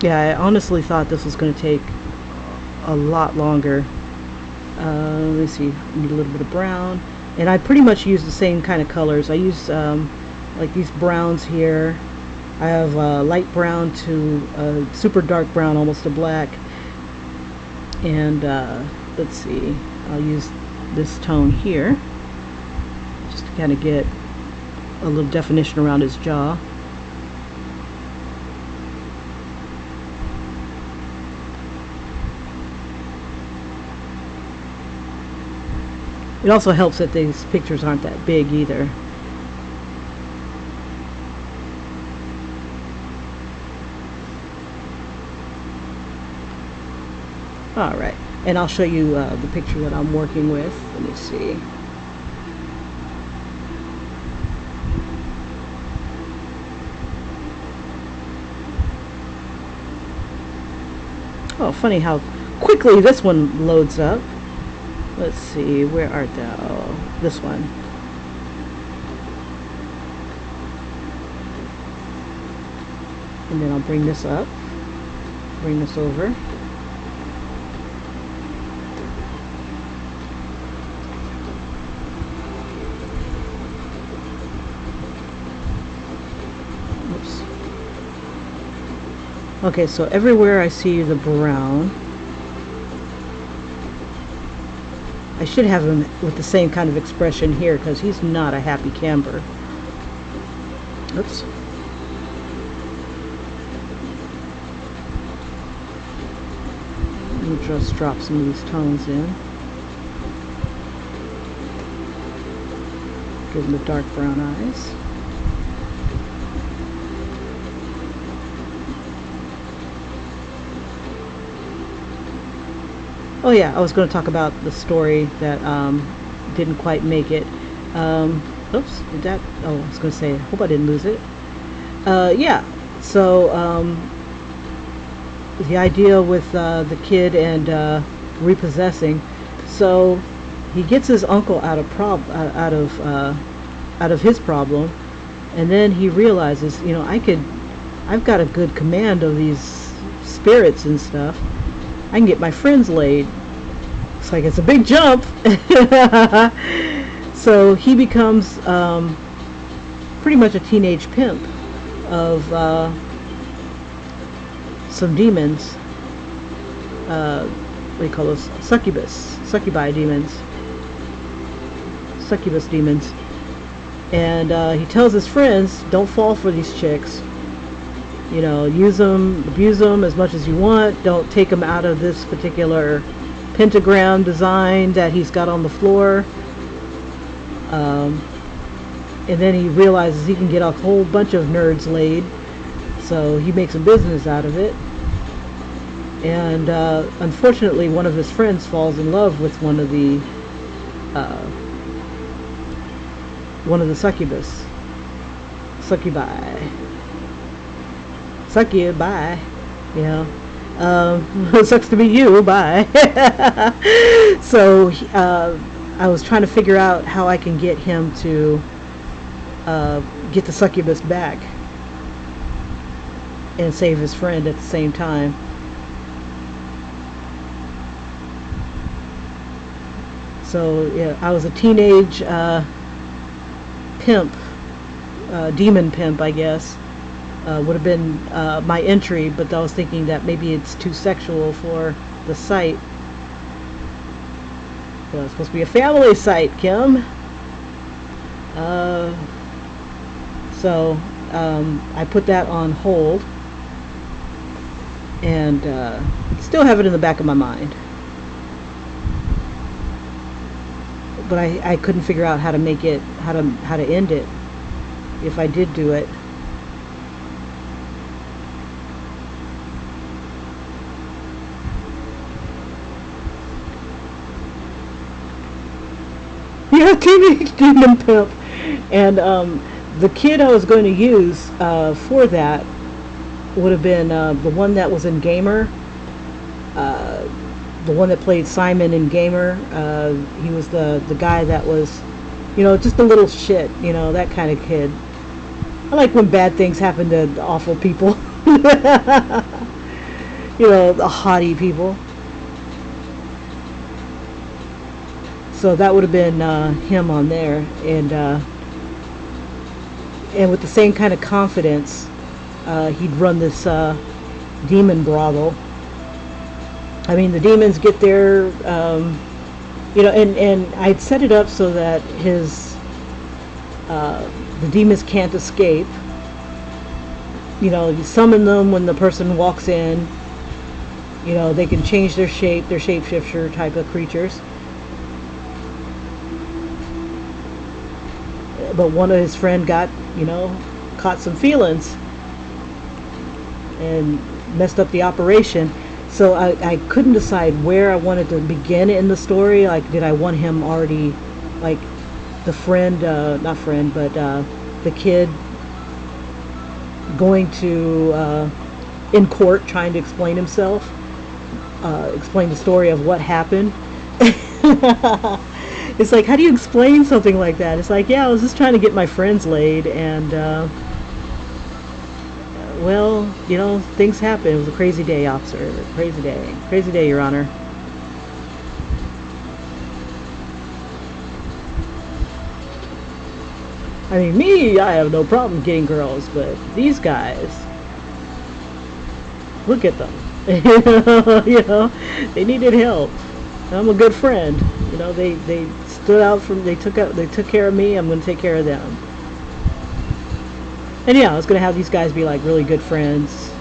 Yeah, I honestly thought this was going to take a lot longer. Let me see, I need a little bit of brown, and I pretty much use the same kind of colors. I use like these browns here. I have light brown to super dark brown, almost a black, and let's see, I'll use this tone here just to kind of get a little definition around his jaw. It also helps that these pictures aren't that big either. Alright, and I'll show you the picture that I'm working with. Let me see. Oh, funny how quickly this one loads up. Let's see, where art thou? This one. And then I'll bring this up, bring this over. Oops. Okay, so everywhere I see the brown, I should have him with the same kind of expression here because he's not a happy camper. Oops. Let me just drop some of these tones in. Give him the dark brown eyes. Oh yeah, I was going to talk about the story that didn't quite make it. Oops, did that? Oh, I was going to say, I hope I didn't lose it. Yeah, so the idea with the kid and repossessing. So he gets his uncle out of his problem, and then he realizes, you know, I've got a good command of these spirits and stuff. I can get my friends laid. It's like it's a big jump. So he becomes pretty much a teenage pimp of some demons. What do you call those? Succubi demons. Succubus demons. And he tells his friends, don't fall for these chicks. You know, use them, abuse them as much as you want. Don't take them out of this particular pentagram design that he's got on the floor. And then he realizes he can get a whole bunch of nerds laid. So he makes a business out of it. And unfortunately, one of his friends falls in love with one of the succubi. Suck you, bye. You know, sucks to be you, bye. So I was trying to figure out how I can get him to get the succubus back and save his friend at the same time. So yeah, I was a teenage pimp, demon pimp, I guess. Would have been my entry, but I was thinking that maybe it's too sexual for the site. So it's supposed to be a family site, Kim. So I put that on hold, and still have it in the back of my mind. But I couldn't figure out how to make it, how to end it, if I did do it. Yeah, teenage demon pimp. And the kid I was going to use for that would have been the one that was in Gamer. The one that played Simon in Gamer. He was the guy that was, you know, just a little shit, you know, that kind of kid. I like when bad things happen to awful people. You know, the haughty people. So that would have been him on there, and with the same kind of confidence, he'd run this demon brothel. I mean, the demons get their You know, and I'd set it up so that his the demons can't escape. You know, you summon them when the person walks in. You know, they can change their shape, they're shapeshifter type of creatures. But one of his friend got, you know, caught some feelings and messed up the operation. So I couldn't decide where I wanted to begin in the story. Like, did I want him already, like, the friend, not friend, but the kid going to, in court, trying to explain himself, explain the story of what happened. It's like, how do you explain something like that? It's like, yeah, I was just trying to get my friends laid, and well, you know, things happen. It was a crazy day, officer. Crazy day. Crazy day, Your Honor. I mean, me, I have no problem getting girls, but these guys, look at them. You know, they needed help. I'm a good friend. You know, they stood out from, they took care of me. I'm going to take care of them. And yeah, I was going to have these guys be like really good friends.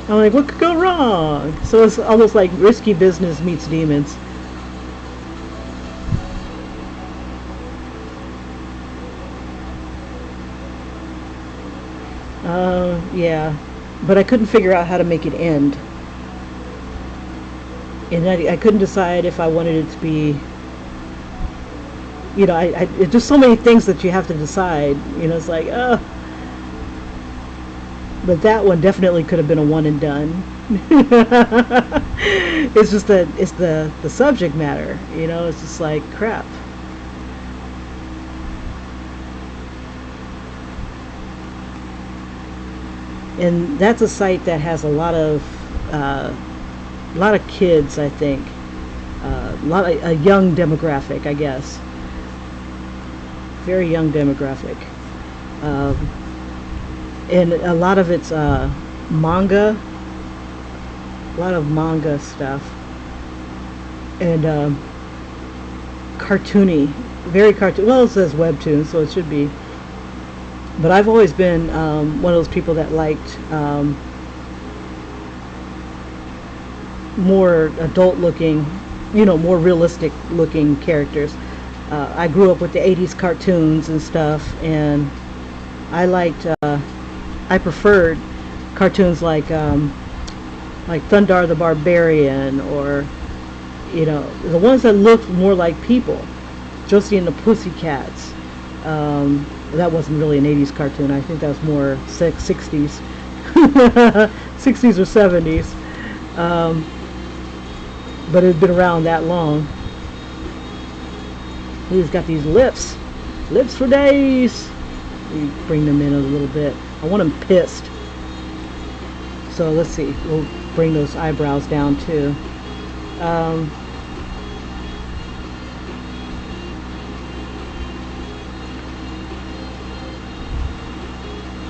I'm like, what could go wrong? So it's almost like Risky Business meets Demons. Yeah, but I couldn't figure out how to make it end. And I couldn't decide if I wanted it to be, you know, it's just so many things that you have to decide. You know, it's like, but that one definitely could have been a one and done. It's just that it's the subject matter. You know, it's just like crap. And that's a site that has a lot of kids, I think, a young demographic, I guess, very young demographic, and a lot of it's manga, a lot of manga stuff, and cartoony, very cartoon. Well, it says webtoon, so it should be. But I've always been one of those people that liked more adult looking, you know, more realistic looking characters. I grew up with the 80s cartoons and stuff, and I liked, I preferred cartoons like Thundar the Barbarian, or, you know, the ones that looked more like people. Josie and the Pussycats. That wasn't really an 80s cartoon. I think that was more 60s. 60s or 70s. But it had been around that long. He's got these lips. Lips for days. We bring them in a little bit. I want them pissed. So let's see. We'll bring those eyebrows down too.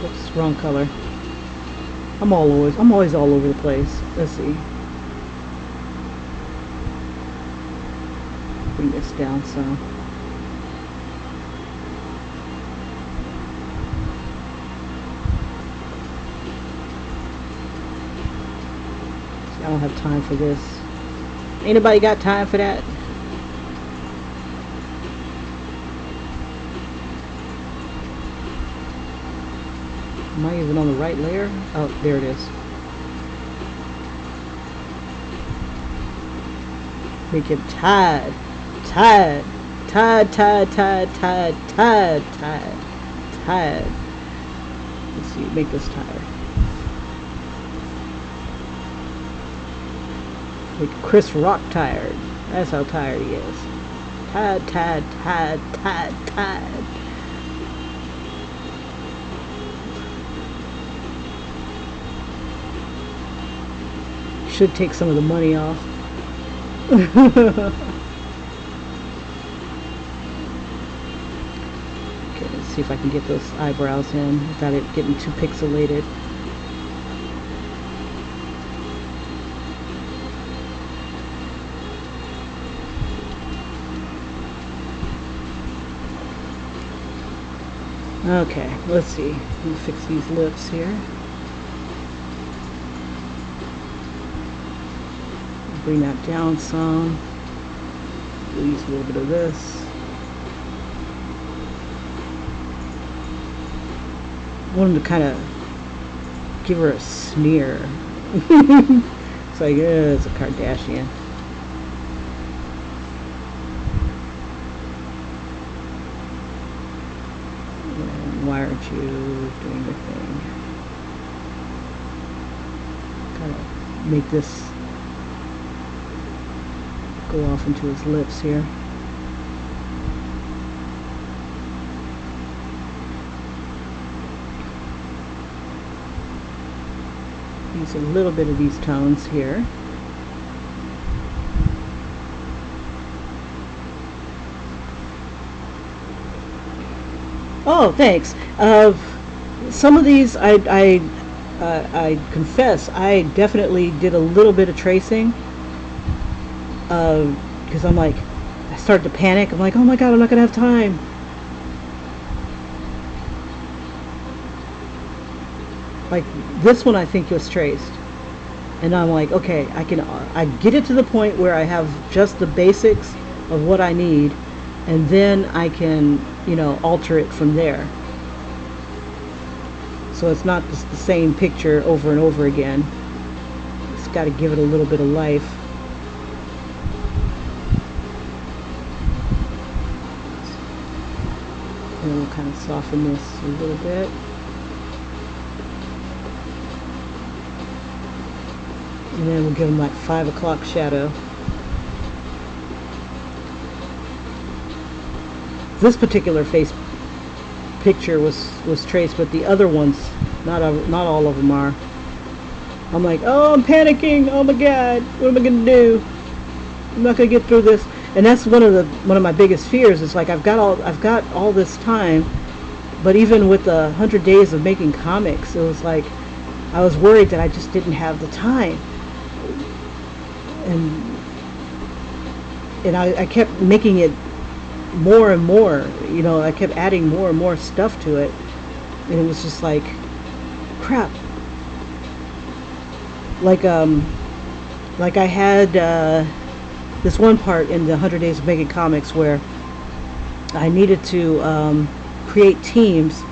Oops, wrong color. I'm always all over the place. Let's see. Bring this down some. See, I don't have time for this. Anybody got time for that? Am I even on the right layer? Oh, there it is. Make him tied. Tied. Tied, tied, tied, tied, tied, tied, tied. Let's see, make this tired. Make Chris Rock tired. That's how tired he is. Tied, tied, tied, tied, tied. Should take some of the money off. Okay, let's see if I can get those eyebrows in without it getting too pixelated. Okay, let's see. Let me fix these lips here. Bring that down some. We'll use a little bit of this. I want him to kind of give her a sneer. It's like, it's a Kardashian. And why aren't you doing your thing? Kind of make this go off into his lips here. Use a little bit of these tones here. Oh, thanks. Some of these, I confess, I definitely did a little bit of tracing. Because I'm like, I started to panic. I'm like, oh my god, I'm not gonna have time. Like this one, I think was traced, and I'm like, okay, I get it to the point where I have just the basics of what I need, and then I can, alter it from there. So it's not just the same picture over and over again. It's got to give it a little bit of life. And we'll kind of soften this a little bit. And then we'll give them like 5 o'clock shadow. This particular face picture was traced, but the other ones, not all of them are. I'm like, oh, I'm panicking. Oh my god, what am I gonna do? I'm not gonna get through this. And that's one of my biggest fears. Is like I've got all this time, but even with the 100 days of making comics, it was like I was worried that I just didn't have the time. And I kept making it more and more. I kept adding more and more stuff to it, and it was just like, crap. Like I had this one part in the 100 Days of Making Comics where I needed to create teams.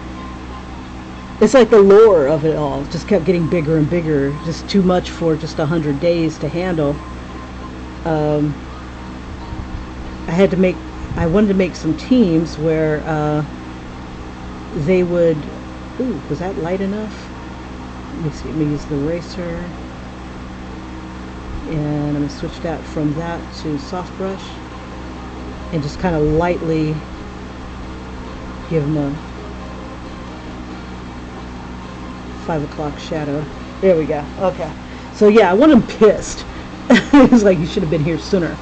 It's like the lore of it all just kept getting bigger and bigger, just too much for just 100 days to handle. I wanted to make some teams where they would, ooh, was that light enough? Let me see, let me use the eraser. And I'm going to switch that from that to soft brush and just kind of lightly give them a 5 o'clock shadow. There we go. Okay. So yeah, I want them pissed. It's like, you should have been here sooner.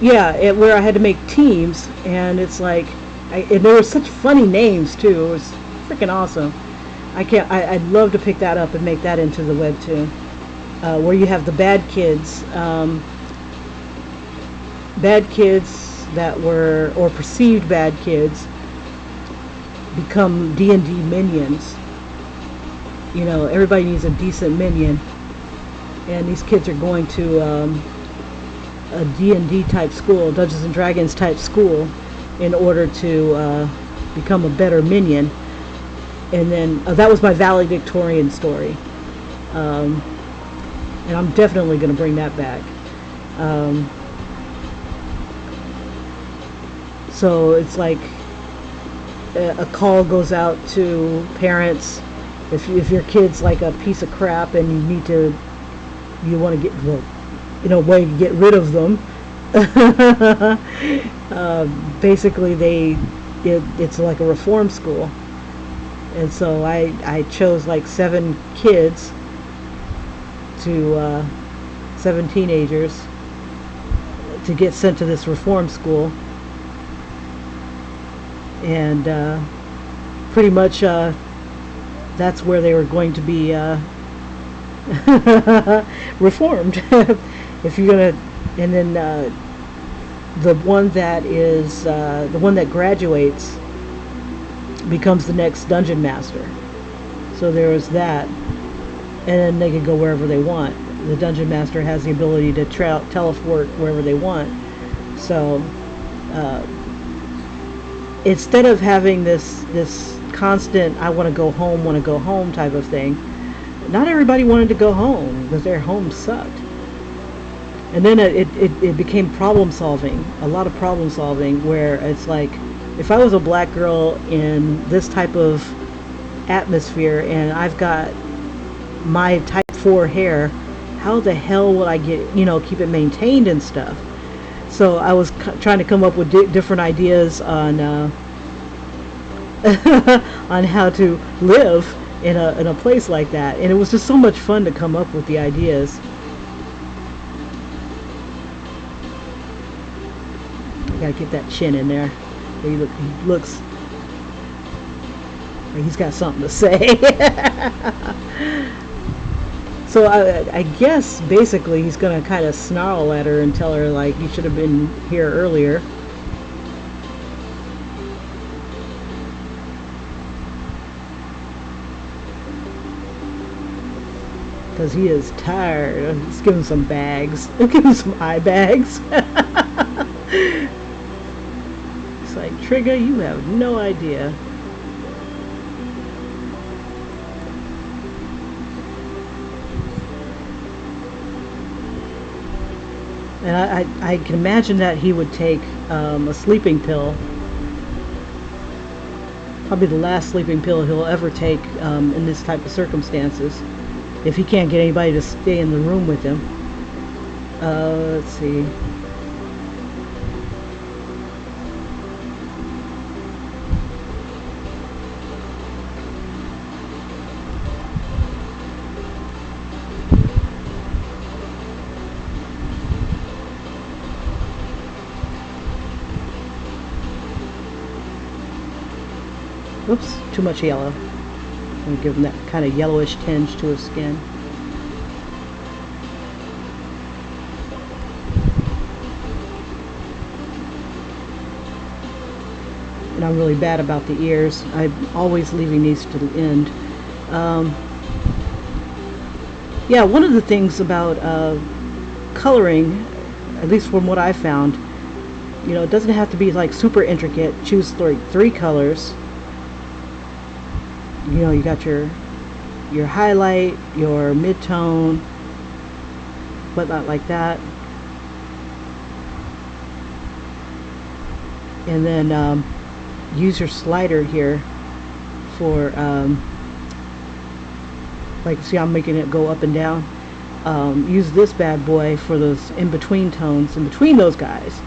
Yeah, where I had to make teams, and it's like, and there were such funny names too. It was freaking awesome. I'd love to pick that up and make that into the webtoon. Where you have the bad kids that were, or perceived bad kids, become D&D minions. Everybody needs a decent minion, and these kids are going to a D&D type school, Dungeons and Dragons type school, in order to become a better minion. And then that was my valedictorian story. And I'm definitely going to bring that back. So it's like a call goes out to parents. If your kid's like a piece of crap and you want to way to get rid of them. Basically, it's like a reform school, and so I chose like 7 kids to 7 teenagers to get sent to this reform school, and pretty much that's where they were going to be reformed. If you're gonna, and then the one that graduates becomes the next dungeon master. So there was that, and then they could go wherever they want. The dungeon master has the ability to teleport wherever they want. So instead of having this constant "I want to go home" type of thing, not everybody wanted to go home because their home sucked. And then it became problem solving, a lot of problem solving, where it's like, if I was a black girl in this type of atmosphere and I've got my type 4 hair, how the hell would I get, keep it maintained and stuff? So I was trying to come up with different ideas on on how to live in a place like that, and it was just so much fun to come up with the ideas. Gotta get that chin in there. He looks like he's got something to say. So I guess basically he's gonna kind of snarl at her and tell her like, you should have been here earlier. Because he is tired. Let's give him some bags. Let's give him some eye bags. It's like, Trigger, you have no idea. And I can imagine that he would take a sleeping pill. Probably the last sleeping pill he'll ever take in this type of circumstances, if he can't get anybody to stay in the room with him. Let's see. Oops, too much yellow. I'm going to give him that kind of yellowish tinge to his skin. And I'm really bad about the ears. I'm always leaving these to the end. Yeah, one of the things about coloring, at least from what I found, it doesn't have to be like super intricate. Choose like 3 colors. You got your highlight, your mid-tone, whatnot like that. And then use your slider here for, like, see, I'm making it go up and down. Use this bad boy for those in-between tones, in between those guys.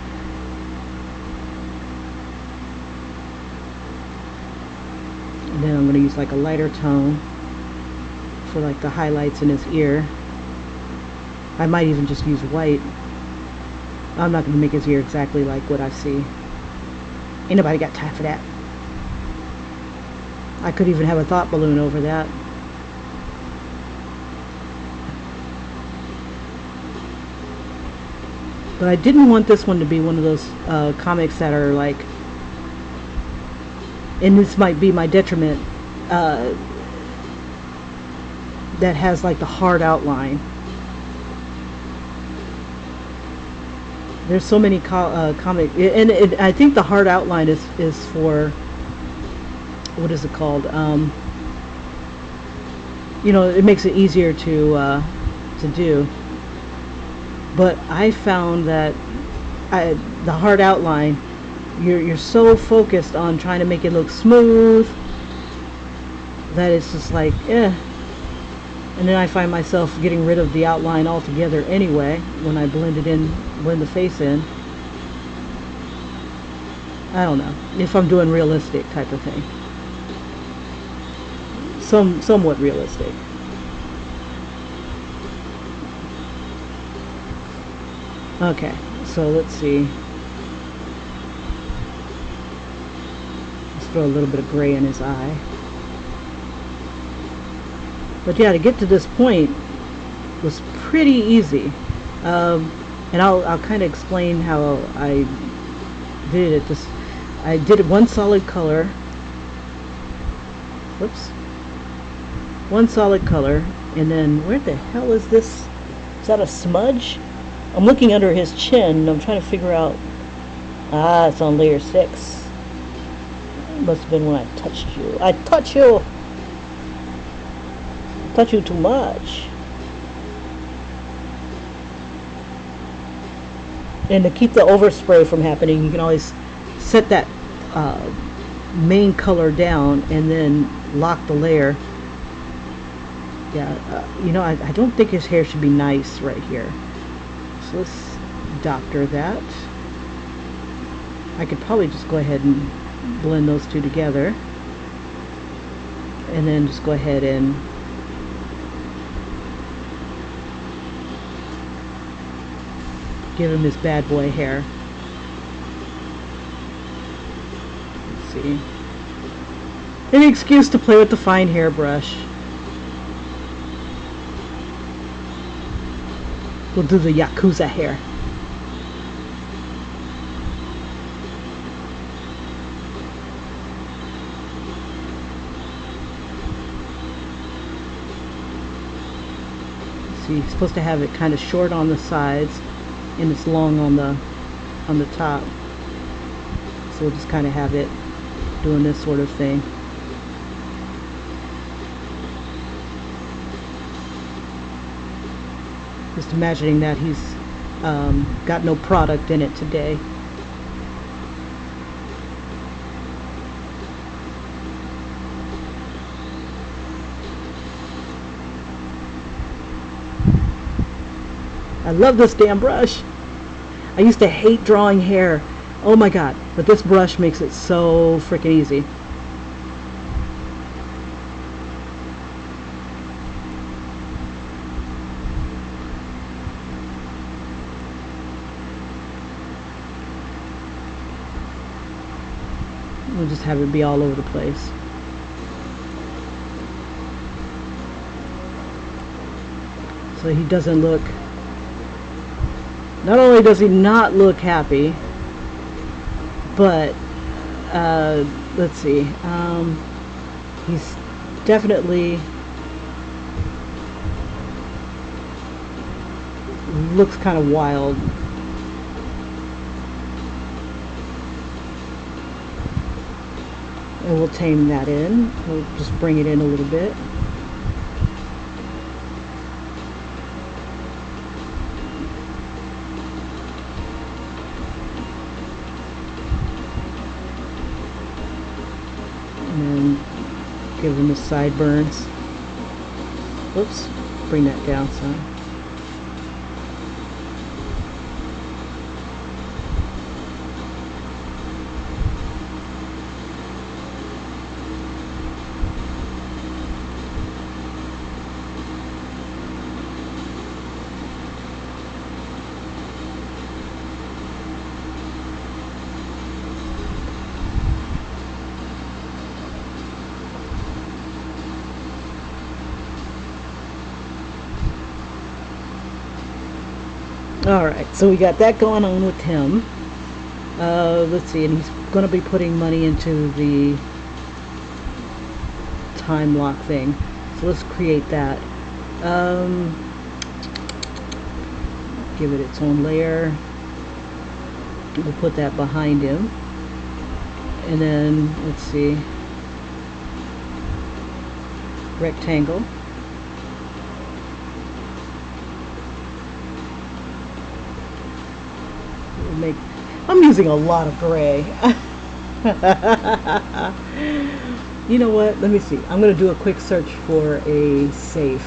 And then I'm going to use like a lighter tone for like the highlights in his ear. I might even just use white. I'm not going to make his ear exactly like what I see. Ain't nobody got time for that. I could even have a thought balloon over that. But I didn't want this one to be one of those comics that are like, and this might be my detriment, that has like the hard outline. There's so many comic, and I think the hard outline is for, what is it called? It makes it easier to do. But I found that the hard outline, you're so focused on trying to make it look smooth that it's just like, eh. And then I find myself getting rid of the outline altogether anyway when I blend the face in. I don't know if I'm doing realistic type of thing. Somewhat realistic. Okay, so let's see. Let's throw a little bit of gray in his eye. But yeah, to get to this point was pretty easy. And I'll kind of explain how I did it. I did one solid color, Whoops. One solid color, and then where the hell is this? Is that a smudge? I'm looking under his chin, and I'm trying to figure out. Ah, it's on layer 6. It must have been when I touched you. I touch you! I touch you too much. And to keep the overspray from happening, you can always set that main color down and then lock the layer. Yeah, you know, I don't think his hair should be nice right here. So let's doctor that. I could probably just go ahead and blend those two together. And then just go ahead and give him his bad boy hair. Let's see. Any excuse to play with the fine hairbrush. We'll do the Yakuza hair. See, you're supposed to have it kind of short on the sides, and it's long on the top. So we'll just kind of have it doing this sort of thing. Just imagining that he's got no product in it today. I love this damn brush. I used to hate drawing hair. Oh my god, but this brush makes it so freaking easy. We'll just have it be all over the place. So he doesn't look, not only does he not look happy, but let's see, he's definitely looks kind of wild. And we'll tame that in. We'll just bring it in a little bit. And then give him the sideburns. Whoops, bring that down some. Alright, so we got that going on with him. Let's see, and he's going to be putting money into the time lock thing. So let's create that. Give it its own layer. We'll put that behind him. And then, let's see, rectangle. I'm using a lot of gray. You know what? Let me see. I'm going to do a quick search for a safe.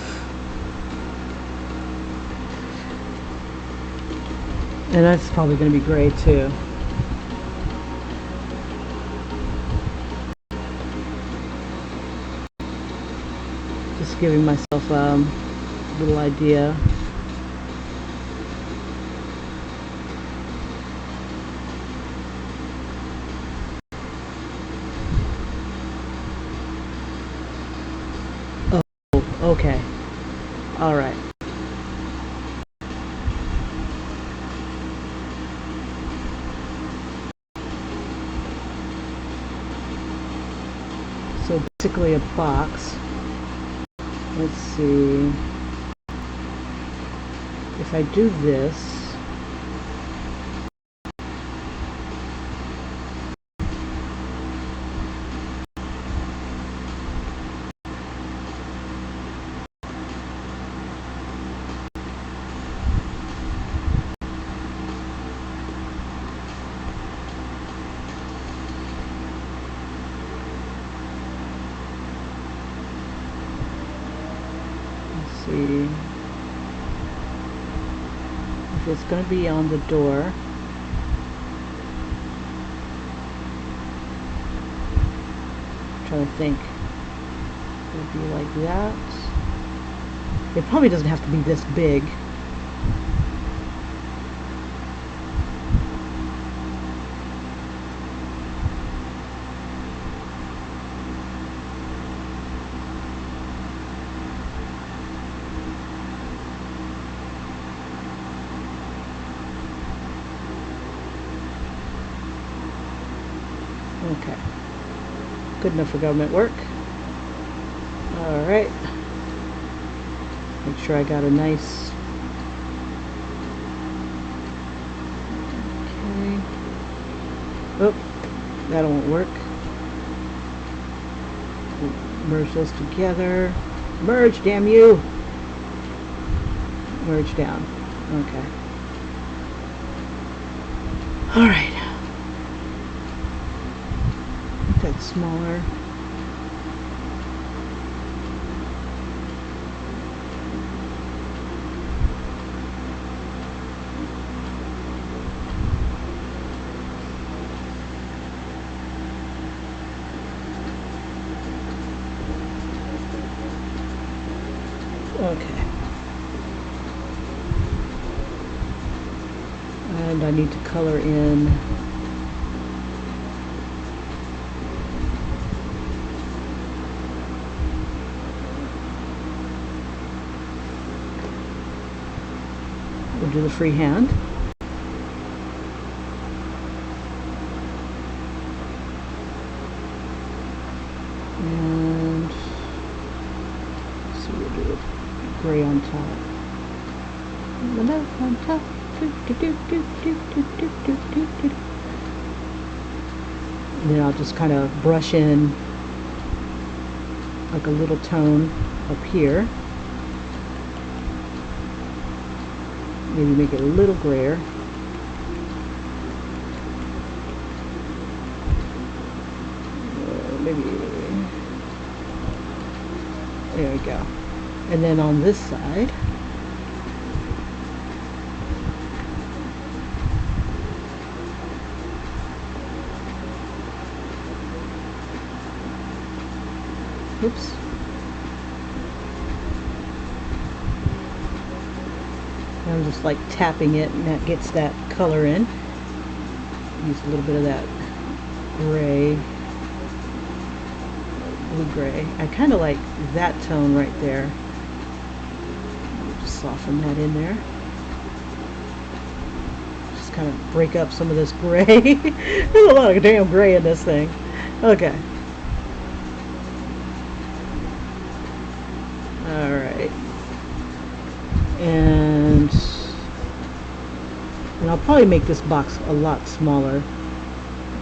And that's probably going to be gray too. Just giving myself a little idea. Okay. All right. So basically a box. Let's see. If I do this, see if it's going to be on the door. I'm trying to think. It would be like that. It probably doesn't have to be this big. Okay. Good enough for government work. Alright. Make sure I got a nice... Okay. Oh, that won't work. Merge those together. Merge, damn you! Merge down. Okay. Alright. That's smaller. Okay. And I need to color in we'll do the freehand. And so we'll do gray on top. On top. And then I'll just kind of brush in like a little tone up here. Maybe make it a little grayer. Maybe there we go. And then on this side, oops. I'm just like tapping it, and that gets that color in. Use a little bit of that gray, blue gray. I kind of like that tone right there. Just soften that in there. Just kind of break up some of this gray. There's a lot of damn gray in this thing. Okay. Alright. And I'll probably make this box a lot smaller.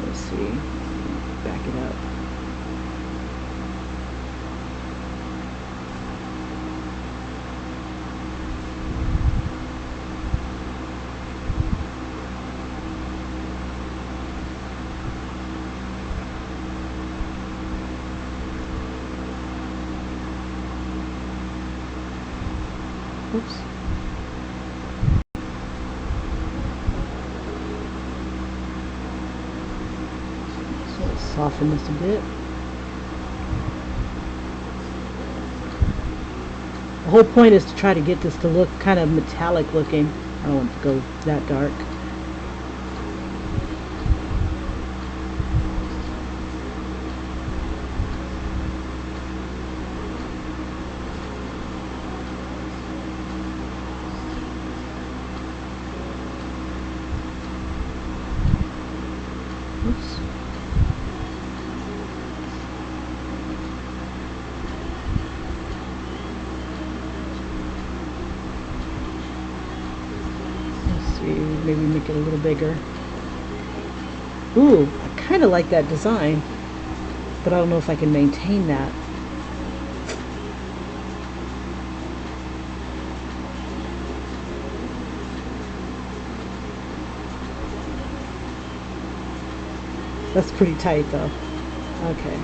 Let's see. Back it up. Oops. So let's soften this a bit. The whole point is to try to get this to look kind of metallic looking. I don't want it to go that dark. Oops. maybe make it a little bigger. Ooh, I kind of like that design, but I don't know if I can maintain that. That's pretty tight though. Okay.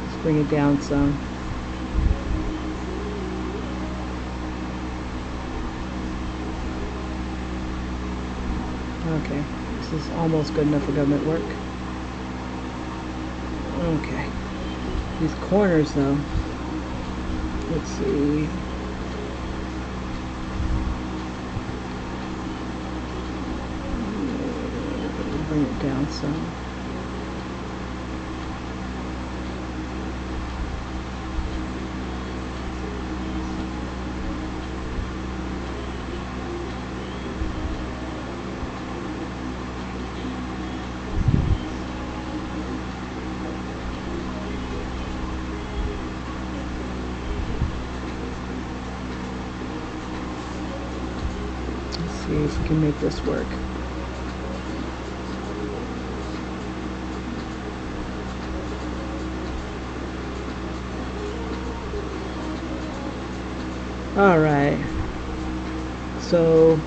Let's bring it down some. Okay, this is almost good enough for government work. Okay. These corners though. Let's see. Bring it down some. Let's see if we can make this work. All right, so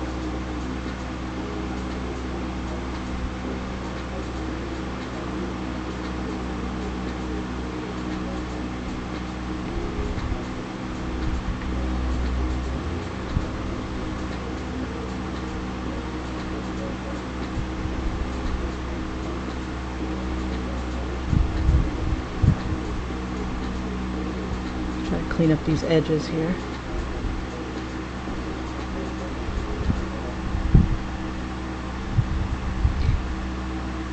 try to clean up these edges here.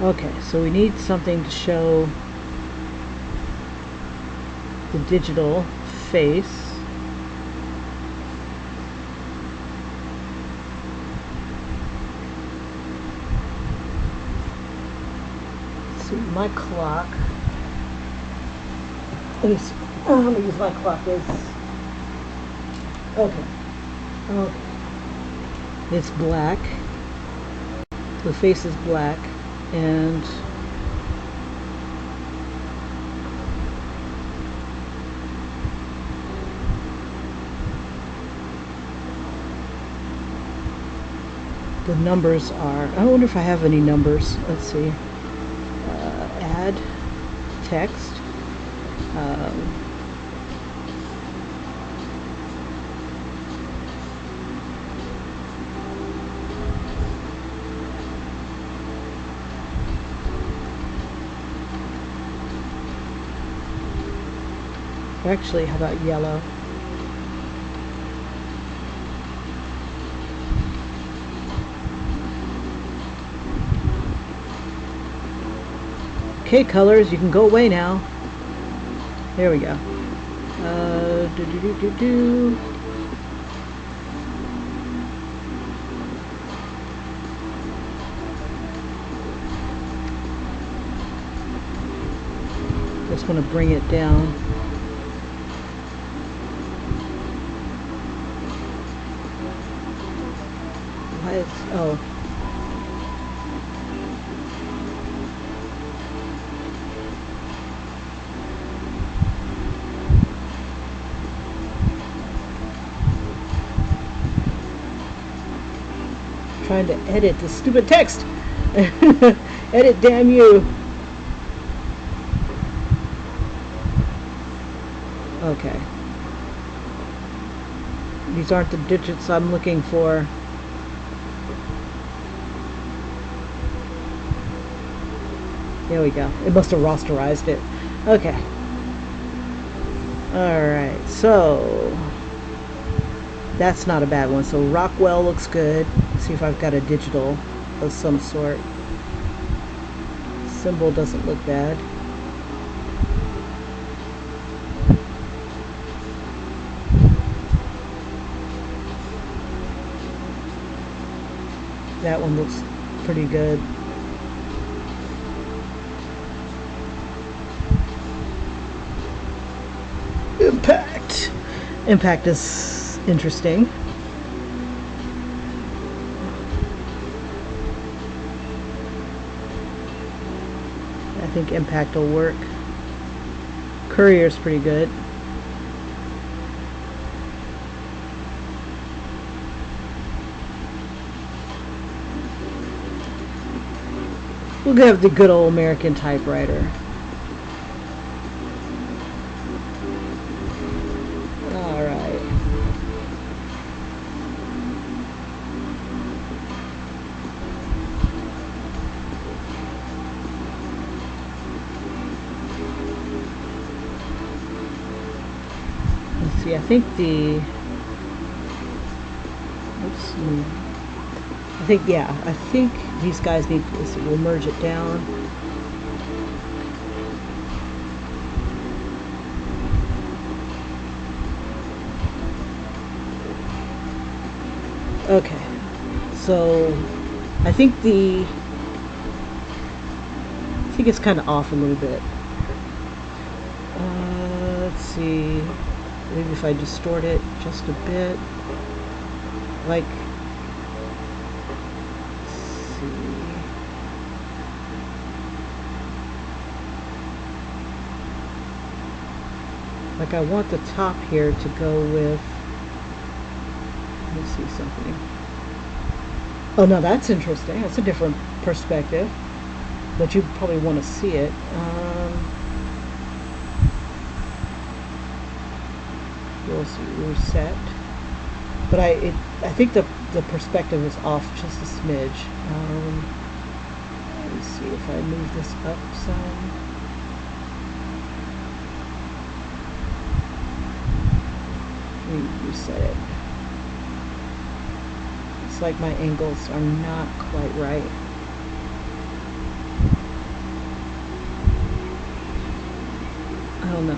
Okay, so we need something to show the digital face. Let's see, my clock. Let me see how I'm gonna use my clock is. Okay. Okay. It's black. The face is black. And the numbers are, I wonder if I have any numbers. Let's see. Add text. Actually, how about yellow? Okay, colors, you can go away now. There we go. Just want to bring it down. Why is, oh. Trying to edit the stupid text. Edit, damn you. Okay. These aren't the digits I'm looking for. There we go. It must have rasterized it. Okay. Alright, so that's not a bad one. So Rockwell looks good. Let's see if I've got a digital of some sort. Symbol doesn't look bad. That one looks pretty good. Impact. Impact is interesting. think impact will work. Courier's pretty good. We'll have the good old American typewriter. Alright. Let's see, I think I think these guys need, we'll merge it down. Okay, so I think it's kind of off a little bit. Let's see, maybe if I distort it just a bit, like, I want the top here to go with, let me see something. Oh no, that's interesting. That's a different perspective, but you probably want to see it. We'll see, reset. But I think the perspective is off just a smidge. Let me see if I move this up some. Reset it. It's like my angles are not quite right. I don't know.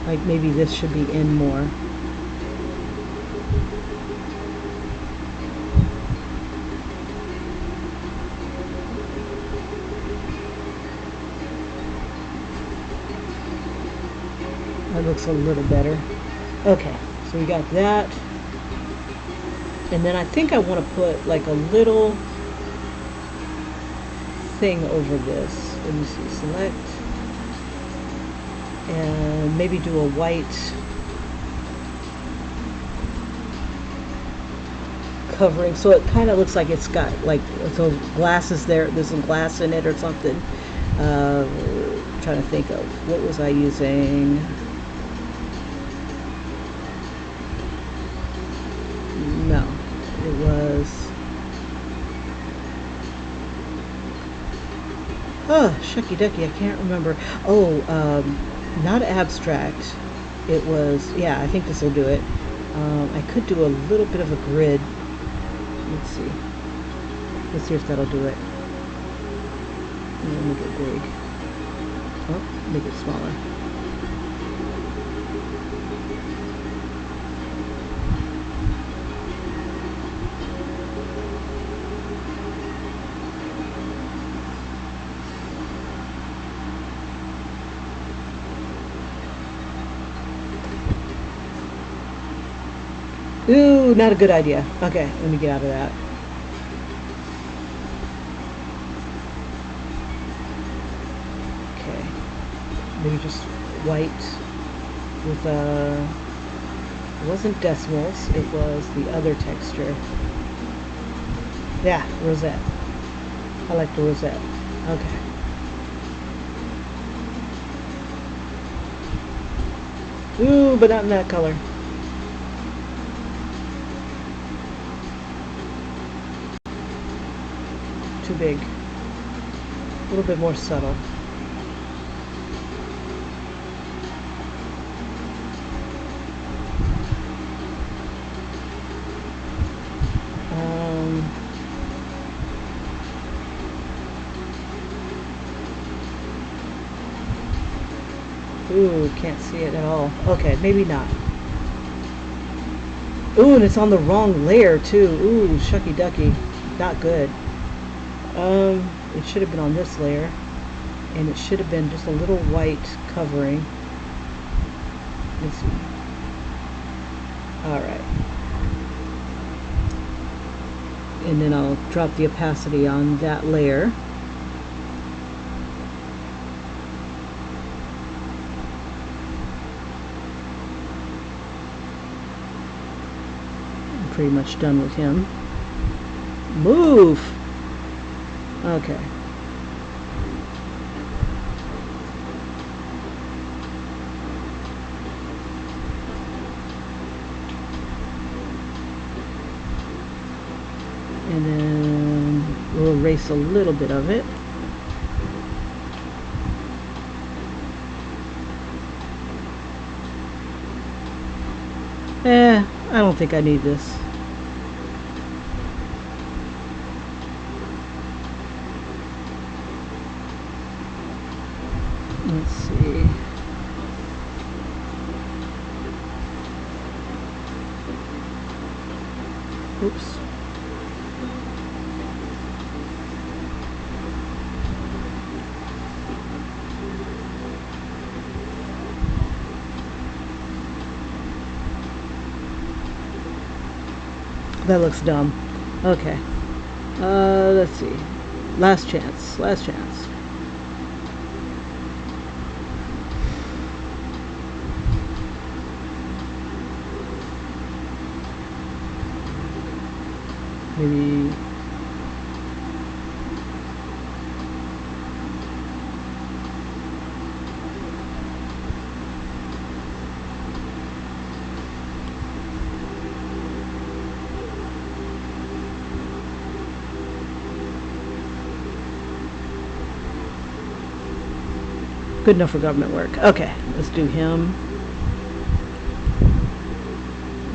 Like maybe this should be in more. That looks a little better. Okay, so we got that. And then I think I want to put like a little thing over this. Let me see, select. And maybe do a white covering. So it kind of looks like it's got like, so glasses there, there's some glass in it or something. Trying to think of, what was I using? No, it was, oh, shucky ducky, I can't remember. Oh, not abstract. It was, yeah, I think this will do it. I could do a little bit of a grid. Let's see. Let's see if that'll do it. Make it big. Oh, make it smaller. Ooh, not a good idea. Okay, let me get out of that. Okay, maybe just white with it wasn't decimals, it was the other texture. Yeah, rosette. I like the rosette. Okay. Ooh, but not in that color. Too big. A little bit more subtle. Ooh, can't see it at all. Okay, maybe not. Ooh, and it's on the wrong layer too. Ooh, shucky ducky. Not good. It should have been on this layer, and it should have been just a little white covering. Let's see. Alright. and then I'll drop the opacity on that layer. I'm pretty much done with him. Move! Okay. And then we'll erase a little bit of it. I don't think I need this. Let's see. Oops. That looks dumb. Okay. Let's see. Last chance. Last chance. Maybe. Good enough for government work. Okay, let's do him.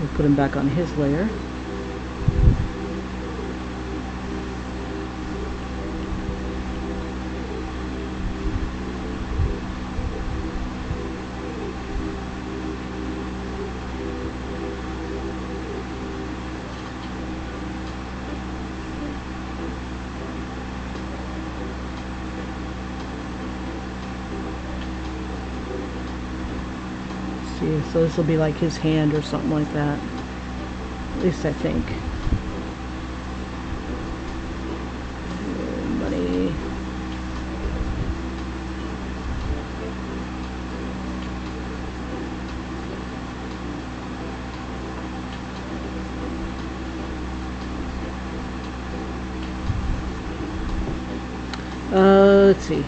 We'll put him back on his layer. So this will be like his hand or something like that. At least I think. Money. Let's see.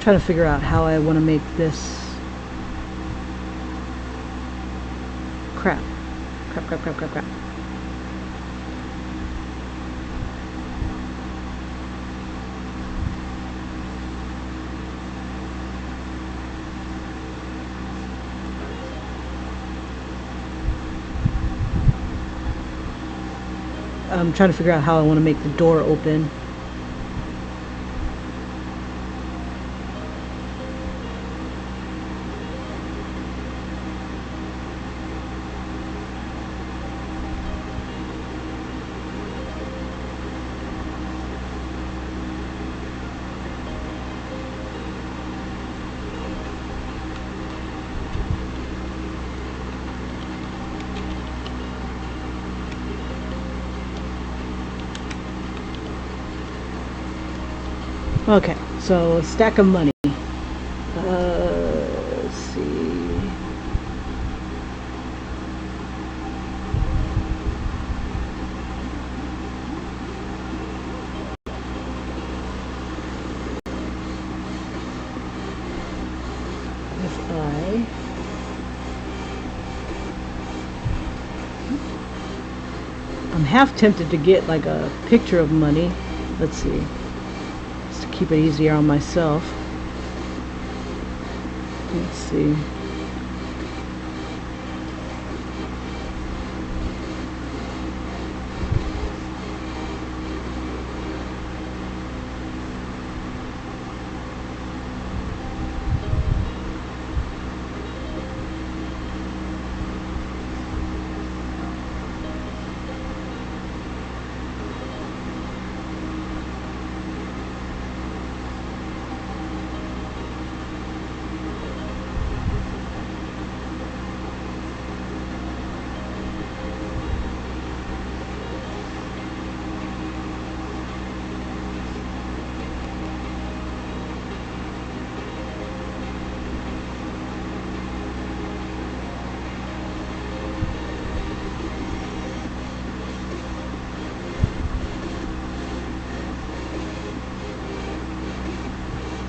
Trying to figure out how I want to make this. Crap. I'm trying to figure out how I want to make the door open. Okay, so a stack of money. Let's see. If I'm half tempted to get like a picture of money. Let's see. just to keep it easier on myself. Let's see.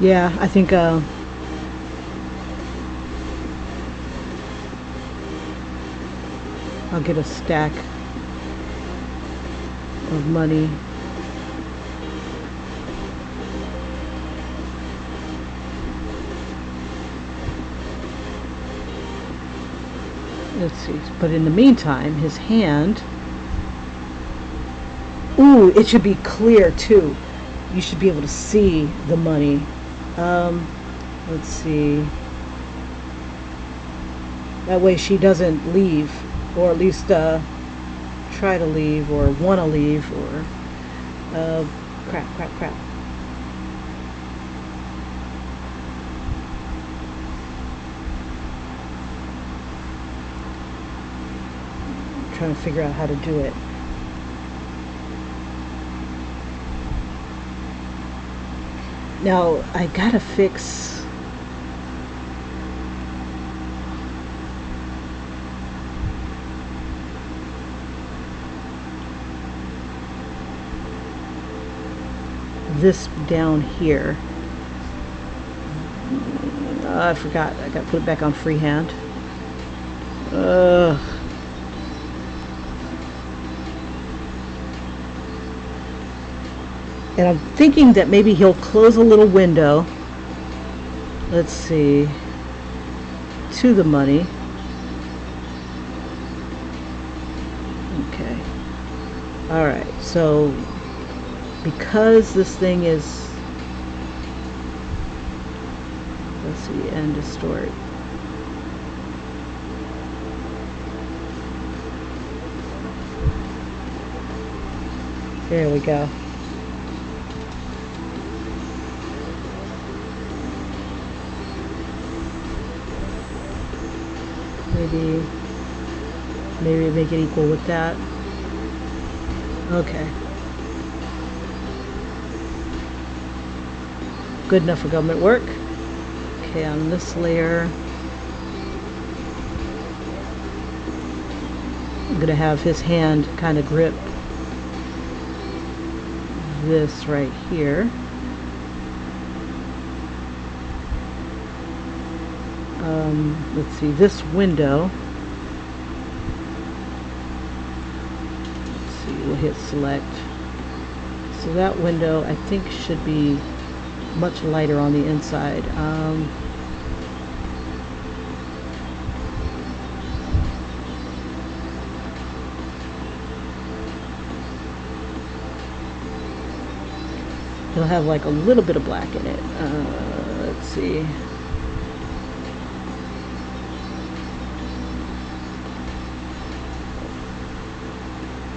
Yeah, I think I'll get a stack of money. Let's see, but in the meantime, his hand, ooh, it should be clear too. You should be able to see the money. Let's see. That way she doesn't leave, or at least try to leave, or want to leave, or crap. I'm trying to figure out how to do it. Now I gotta fix this down here. I forgot. I gotta put it back on freehand. And I'm thinking that maybe he'll close a little window, let's see, to the money. Okay. Alright, so because this thing is, let's see, and distort. There we go. Maybe make it equal with that. Okay. Good enough for government work. Okay, on this layer, I'm gonna have his hand kind of grip this right here. Let's see, this window, let's see, we'll hit select. So that window I think should be much lighter on the inside. It'll have like a little bit of black in it. Let's see.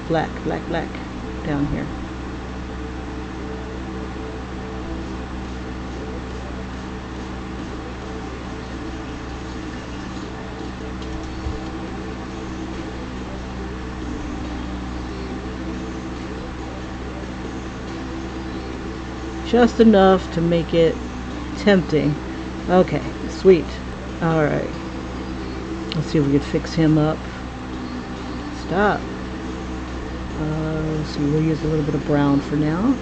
Black down here. Just enough to make it tempting. Okay, sweet. Alright. Let's see if we can fix him up. Stop. So we'll use a little bit of brown for now.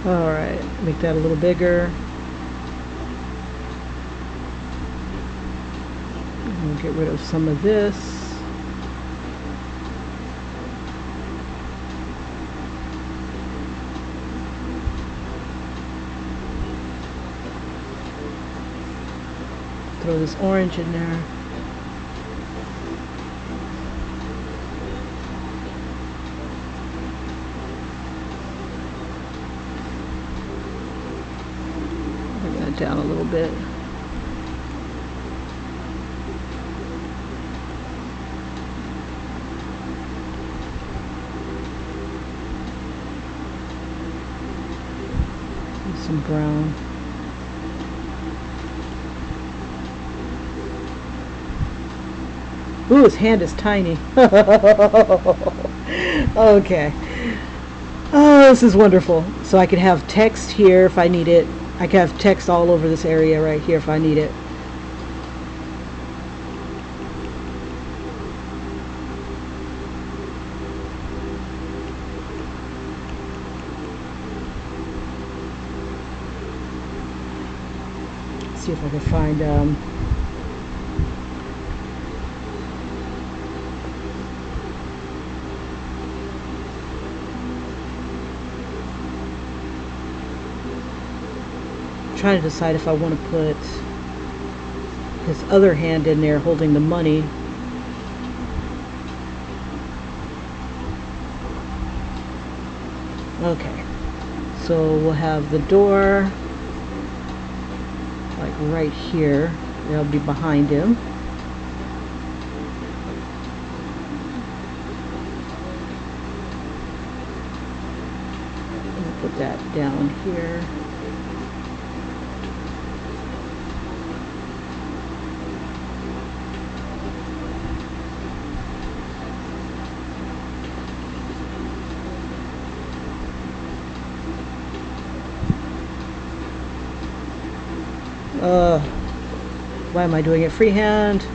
Alright, make that a little bigger. We'll get rid of some of this. Throw this orange in there. Bring that down a little bit. Some brown. Ooh, his hand is tiny. Okay. Oh, this is wonderful. So I can have text here if I need it. I can have text all over this area right here if I need it. See if I can find trying to decide if I want to put his other hand in there holding the money. Okay, so we'll have the door like right here. That'll be behind him. We'll put that down here. Why am I doing it freehand?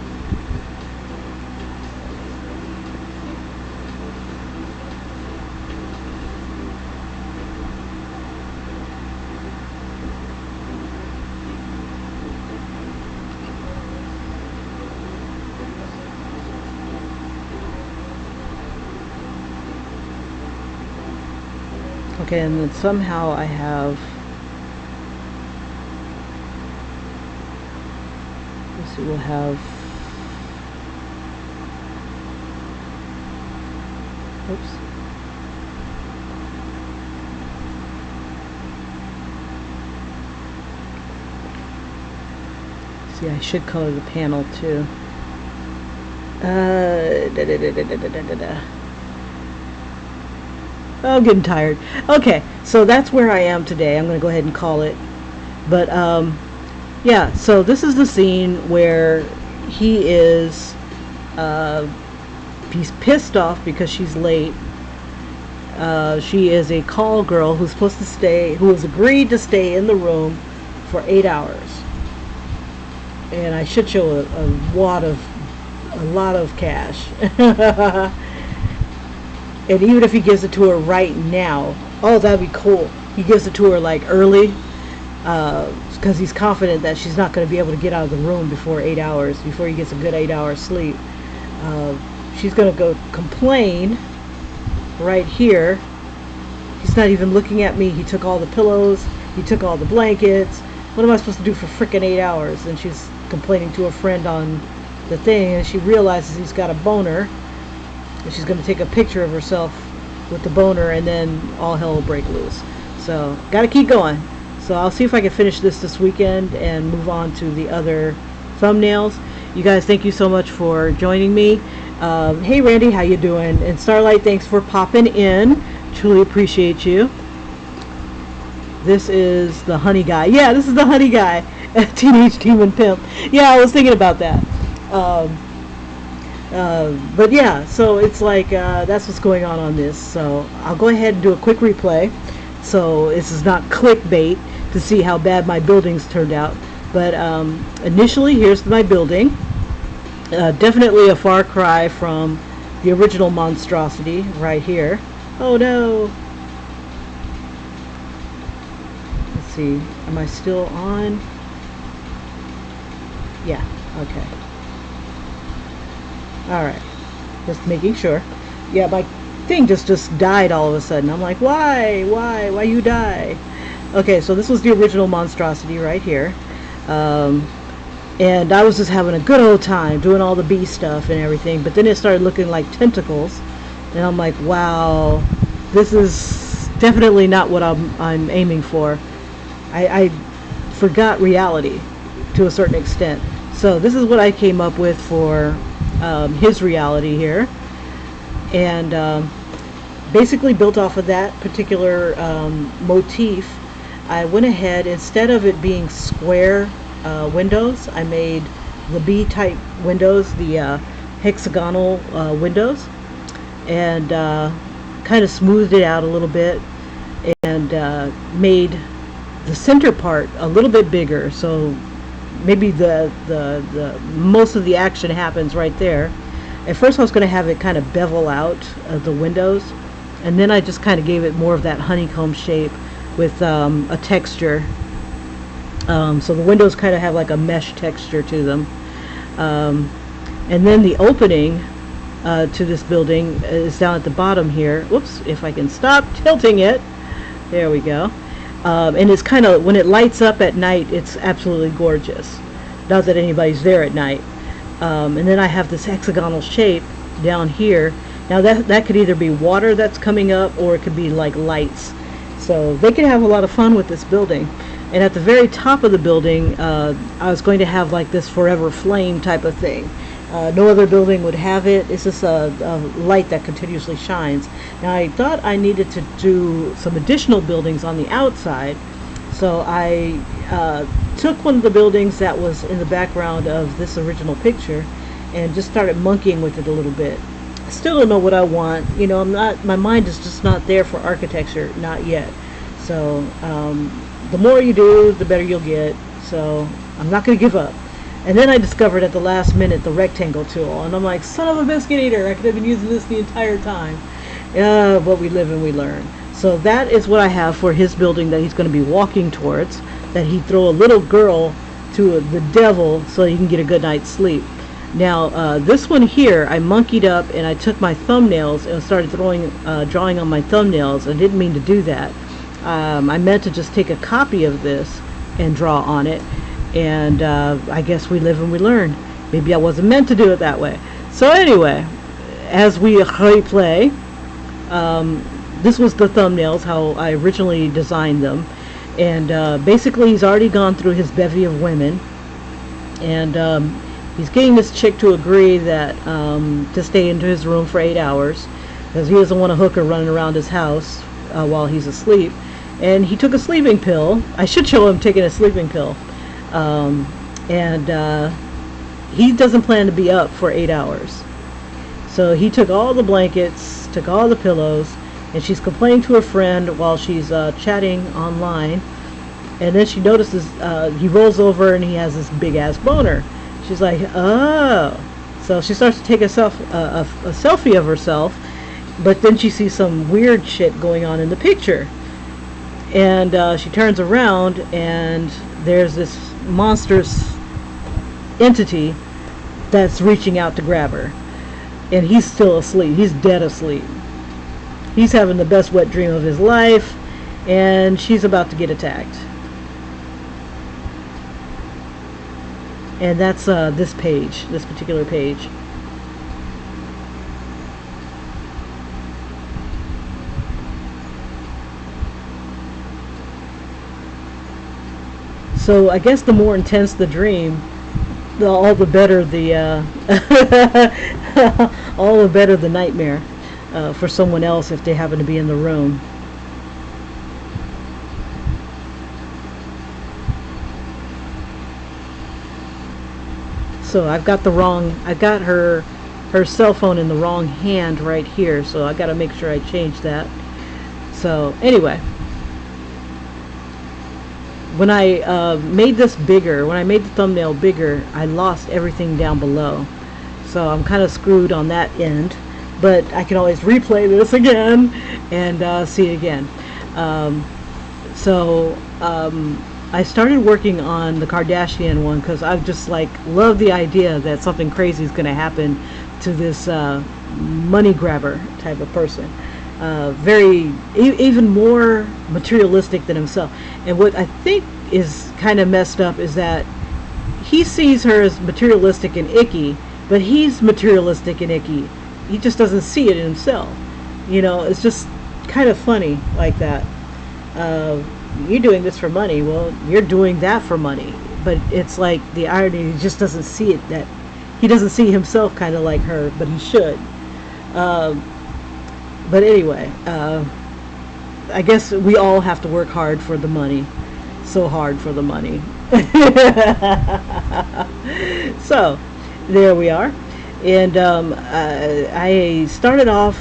Okay, and then somehow I have, let's see, we'll have, oops. See, I should color the panel too. Oh, I'm getting tired. Okay, so that's where I am today. I'm going to go ahead and call it. But, yeah, so this is the scene where he is, he's pissed off because she's late. She is a call girl who's supposed to stay, who has agreed to stay in the room for 8 hours. And I should show a lot of cash. And even if he gives it to her right now, oh, that'd be cool. He gives it to her like early, because he's confident that she's not going to be able to get out of the room before 8 hours, before he gets a good 8 hours sleep. She's going to go complain right here. He's not even looking at me. He took all the pillows. He took all the blankets. What am I supposed to do for frickin' 8 hours? And she's complaining to a friend on the thing, and she realizes he's got a boner. And she's going to take a picture of herself with the boner, and then all hell will break loose. So, got to keep going. So I'll see if I can finish this weekend and move on to the other thumbnails. You guys, thank you so much for joining me. Hey Randy, how you doing? And Starlight, thanks for popping in. Truly appreciate you. This is the honey guy. Yeah, this is the honey guy. Teenage Demon Pimp. Yeah, I was thinking about that. But yeah, so it's like that's what's going on this. So I'll go ahead and do a quick replay. So this is not clickbait to see how bad my buildings turned out. But initially, here's my building. Definitely a far cry from the original monstrosity right here. Oh no. see, am I still on? Yeah, okay. Alright, just making sure. Yeah, my thing just died all of a sudden. I'm like, why you die? Okay, so this was the original monstrosity right here. And I was just having a good old time doing all the bee stuff and everything, but then it started looking like tentacles, and I'm like, wow, this is definitely not what I'm aiming for. I forgot reality to a certain extent. So this is what I came up with for his reality here, and basically built off of that particular motif. I went ahead, instead of it being square windows, I made the B-type windows, the hexagonal windows, and kind of smoothed it out a little bit, and made the center part a little bit bigger, so maybe the most of the action happens right there. At first I was going to have it kind of bevel out the windows, and then I just kind of gave it more of that honeycomb shape with a texture. So the windows kind of have like a mesh texture to them. And then the opening to this building is down at the bottom here. Whoops, if I can stop tilting it. There we go. And it's kind of, when it lights up at night, it's absolutely gorgeous. Not that anybody's there at night. And then I have this hexagonal shape down here. Now that could either be water that's coming up, or it could be like lights. So they could have a lot of fun with this building. And at the very top of the building, I was going to have like this forever flame type of thing. No other building would have it. It's just a light that continuously shines. Now I thought I needed to do some additional buildings on the outside, so I took one of the buildings that was in the background of this original picture and just started monkeying with it a little bit. I still don't know what I want. You know, my mind is just not there for architecture, not yet. So the more you do, the better you'll get. So I'm not going to give up. And then I discovered at the last minute the rectangle tool, and I'm like, son of a biscuit eater, I could have been using this the entire time. But we live and we learn. So that is what I have for his building that he's going to be walking towards, that he throw a little girl to the devil so he can get a good night's sleep. Now this one here, I monkeyed up and I took my thumbnails and started drawing on my thumbnails. I didn't mean to do that. I meant to just take a copy of this and draw on it. And I guess we live and we learn. Maybe I wasn't meant to do it that way. So anyway, as we replay, this was the thumbnails, how I originally designed them. And basically he's already gone through his bevy of women. And he's getting this chick to agree that to stay into his room for 8 hours, because he doesn't want a hooker running around his house while he's asleep. And he took a sleeping pill. I should show him taking a sleeping pill. He doesn't plan to be up for 8 hours. So he took all the blankets, took all the pillows, and she's complaining to her friend while she's chatting online. And then she notices he rolls over and he has this big ass boner. She's like, oh. So she starts to take a selfie of herself, but then she sees some weird shit going on in the picture. And she turns around and there's this monstrous entity that's reaching out to grab her, and he's still asleep. He's dead asleep. He's having the best wet dream of his life, and she's about to get attacked. And that's this page, this particular page. So I guess the more intense the dream, all the better the all the better the nightmare for someone else if they happen to be in the room. So I've got her cell phone in the wrong hand right here, so I got to make sure I change that. So anyway, when I made this bigger, when I made the thumbnail bigger, I lost everything down below. So I'm kind of screwed on that end, but I can always replay this again and see it again. So I started working on the Kardashian one because I just like love the idea that something crazy is going to happen to this money grabber type of person. Even more materialistic than himself. And what I think is kind of messed up is that he sees her as materialistic and icky, but he's materialistic and icky. He just doesn't see it in himself. It's just kind of funny like that. You're doing this for money. Well, you're doing that for money. But it's like the irony, he just doesn't see it, that he doesn't see himself kind of like her, but he should. But anyway, I guess we all have to work hard for the money. So hard for the money. So, there we are. And I started off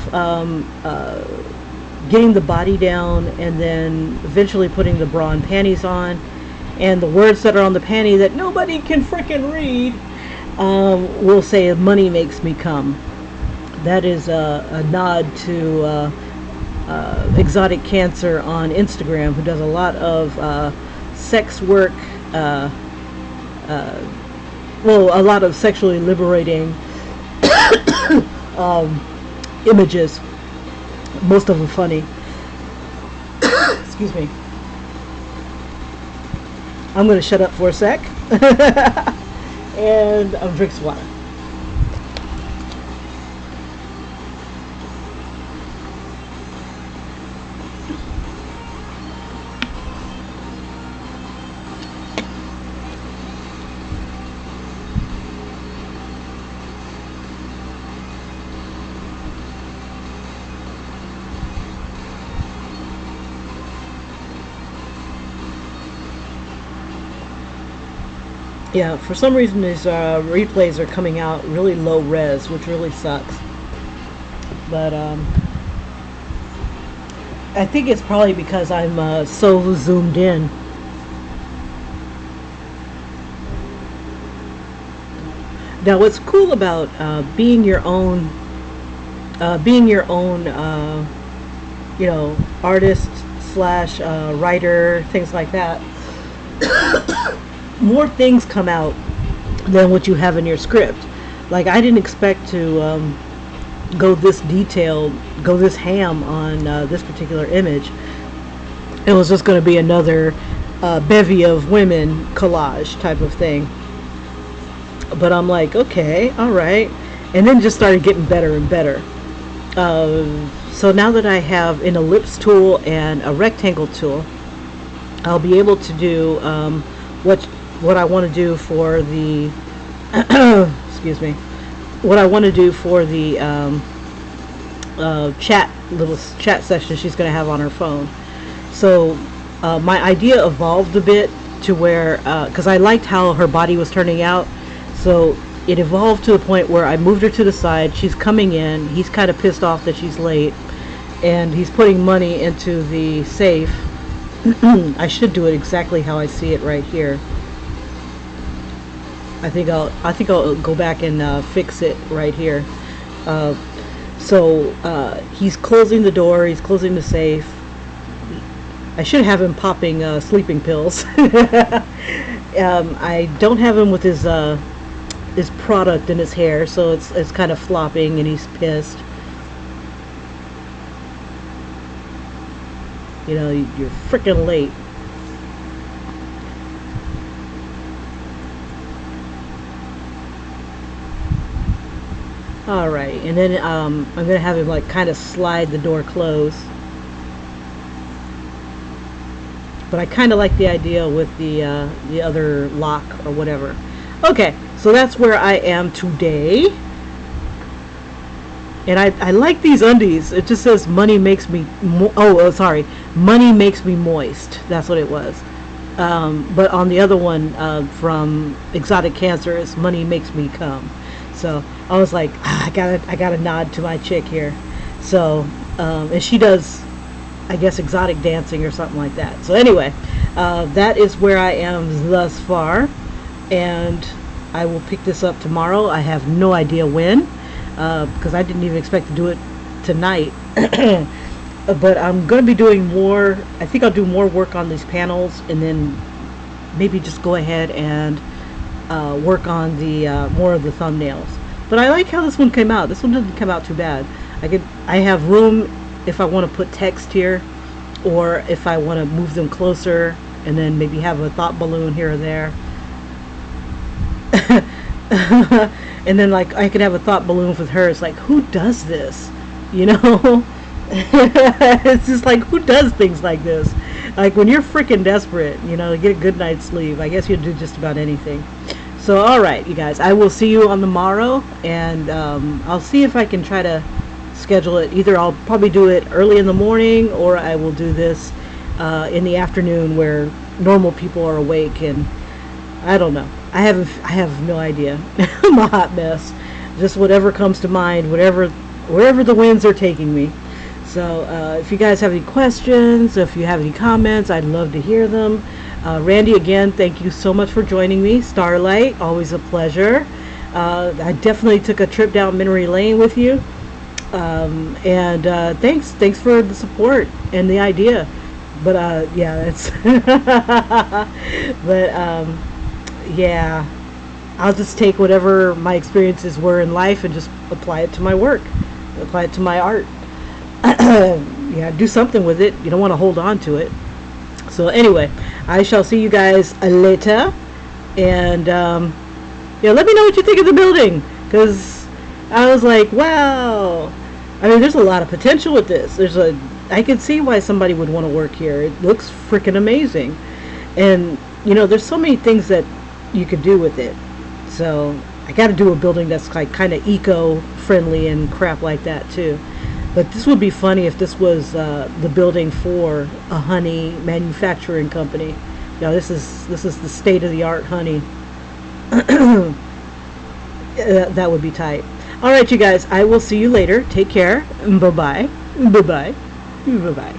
getting the body down, and then eventually putting the bra and panties on. And the words that are on the panty that nobody can frickin' read will say, "Money makes me come." That is a nod to Exotic Cancer on Instagram, who does a lot of sex work, a lot of sexually liberating images. Most of them funny. Excuse me. I'm going to shut up for a sec. And I'll drink some water. Yeah, for some reason these replays are coming out really low res, which really sucks. But I think it's probably because I'm so zoomed in. Now, what's cool about being your own, artist slash writer, things like that. More things come out than what you have in your script. Like, I didn't expect to go this detailed, go this ham on this particular image. It was just going to be another bevy of women collage type of thing. But I'm like, okay, all right. And then just started getting better and better. So now that I have an ellipse tool and a rectangle tool, I'll be able to do what I want to do for the excuse me, what I want to do for the little chat session she's going to have on her phone. So my idea evolved a bit to where, because I liked how her body was turning out, so it evolved to the point where I moved her to the side. She's coming in. He's kind of pissed off that she's late, and he's putting money into the safe. I should do it exactly how I see it right here. I think I'll go back and fix it right here. So he's closing the door. He's closing the safe. I should have him popping sleeping pills. I don't have him with his product in his hair, so it's kind of flopping, and he's pissed. You're freaking late. Alright, and then I'm going to have him like kind of slide the door closed. But I kind of like the idea with the other lock or whatever. Okay, so that's where I am today. And I like these undies. It just says money makes me money makes me moist. That's what it was. But on the other one from Exotic Cancer, it's money makes me come. So I was like, I gotta nod to my chick here. So and she does, I guess, exotic dancing or something like that. So anyway, that is where I am thus far, and I will pick this up tomorrow. I have no idea when, because I didn't even expect to do it tonight. But I'm going to be doing more. I think I'll do more work on these panels, and then maybe just go ahead and work on the more of the thumbnails. But I like how this one came out. This one didn't come out too bad. I have room if I want to put text here, or if I want to move them closer, and then maybe have a thought balloon here or there. And then like I could have a thought balloon with her. It's like, who does this? You know? It's just like, who does things like this? Like when you're freaking desperate, you know, to get a good night's sleep, I guess you'll do just about anything. So alright, you guys, I will see you on the morrow, and I'll see if I can try to schedule it. Either I'll probably do it early in the morning, or I will do this in the afternoon where normal people are awake, and I don't know. I have no idea. I'm a hot mess. Just whatever comes to mind, wherever the winds are taking me. So if you guys have any questions, if you have any comments, I'd love to hear them. Randy, again, thank you so much for joining me. Starlight, always a pleasure. I definitely took a trip down memory lane with you. And thanks for the support and the idea. But yeah, it's but yeah, I'll just take whatever my experiences were in life and just apply it to my work, apply it to my art. Yeah, do something with it. You don't want to hold on to it. So anyway, I shall see you guys later, and yeah, let me know what you think of the building, because I was like, wow. I mean, there's a lot of potential with this. I can see why somebody would want to work here. It looks freaking amazing, and you know, there's so many things that you could do with it. So I got to do a building that's like kind of eco-friendly and crap like that too. But this would be funny if this was the building for a honey manufacturing company. You know, this is the state-of-the-art honey. That would be tight. All right, you guys. I will see you later. Take care. Bye bye. Bye bye. Bye bye.